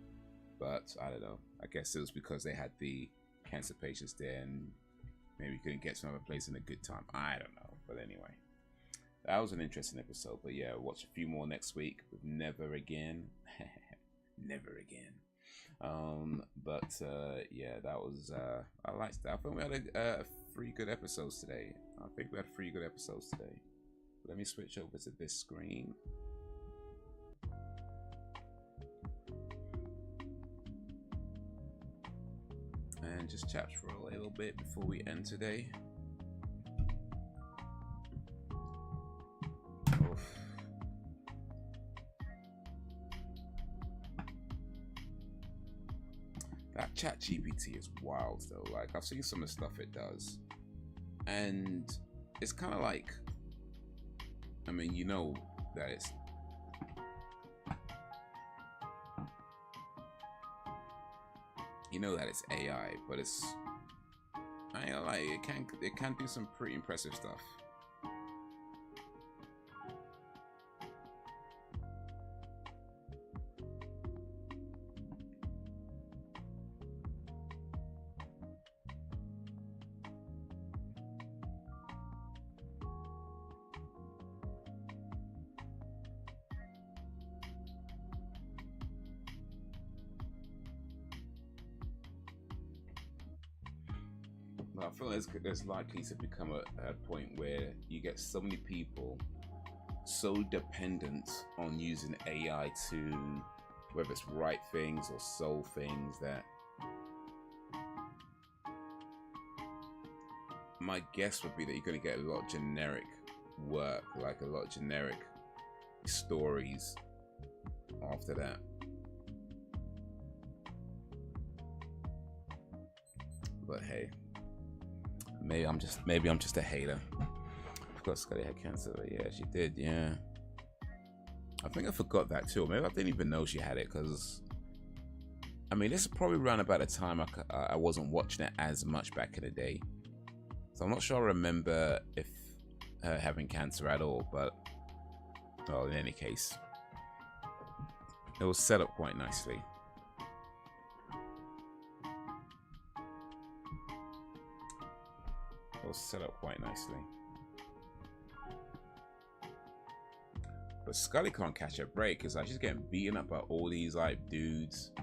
But I don't know. I guess it was because they had the cancer patients there and maybe couldn't get to another place in a good time. I don't know. But anyway, that was an interesting episode. But yeah, watch a few more next week with Never Again. Never Again. Yeah, that was I liked that. I think we had 3 good episodes today. Let me switch over to this screen. and just chat for a little bit before we end today. Oof. That chat GPT is wild though. Like, I've seen some of the stuff it does, and it's kind of like, I mean, you know that it's AI, but it's, I ain't gonna lie, it can do some pretty impressive stuff. I feel like there's likely to become a point where you get so many people so dependent on using AI to, whether it's write things or solve things, that my guess would be that you're going to get a lot of generic work, like a lot of generic stories after that. But hey, maybe I'm just a hater. I forgot Scully had cancer. Yeah, she did. Yeah, I think I forgot that too. Maybe I didn't even know she had it, because I mean, this is probably around about the time I wasn't watching it as much back in the day, so I'm not sure I remember if her having cancer at all. But well, in any case, it was set up quite nicely. Set up quite nicely, but Scully can't catch a break because like she's getting beaten up by all these like dudes,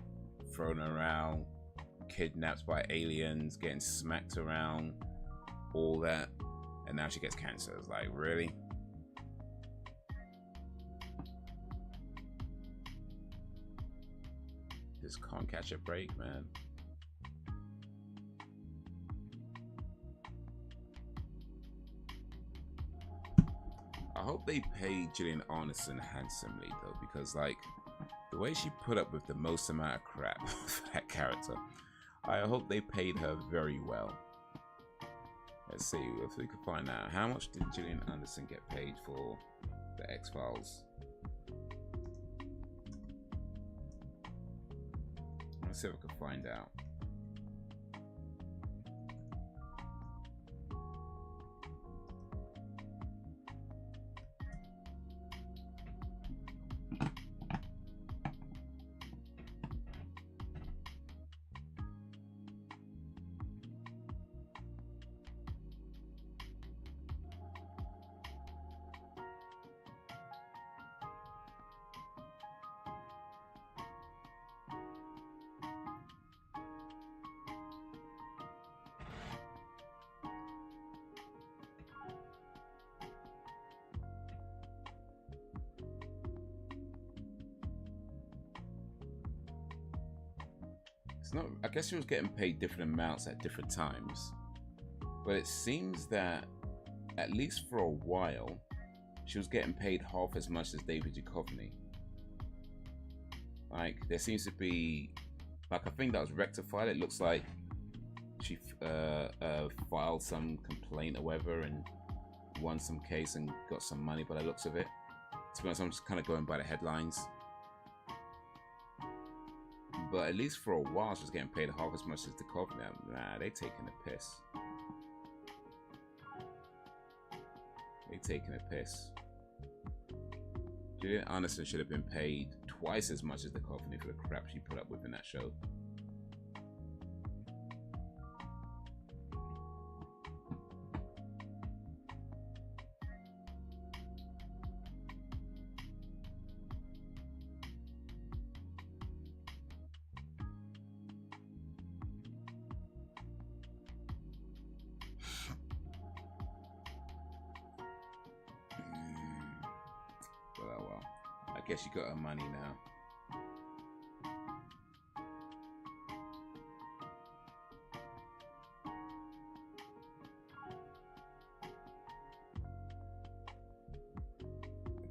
thrown around, kidnapped by aliens, getting smacked around, all that, and now she gets cancer. It's like, really? Just can't catch a break, man. I hope they pay Gillian Anderson handsomely though, because like the way she put up with the most amount of crap for that character, I hope they paid her very well. Let's see if we can find out how much did Gillian Anderson get paid for the X-Files. Let's see if we can find out. It's not, I guess she was getting paid different amounts at different times, but it seems that at least for a while she was getting paid half as much as David Duchovny. Like there seems to be like a thing that was rectified. It looks like she filed some complaint or whatever and won some case and got some money by the looks of it. To be honest, I'm just kind of going by the headlines. But at least for a while, she was getting paid half as much as Duchovny. Nah, they taking the piss. They taking a piss. Gillian Anderson should have been paid twice as much as Duchovny for the crap she put up with in that show. I guess she got her money now.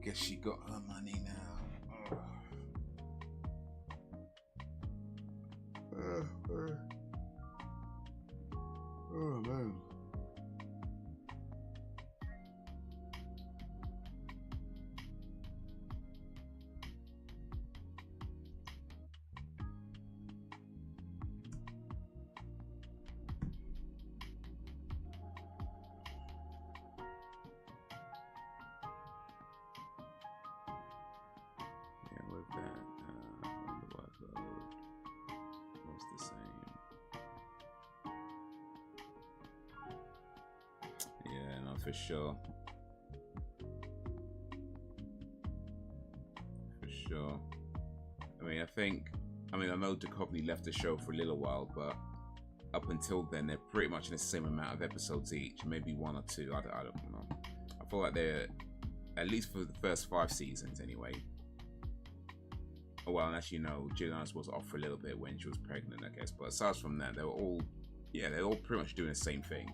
guess she got her money now. Oh man. For sure. For sure. I mean, I know Duchovny left the show for a little while, but up until then, they're pretty much in the same amount of episodes each, maybe one or two. I don't know. I feel like they're, at least for the first 5 seasons anyway. Oh, well, and actually, no, Gillian was off for a little bit when she was pregnant, I guess. But aside from that, they were all, yeah, they're all pretty much doing the same thing.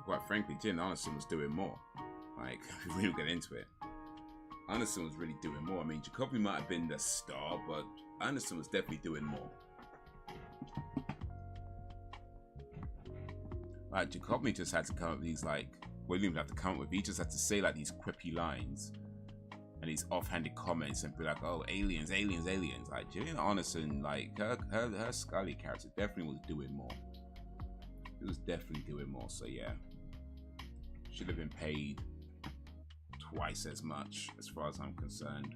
Quite frankly, Gillian Anderson was doing more. Like, if we don't get into it, Anderson was really doing more. I mean, Jacoby might have been the star, but Anderson was definitely doing more. Like, Jacoby just had to come up with these, like, well, he didn't even have to come up with, he just had to say, like, these quippy lines and these offhanded comments and be like, oh, aliens, aliens, aliens. Like, Gillian Anderson, like, her Scully character definitely was doing more. It was definitely doing more, so yeah. Should have been paid twice as much, as far as I'm concerned.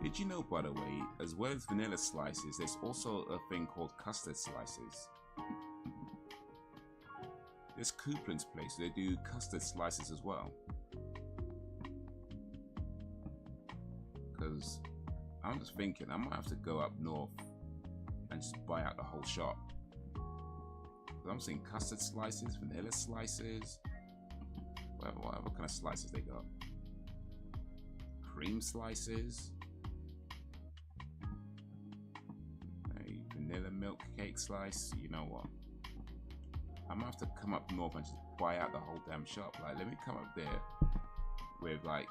Did you know, by the way, as well as vanilla slices, there's also a thing called custard slices. There's Coupland's place, they do custard slices as well. Because I'm just thinking I might have to go up north and just buy out the whole shop. I'm seeing custard slices, vanilla slices, whatever kind of slices they got. Cream slices, a vanilla milk cake slice. You know what? I might have to come up north and just buy out the whole damn shop. Like, let me come up there with like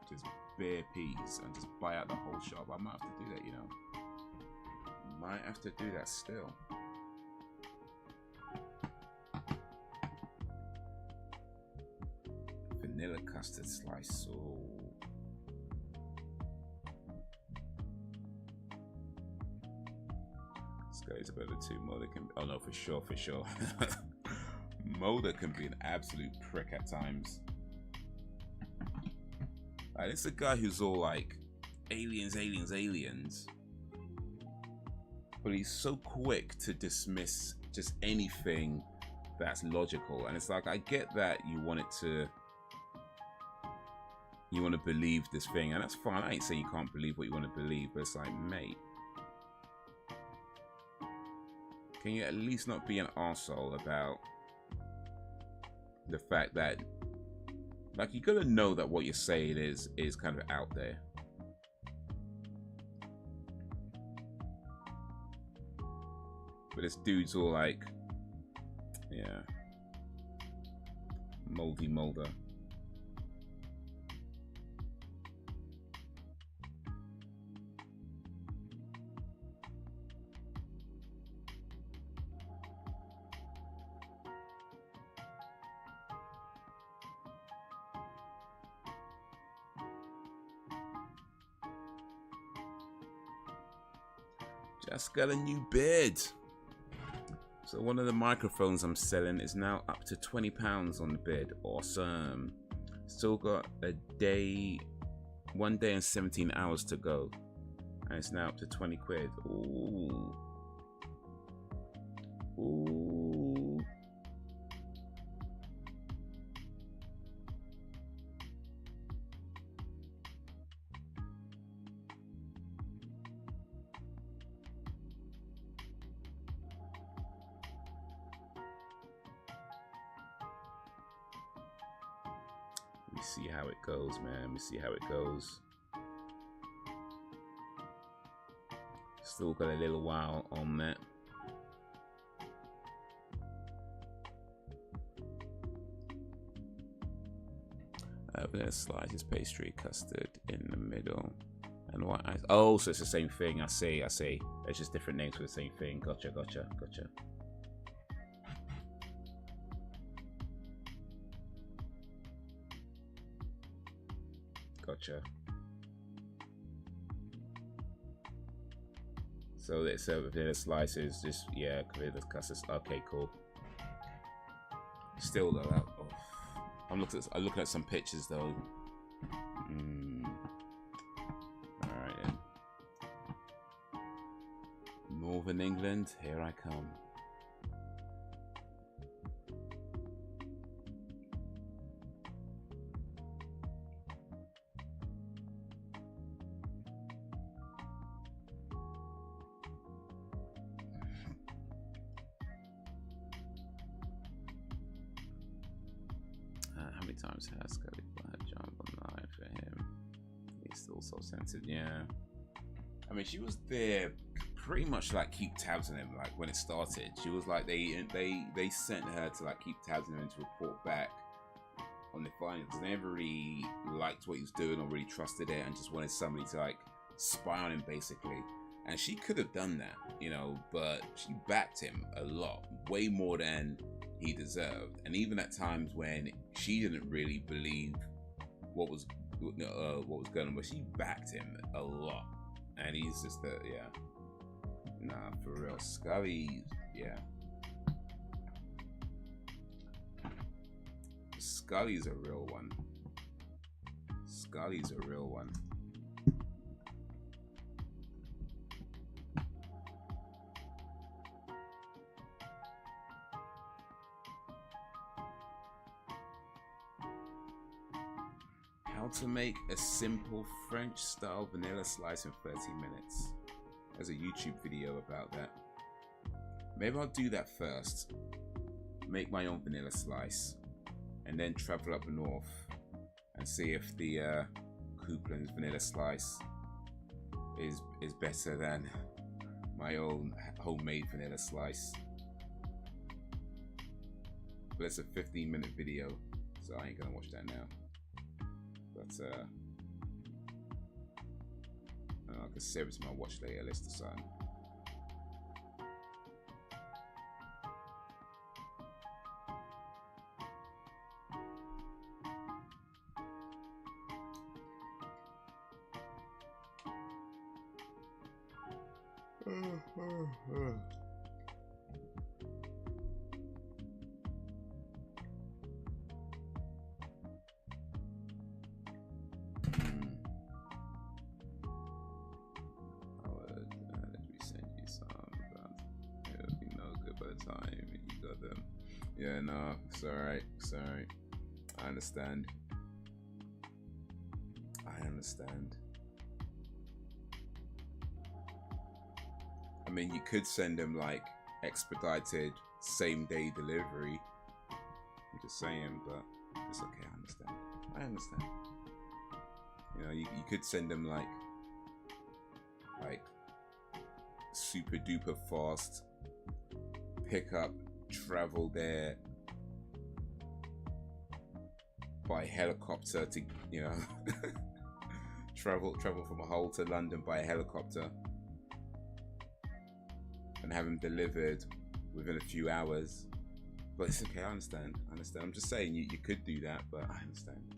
just bare peas and just buy out the whole shop. I might have to do that, you know. Might have to do that still. Vanilla custard slice. Oh. Scully's about the 2. Mulder can. Oh no, for sure, for sure. Mulder can be an absolute prick at times. Like, it's a guy who's all like, aliens, aliens, aliens. But he's so quick to dismiss just anything that's logical. And it's like, I get that you want to believe this thing, and that's fine. I ain't saying you can't believe what you want to believe, but it's like, mate, can you at least not be an arsehole about the fact that, like, you gotta know that what you're saying is kind of out there. But this dude's all like, yeah, moldy Mulder. Just got a new bed. So one of the microphones I'm selling is now up to £20 on the bed. Awesome. Still got a day, 1 day and 17 hours to go. And it's now up to 20 quid. Ooh. Ooh. See how it goes, man. Let me see how it goes. Still got a little while on that. Vanilla slices, pastry, custard in the middle, and white ice. Oh, so it's the same thing. I see. It's just different names for the same thing. Gotcha. So it's vanilla slices, just vanilla custard. Okay, cool. Still though, I'm looking at some pictures though. Alright then. Northern England, here I come. How many times has Scully jump online for him? He's still so sensitive. Yeah, I mean, she was there pretty much like keep tabs on him. Like when it started, she was like they sent her to like keep tabs on him to report back on the findings. They never really liked what he was doing or really trusted it, and just wanted somebody to like spy on him basically. And she could have done that, you know, but she backed him a lot, way more than he deserved. And even at times when she didn't really believe what was going on, but she backed him a lot. And he's just nah, for real. Scully, Scully's a real one. How to make a simple French style vanilla slice in 30 minutes. There's a YouTube video about that. Maybe I'll do that first. Make my own vanilla slice. And then travel up north and see if the Coupland's vanilla slice is better than my own homemade vanilla slice. But it's a 15-minute video, so I ain't gonna watch that now. But I can save it to my watch later list or something. Yeah, no, it's alright, I understand. I mean, you could send them like expedited same day delivery. I'm just saying, but it's okay, I understand. You know, you could send them like super duper fast pickup, travel there by helicopter to, you know, travel from Hull to London by helicopter and have them delivered within a few hours. But it's okay, I understand. I'm just saying you could do that, but I understand.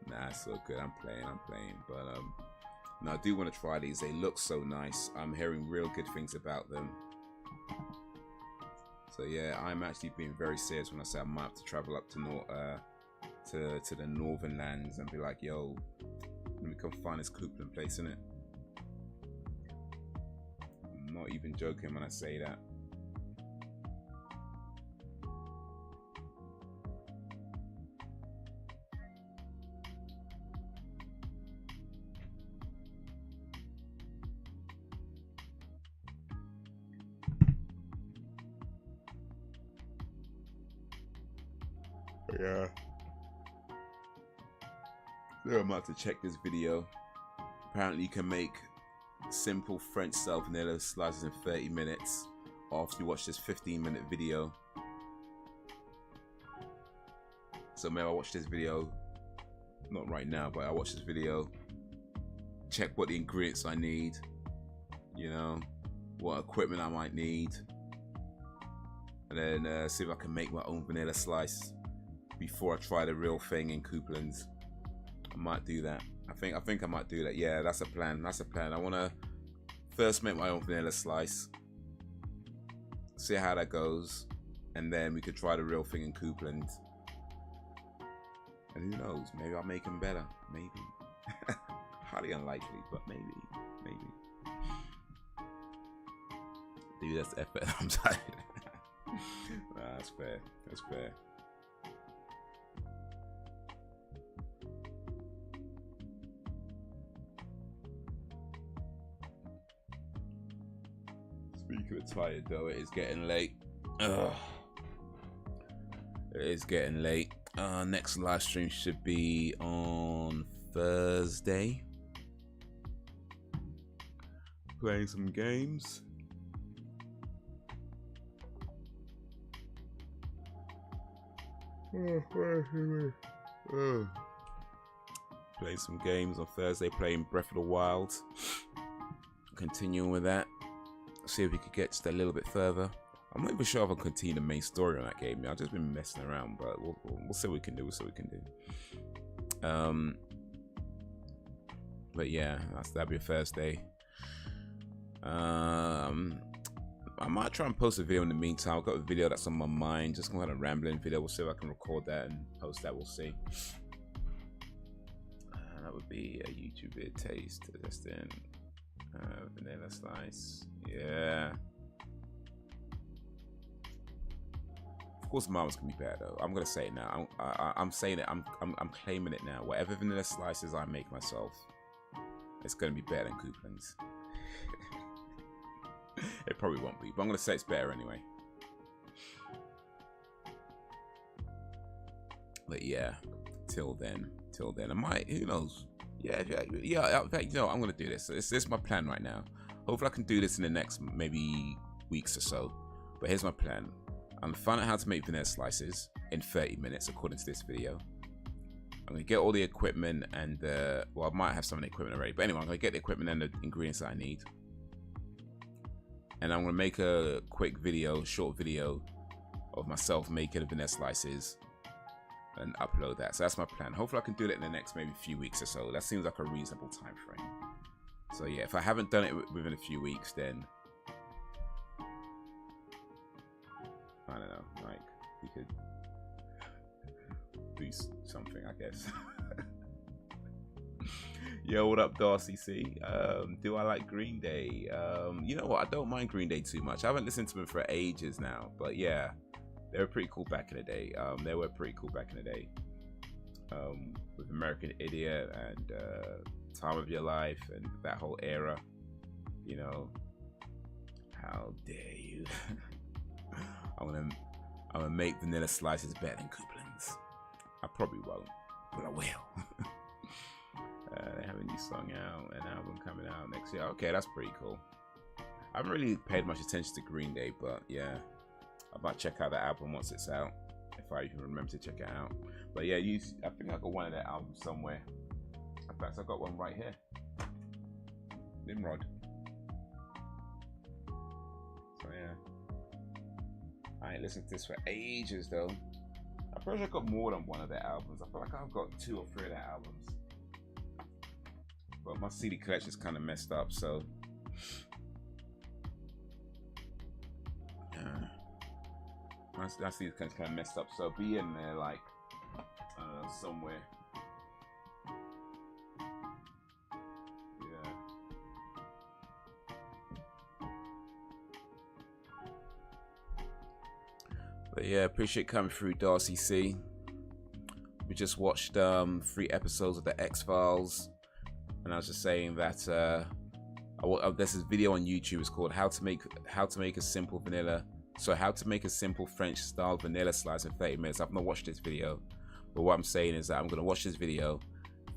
Nah, it's so good. I'm playing, but no, I do want to try these. They look so nice. I'm hearing real good things about them. So yeah, I'm actually being very serious when I say I might have to travel up to the northern lands and be like, yo, let me come find this Coupland place, innit? I'm not even joking when I say that. Yeah. I'm about to check this video. Apparently you can make simple French style vanilla slices in 30 minutes after you watch this 15-minute video. So maybe I watch this video, not right now, but I watch this video, check what the ingredients I need, you know, what equipment I might need, and then see if I can make my own vanilla slice before I try the real thing in Couplands. I might do that. I think I might do that. Yeah, that's a plan. That's a plan. I want to first make my own vanilla slice, see how that goes, and then we could try the real thing in Couplands. And who knows? Maybe I'll make them better. Maybe. Highly unlikely, but maybe. Dude, that's effort. I'm tired. Nah, that's fair. That's fair. Speaking of tired though, it is getting late. Ugh. It is getting late. Next live stream should be on Thursday. Playing some games. Playing some games on Thursday. Playing Breath of the Wild. Continuing with that. See if we could get just a little bit further. I'm not even sure if I'll continue the main story on that game. I've just been messing around, but we'll see what we can do. We'll see what we can do. But yeah, that'll be a Thursday. I might try and post a video in the meantime. I've got a video that's on my mind, just kind of rambling video. We'll see if I can record that and post that. We'll see. That would be a YouTube video taste testing vanilla slice. Yeah. Of course, Mama's gonna be better though. I'm gonna say it now. I'm saying it. I'm claiming it now. Whatever vanilla slices I make myself, it's gonna be better than Couplands. It probably won't be, but I'm gonna say it's better anyway. But yeah, till then, I might. Who knows? Yeah. In fact, you know, I'm gonna do this. This is my plan right now. Hopefully, I can do this in the next maybe weeks or so. But here's my plan. I'm gonna find out how to make vanilla slices in 30 minutes, according to this video. I'm gonna get all the equipment and well, I might have some of the equipment already, but anyway, I'm gonna get the equipment and the ingredients that I need. And I'm gonna make a quick video, short video of myself making the vanilla slices and upload that. So that's my plan. Hopefully I can do that in the next maybe few weeks or so. That seems like a reasonable time frame. So yeah, if I haven't done it within a few weeks, then I don't know, like we could do something, I guess. Yo, what up, Darcy C? Do I like Green Day? You know what? I don't mind Green Day too much. I haven't listened to them for ages now, but yeah, they were pretty cool back in the day. With American Idiot and Time of Your Life and that whole era. You know, how dare you? I'm gonna make vanilla slices better than Couplands. I probably won't, but I will. They have a new song out, an album coming out next year. Okay, that's pretty cool. I haven't really paid much attention to Green Day, but yeah, I might check out the album once it's out, if I even remember to check it out. But yeah, I think I got one of their albums somewhere. In fact, I got one right here. Nimrod. So yeah, I ain't listened to this for ages though. I probably got more than one of their albums. I feel like I've got 2 or 3 of their albums. But my CD collection's kind of messed up, so my CD collection's kind of messed up, so it'll be in there like somewhere. Yeah. But yeah, appreciate coming through, Darcy C. We just watched 3 episodes of the X-Files. And I was just saying that there's this video on YouTube. It's called how to make a simple French style vanilla slice in 30 minutes. I've not watched this video, but what I'm saying is that I'm gonna watch this video,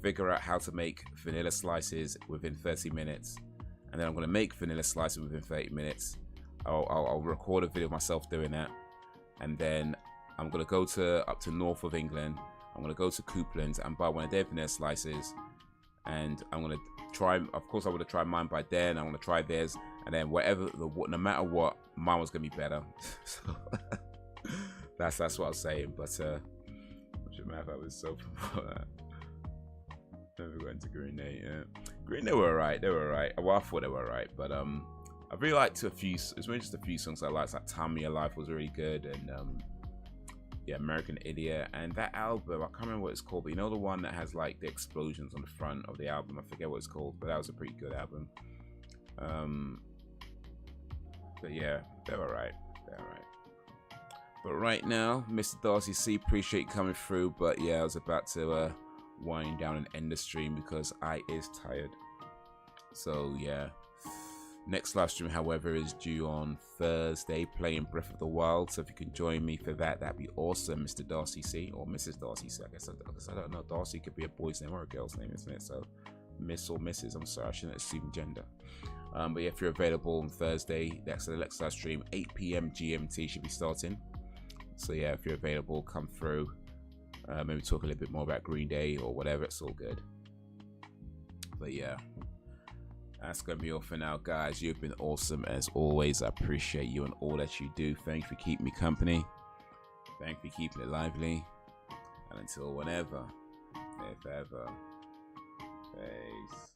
figure out how to make vanilla slices within 30 minutes. And then I'm going to make vanilla slices within 30 minutes. I'll record a video of myself doing that. And then I'm going to go up to north of England. I'm going to go to Couplands and buy one of their vanilla slices. And I'm going to try, of course I would have tried mine by then. I'm going to try theirs. And then no matter what, mine was going to be better. So that's what I was saying. But what's your math? I was so never went to Green Day. Yeah, Green Day were alright. They were alright. Well, I thought they were alright, but I really liked a few. It's really just a few songs I liked. Like "Time of Your Life" was really good, and yeah, American Idiot, and that album I can't remember what it's called, but you know the one that has like the explosions on the front of the album. I forget what it's called, but that was a pretty good album. But yeah, they're alright. They're alright. But right now, Mr. Darcy C, appreciate you coming through. But yeah, I was about to wind down and end the stream because I is tired. So yeah, next live stream, however, is due on Thursday, playing Breath of the Wild. So if you can join me for that, that'd be awesome, Mr. Darcy C or Mrs. Darcy C. I guess I don't know. Darcy could be a boy's name or a girl's name, isn't it? So Miss or Mrs. I'm sorry, I shouldn't assume gender. But yeah, if you're available on Thursday, that's the next live stream, 8 p.m. GMT should be starting. So yeah, if you're available, come through. Maybe talk a little bit more about Green Day or whatever. It's all good. But yeah, that's gonna be all for now, guys. You've been awesome as always. I appreciate you and all that you do. Thank you for keeping me company. Thank you for keeping it lively. And until whenever, if ever, peace.